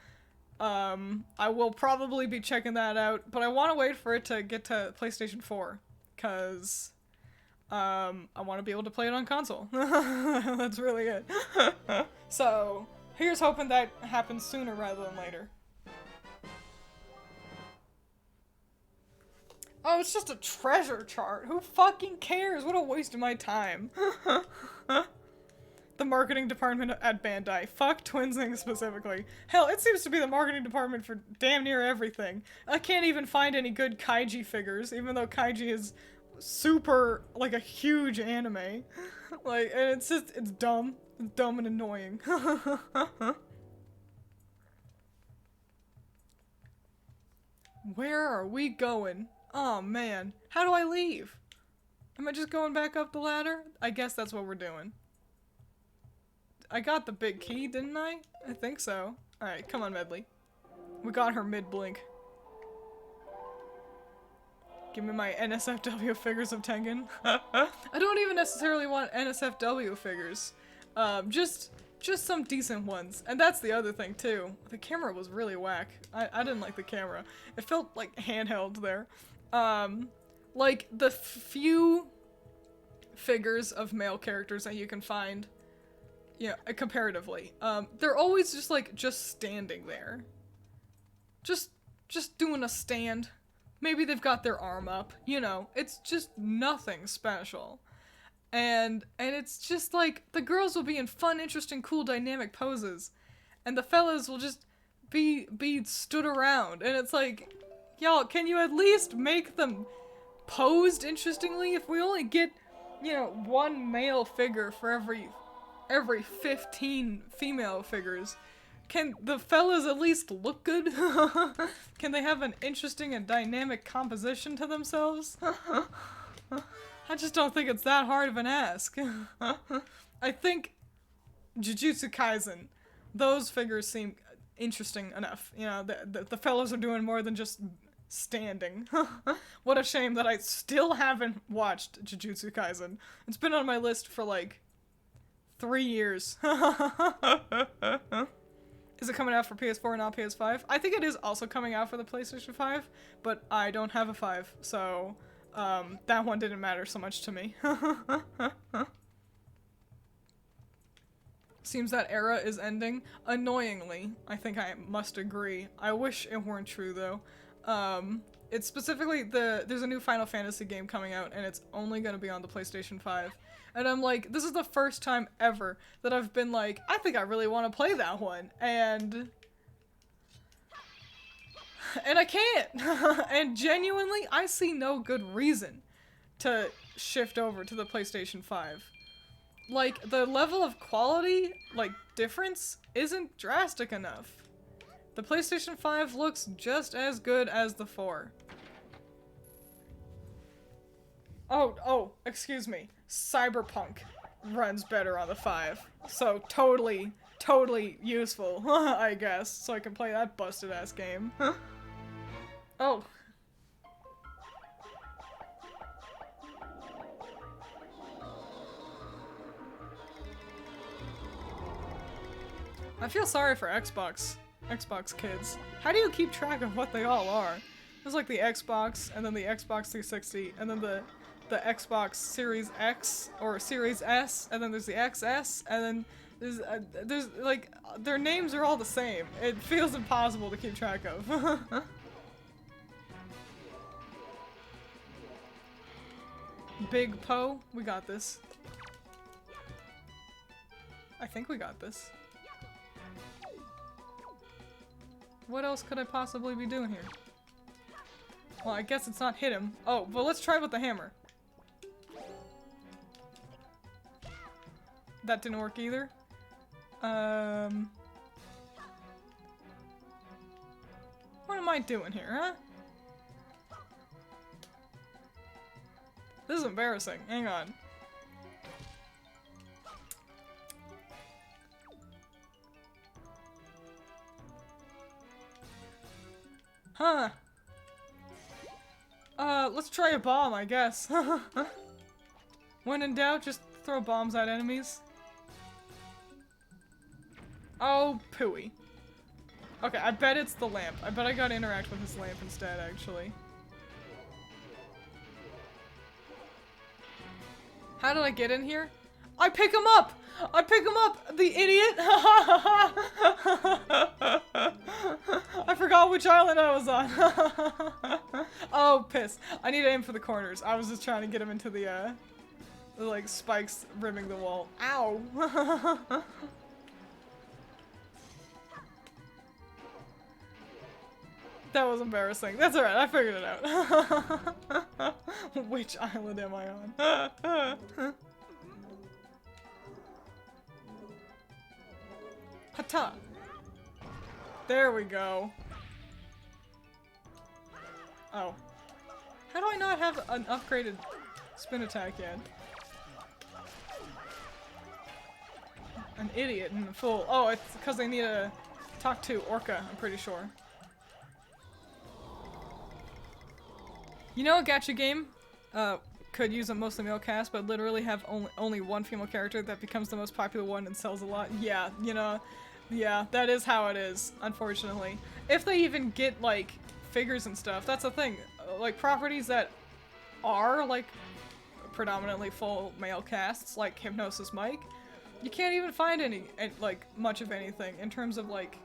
I will probably be checking that out, but I want to wait for it to get to PlayStation 4, because, I want to be able to play it on console. That's really it. So, here's hoping that happens sooner rather than later. Oh, it's just a treasure chart. Who fucking cares? What a waste of my time. The marketing department at Bandai. Fuck Twinsing specifically. Hell, it seems to be the marketing department for damn near everything. I can't even find any good Kaiji figures, even though Kaiji is super, like, a huge anime. Like, and it's just, it's dumb. It's dumb and annoying. Where are we going? Oh, man. How do I leave? Am I just going back up the ladder? I guess that's what we're doing. I got the big key, didn't I? I think so. Alright, come on, Medli. We got her mid-blink. Give me my NSFW figures of Tengen. I don't even necessarily want NSFW figures. Just some decent ones. And that's the other thing, too. The camera was really whack. I didn't like the camera. It felt like handheld there. Like, the few figures of male characters that you can find, yeah, comparatively, they're always just standing there. Just doing a stand. Maybe they've got their arm up, you know, it's just nothing special. And it's just like, the girls will be in fun, interesting, cool, dynamic poses, and the fellas will just be stood around, and it's like, y'all, can you at least make them posed interestingly? If we only get, you know, one male figure for every 15 female figures, Can the fellas at least look good? Can they have an interesting and dynamic composition to themselves? I just don't think it's that hard of an ask. I think Jujutsu Kaisen, those figures seem interesting enough. You know, the fellas are doing more than just standing. What a shame that I still haven't watched Jujutsu Kaisen. It's been on my list for like 3 years. Is it coming out for PS4 not PS5? I think it is also coming out for the PlayStation 5, but I don't have a 5, so that one didn't matter so much to me. Seems that era is ending. Annoyingly, I think I must agree. I wish it weren't true though. It's specifically there's a new Final Fantasy game coming out and it's only gonna be on the PlayStation 5. And I'm like, this is the first time ever that I've been like, I think I really want to play that one. And I can't. And genuinely, I see no good reason to shift over to the PlayStation 5. Like, the level of quality, like, difference isn't drastic enough. The PlayStation 5 looks just as good as the 4. Oh, excuse me. Cyberpunk runs better on the 5. So, totally useful, I guess. So I can play that busted-ass game. Oh. I feel sorry for Xbox kids. How do you keep track of what they all are? There's like the Xbox, and then the Xbox 360, and then the Xbox Series X, or Series S, and then there's the XS, and then there's like, their names are all the same. It feels impossible to keep track of. Big Poe, we got this. I think we got this. What else could I possibly be doing here? Well, I guess it's not hit him. Oh, well, let's try with the hammer. That didn't work either. What am I doing here, huh? This is embarrassing. Hang on. Huh. Let's try a bomb, I guess. When in doubt, just throw bombs at enemies. Oh, pooey. Okay, I bet it's the lamp. I bet I gotta interact with this lamp instead, actually. How did I get in here? I pick him up! I pick him up! The idiot! I forgot which island I was on. Oh, piss. I need to aim for the corners. I was just trying to get him into the like, spikes rimming the wall. Ow! That was embarrassing. That's alright, I figured it out. Which island am I on? Hata! There we go. Oh. How do I not have an upgraded spin attack yet? An idiot and a fool. Oh, it's because they need to talk to Orca, I'm pretty sure. You know a gacha game could use a mostly male cast, but literally have only one female character that becomes the most popular one and sells a lot? Yeah, you know, yeah, that is how it is, unfortunately. If they even get, like, figures and stuff, that's the thing. Like, properties that are, like, predominantly full male casts, like Hypnosis Mike, you can't even find like, much of anything in terms of, like,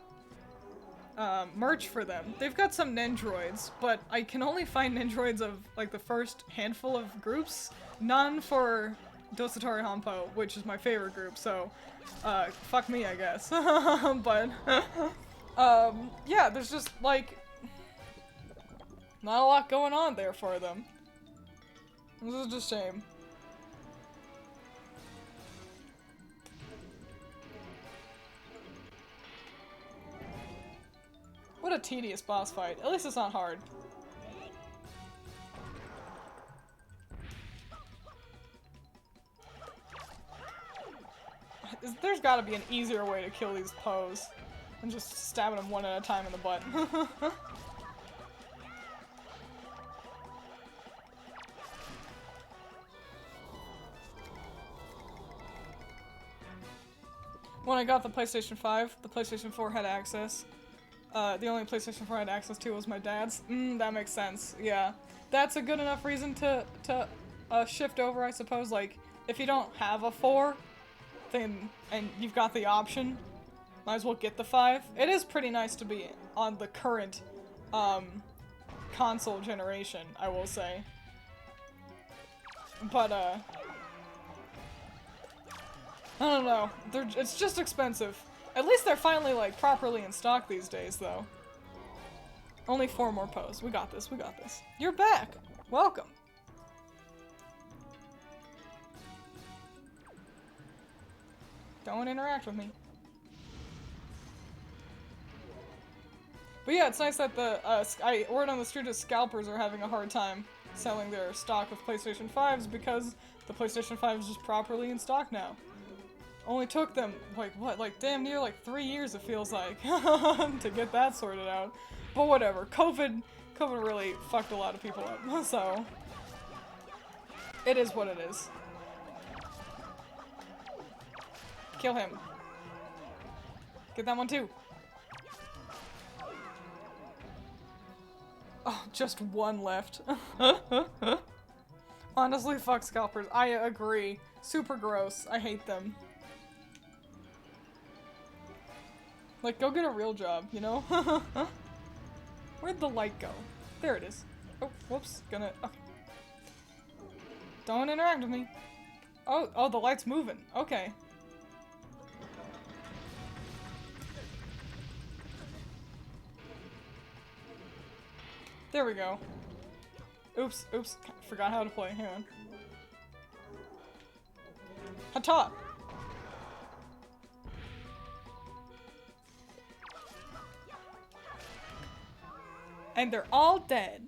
merch for them. They've got some Nendroids, but I can only find Nendroids of, like, the first handful of groups. None for Dosatori Hanpo, which is my favorite group, so, fuck me, I guess. But, yeah, there's just, like, not a lot going on there for them. This is just a shame. tedious boss fight. At least it's not hard. There's gotta be an easier way to kill these Plaays than just stabbing them one at a time in the butt. When I got the PlayStation 5, the PlayStation 4 had access. The only PlayStation 4 I had access to was my dad's. That makes sense. Yeah. That's a good enough reason to shift over, I suppose. Like, if you don't have a 4, then, and you've got the option, might as well get the 5. It is pretty nice to be on the current, console generation, I will say. But, I don't know. It's just expensive. At least they're finally, like, properly in stock these days, though. Only 4 more Plaays. We got this, we got this. You're back! Welcome! Don't interact with me. But yeah, it's nice that the, word on the street is scalpers are having a hard time selling their stock of PlayStation 5s because the PlayStation 5 is just properly in stock now. Only took them, like, what, like, damn near, like, 3 years, it feels like, to get that sorted out. But whatever, COVID really fucked a lot of people up, so... It is what it is. Kill him. Get that one too. Oh, just one left. Honestly, fuck scalpers. I agree. Super gross. I hate them. Like, go get a real job, you know? Where'd the light go? There it is. Oh, whoops. Okay. Don't interact with me. Oh, the light's moving. Okay. There we go. Oops. Forgot how to play. Hang on. Hata! And they're all dead.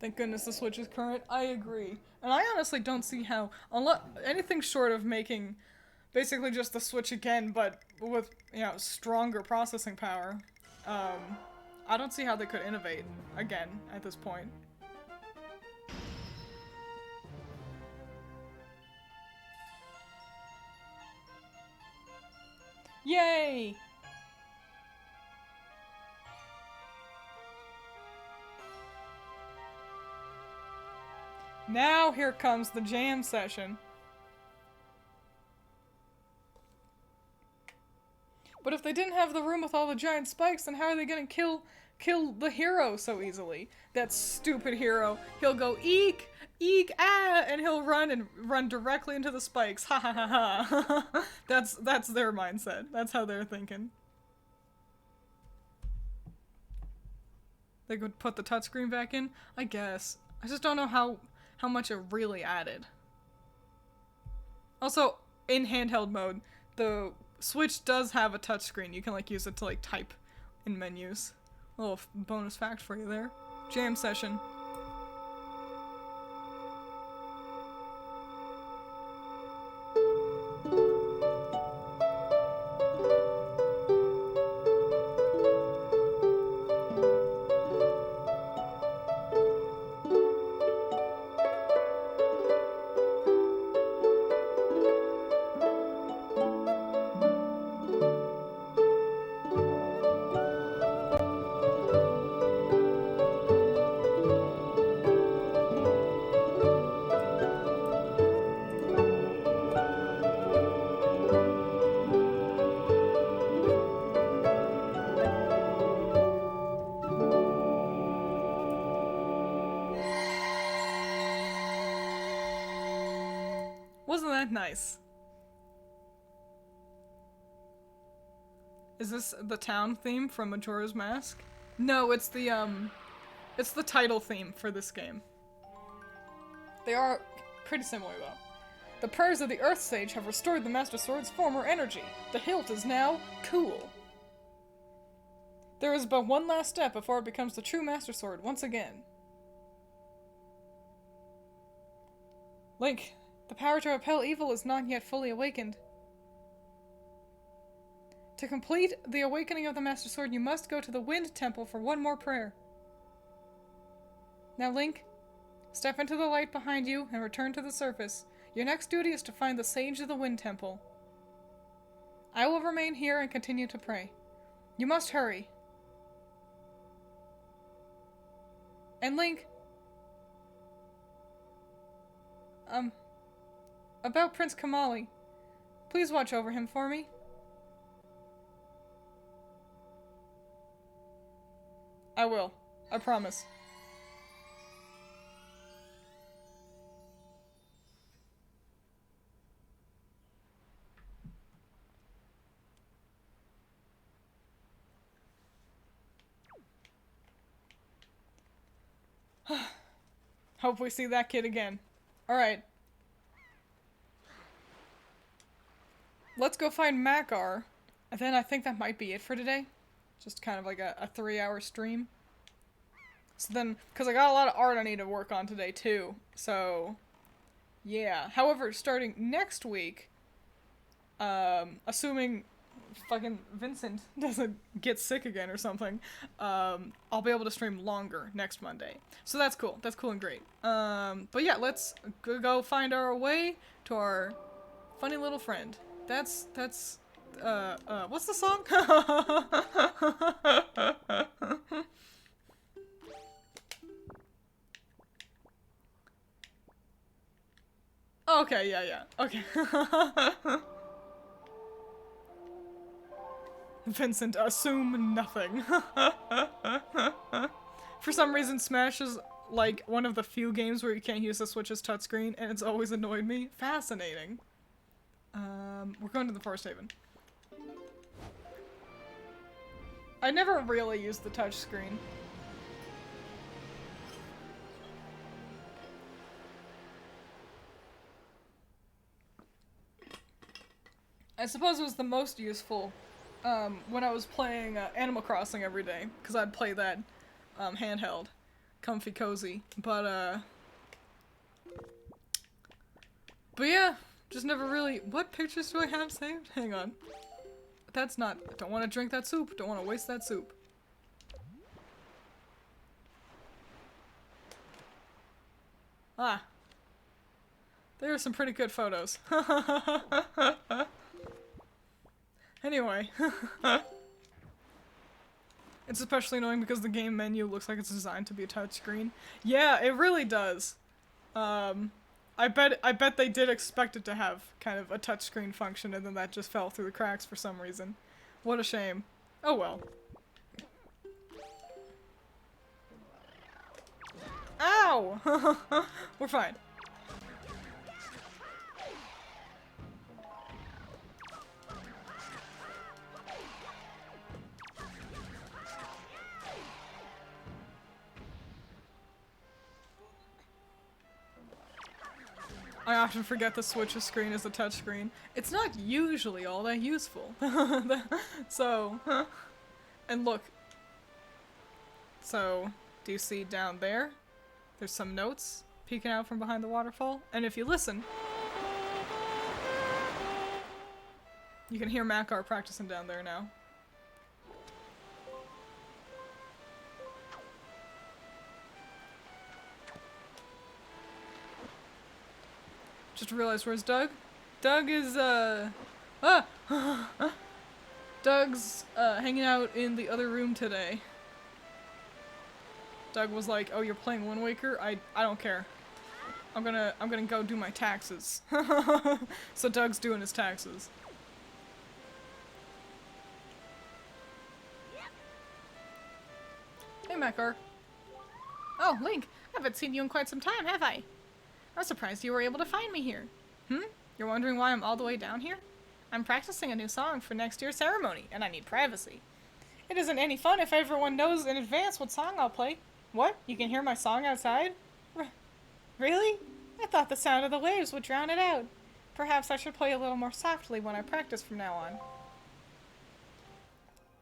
Thank goodness the Switch is current. I agree. And I honestly don't see how, unless anything short of making basically just the Switch again, but with, you know, stronger processing power, I don't see how they could innovate again at this point. Yay! Now here comes the jam session. But if they didn't have the room with all the giant spikes, then how are they gonna kill the hero so easily? That stupid hero. He'll go eek, ah, and he'll run directly into the spikes. Ha ha ha ha. That's their mindset. That's how they're thinking. They could put the touchscreen back in? I guess. I just don't know how much it really added. Also, in handheld mode, the Switch does have a touchscreen. You can, like, use it to, like, type in menus. A little bonus fact for you there. Jam session. Wasn't that nice? Is this the town theme from Majora's Mask? No, it's the title theme for this game. They are pretty similar, though. The prayers of the Earth Sage have restored the Master Sword's former energy. The hilt is now cool. There is but one last step before it becomes the true Master Sword once again. Link, the power to repel evil is not yet fully awakened. To complete the awakening of the Master Sword, you must go to the Wind Temple for one more prayer. Now, Link, step into the light behind you and return to the surface. Your next duty is to find the Sage of the Wind Temple. I will remain here and continue to pray. You must hurry. And Link, about Prince Kamali, please watch over him for me. I will. I promise. Hope we see that kid again. Alright. Let's go find Makar. And then I think that might be it for today. Just kind of like a 3-hour stream. So then, because I got a lot of art I need to work on today too. So, yeah. However, starting next week, assuming fucking Vincent doesn't get sick again or something, I'll be able to stream longer next Monday. So that's cool. That's cool and great. But yeah, let's go find our way to our funny little friend. That's what's the song? Okay, yeah. Okay. Vincent, assume nothing. For some reason, Smash is like one of the few games where you can't use the Switch's touchscreen, and it's always annoyed me. Fascinating. We're going to the Forest Haven. I never really used the touchscreen. I suppose it was the most useful when I was playing Animal Crossing every day, because I'd play that handheld, comfy cozy. But yeah, just never really. What pictures do I have saved? Hang on. That's not. Don't want to drink that soup. Don't want to waste that soup. Ah. There are some pretty good photos. Anyway. It's especially annoying because the game menu looks like it's designed to be a touchscreen. Yeah, it really does. I bet they did expect it to have kind of a touchscreen function, and then that just fell through the cracks for some reason. What a shame. Oh well. Ow! We're fine. I often forget the Switch's screen is a touchscreen. It's not usually all that useful. So, and look. So, do you see down there? There's some notes peeking out from behind the waterfall. And if you listen, you can hear Makar practicing down there now. Just realized, where's Doug? Doug is, Doug's, hanging out in the other room today. Doug was like, oh, you're playing Wind Waker? I don't care. I'm gonna go do my taxes. So Doug's doing his taxes. Hey, Makar. Oh, Link, I haven't seen you in quite some time, have I? I was surprised you were able to find me here. You're wondering why I'm all the way down here? I'm practicing a new song for next year's ceremony, and I need privacy. It isn't any fun if everyone knows in advance what song I'll play. What? You can hear my song outside? Really? I thought the sound of the waves would drown it out. Perhaps I should play a little more softly when I practice from now on.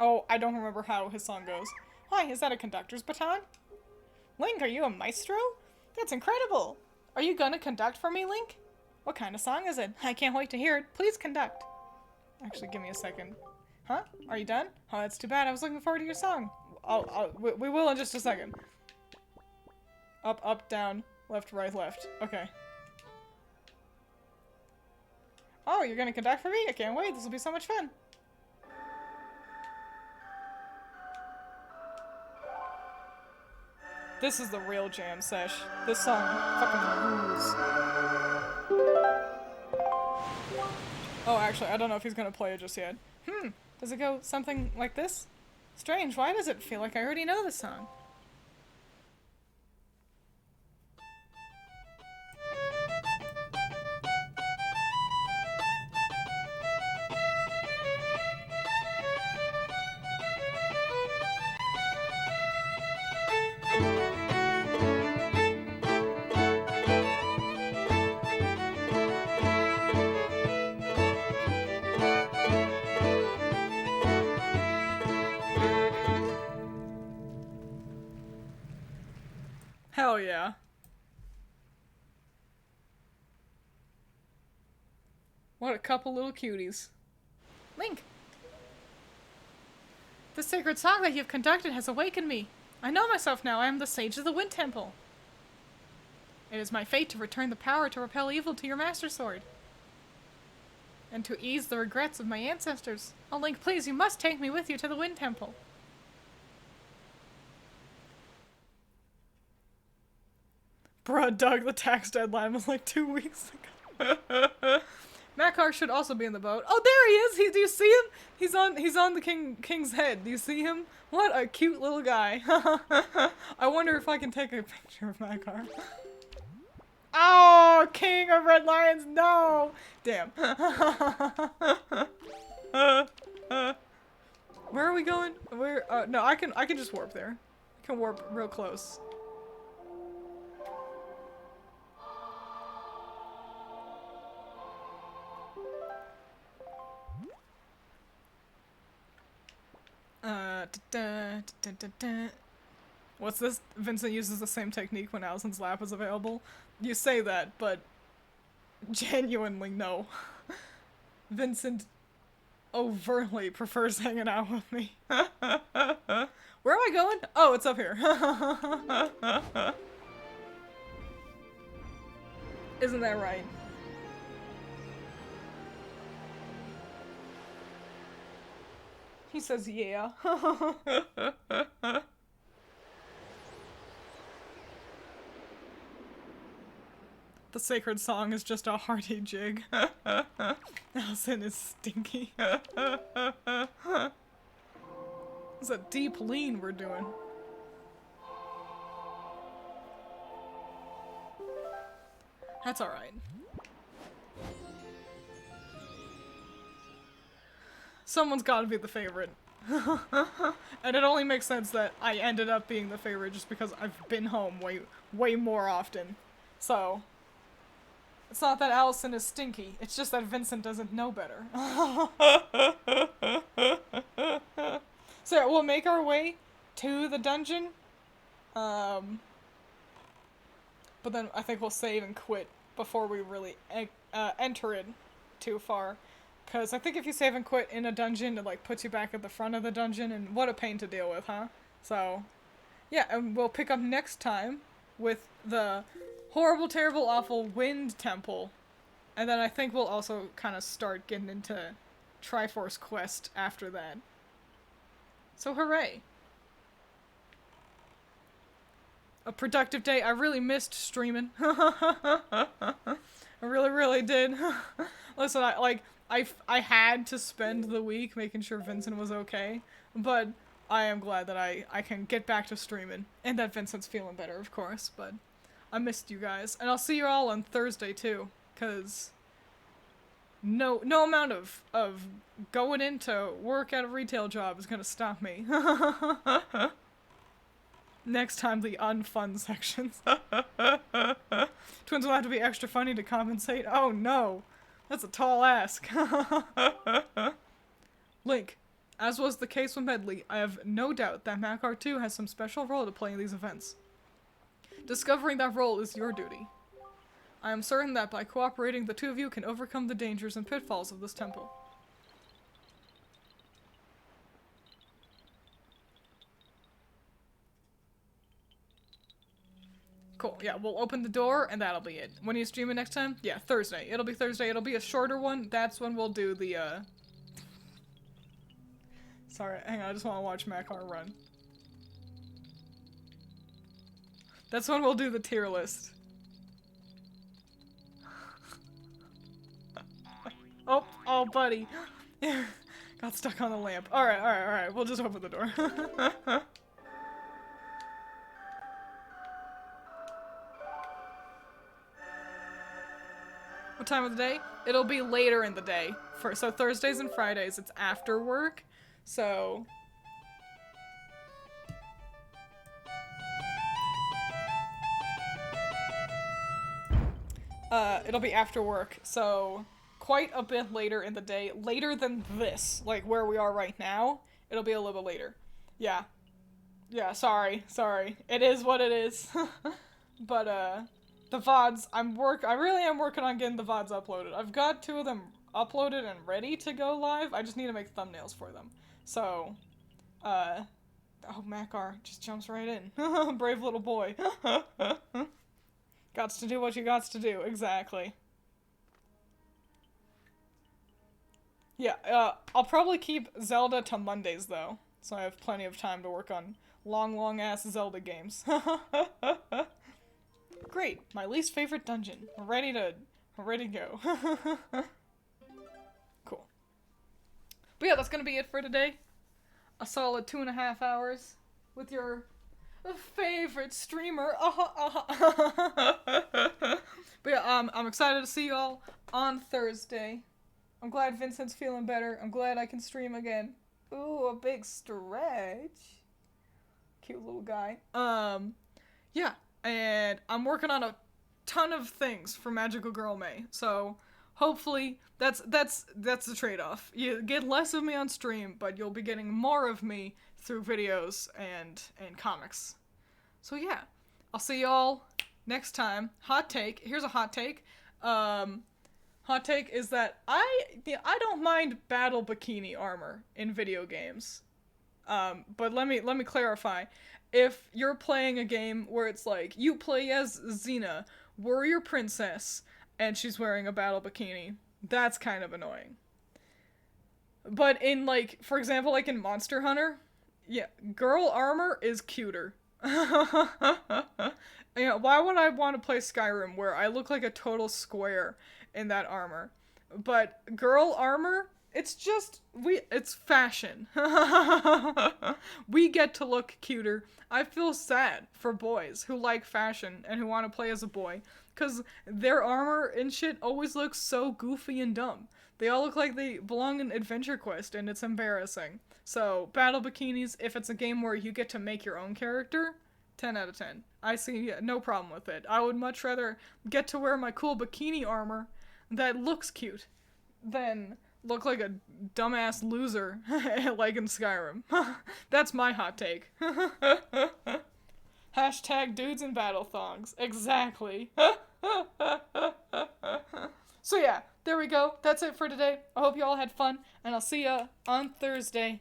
Oh, I don't remember how his song goes. Why, is that a conductor's baton? Link, are you a maestro? That's incredible! Are you gonna conduct for me, Link? What kind of song is it? I can't wait to hear it. Please conduct. Actually, give me a second. Huh? Are you done? Oh, that's too bad. I was looking forward to your song. We will in just a second. Up, up, down, left, right, left. Okay. Oh, you're gonna conduct for me? I can't wait. This will be so much fun. This is the real jam sesh. This song fucking rules. Oh, actually, I don't know if he's gonna play it just yet. Does it go something like this? Strange, why does it feel like I already know this song? Hell yeah. What a couple little cuties. Link! The sacred song that you've conducted has awakened me. I know myself now. I am the Sage of the Wind Temple. It is my fate to return the power to repel evil to your Master Sword. And to ease the regrets of my ancestors. Oh, Link, please, you must take me with you to the Wind Temple. Bruh, Doug, the tax deadline was like 2 weeks ago. Makar should also be in the boat. Oh, there he is! Do you see him? He's on the king's head. Do you see him? What a cute little guy. I wonder if I can take a picture of Makar. Oh, King of Red Lions, no! Damn. Where are we going? No, I can just warp there. I can warp real close. What's this? Vincent uses the same technique when Alison's lap is available. You say that, but genuinely no. Vincent overtly prefers hanging out with me. Where am I going? Oh, it's up here. Isn't that right? He says, yeah. The sacred song is just a hearty jig. Alison is stinky. It's a deep lean we're doing. That's alright. Someone's gotta be the favorite. And it only makes sense that I ended up being the favorite just because I've been home way more often. So, it's not that Allison is stinky, it's just that Vincent doesn't know better. So yeah, we'll make our way to the dungeon. But then I think we'll save and quit before we really enter it too far. Because I think if you save and quit in a dungeon, it like puts you back at the front of the dungeon, and what a pain to deal with, huh? So, yeah, and we'll pick up next time with the horrible, terrible, awful Wind Temple. And then I think we'll also kind of start getting into Triforce Quest after that. So hooray! A productive day. I really missed streaming. I really did. Listen, I had to spend the week making sure Vincent was okay, but I am glad that I can get back to streaming, and that Vincent's feeling better, of course, but I missed you guys. And I'll see you all on Thursday, too, because no amount of going into work at a retail job is gonna stop me. Next time, the unfun sections. Twins will have to be extra funny to compensate. Oh no! That's a tall ask. Link, As was the case with Medli, I have no doubt that Makar too has some special role to play in these events. Discovering that role is your duty. I am certain that by cooperating, the two of you can overcome the dangers and pitfalls of this temple. Cool, yeah, we'll open the door and that'll be it. When are you streaming next time? Yeah, Thursday. It'll be Thursday. It'll be a shorter one. That's when we'll do the, Sorry, hang on, I just want to watch Makar run. That's when we'll do the tier list. Oh, buddy. Got stuck on the lamp. Alright. We'll just open the door. What time of the day? It'll be later in the day. So Thursdays and Fridays, it's after work. So... it'll be after work, so quite a bit later in the day. Later than this, like where we are right now. It'll be a little bit later. Yeah. Yeah, sorry. It is what it is. But, the VODs, I really am working on getting the VODs uploaded. I've got 2 of them uploaded and ready to go live. I just need to make thumbnails for them. So, oh, Makar just jumps right in. Brave little boy. Gots to do what you gots to do, exactly. Yeah, I'll probably keep Zelda to Mondays, though. So I have plenty of time to work on long-ass Zelda games. Great, my least favorite dungeon. Ready to go. Cool. But yeah, that's gonna be it for today. A solid 2.5 hours with your favorite streamer. But yeah, I'm excited to see y'all on Thursday. I'm glad Vincent's feeling better. I'm glad I can stream again. Ooh, a big stretch. Cute little guy. Yeah. And I'm working on a ton of things for Magical Girl May. So hopefully that's the trade-off. You get less of me on stream, but you'll be getting more of me through videos and comics. So yeah, I'll see y'all next time. Hot take. Here's a hot take. Hot take is that I don't mind battle bikini armor in video games. But let me clarify. If you're playing a game where it's like, you play as Xena, warrior princess, and she's wearing a battle bikini, that's kind of annoying. But in, like, for example, like in Monster Hunter, yeah, girl armor is cuter. Yeah, why would I want to play Skyrim where I look like a total square in that armor? But girl armor, it's just, it's fashion. We get to look cuter. I feel sad for boys who like fashion and who want to play as a boy, because their armor and shit always looks so goofy and dumb. They all look like they belong in Adventure Quest, and it's embarrassing. So, battle bikinis, if it's a game where you get to make your own character, 10 out of 10. I see no problem with it. I would much rather get to wear my cool bikini armor that looks cute than look like a dumbass loser like in Skyrim. That's my hot take. Hashtag dudes in battle thongs. Exactly. So yeah, there we go. That's it for today. I hope you all had fun, and I'll see ya on Thursday.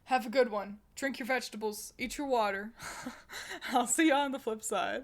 Have a good one. Drink your vegetables. Eat your water. I'll see you on the flip side.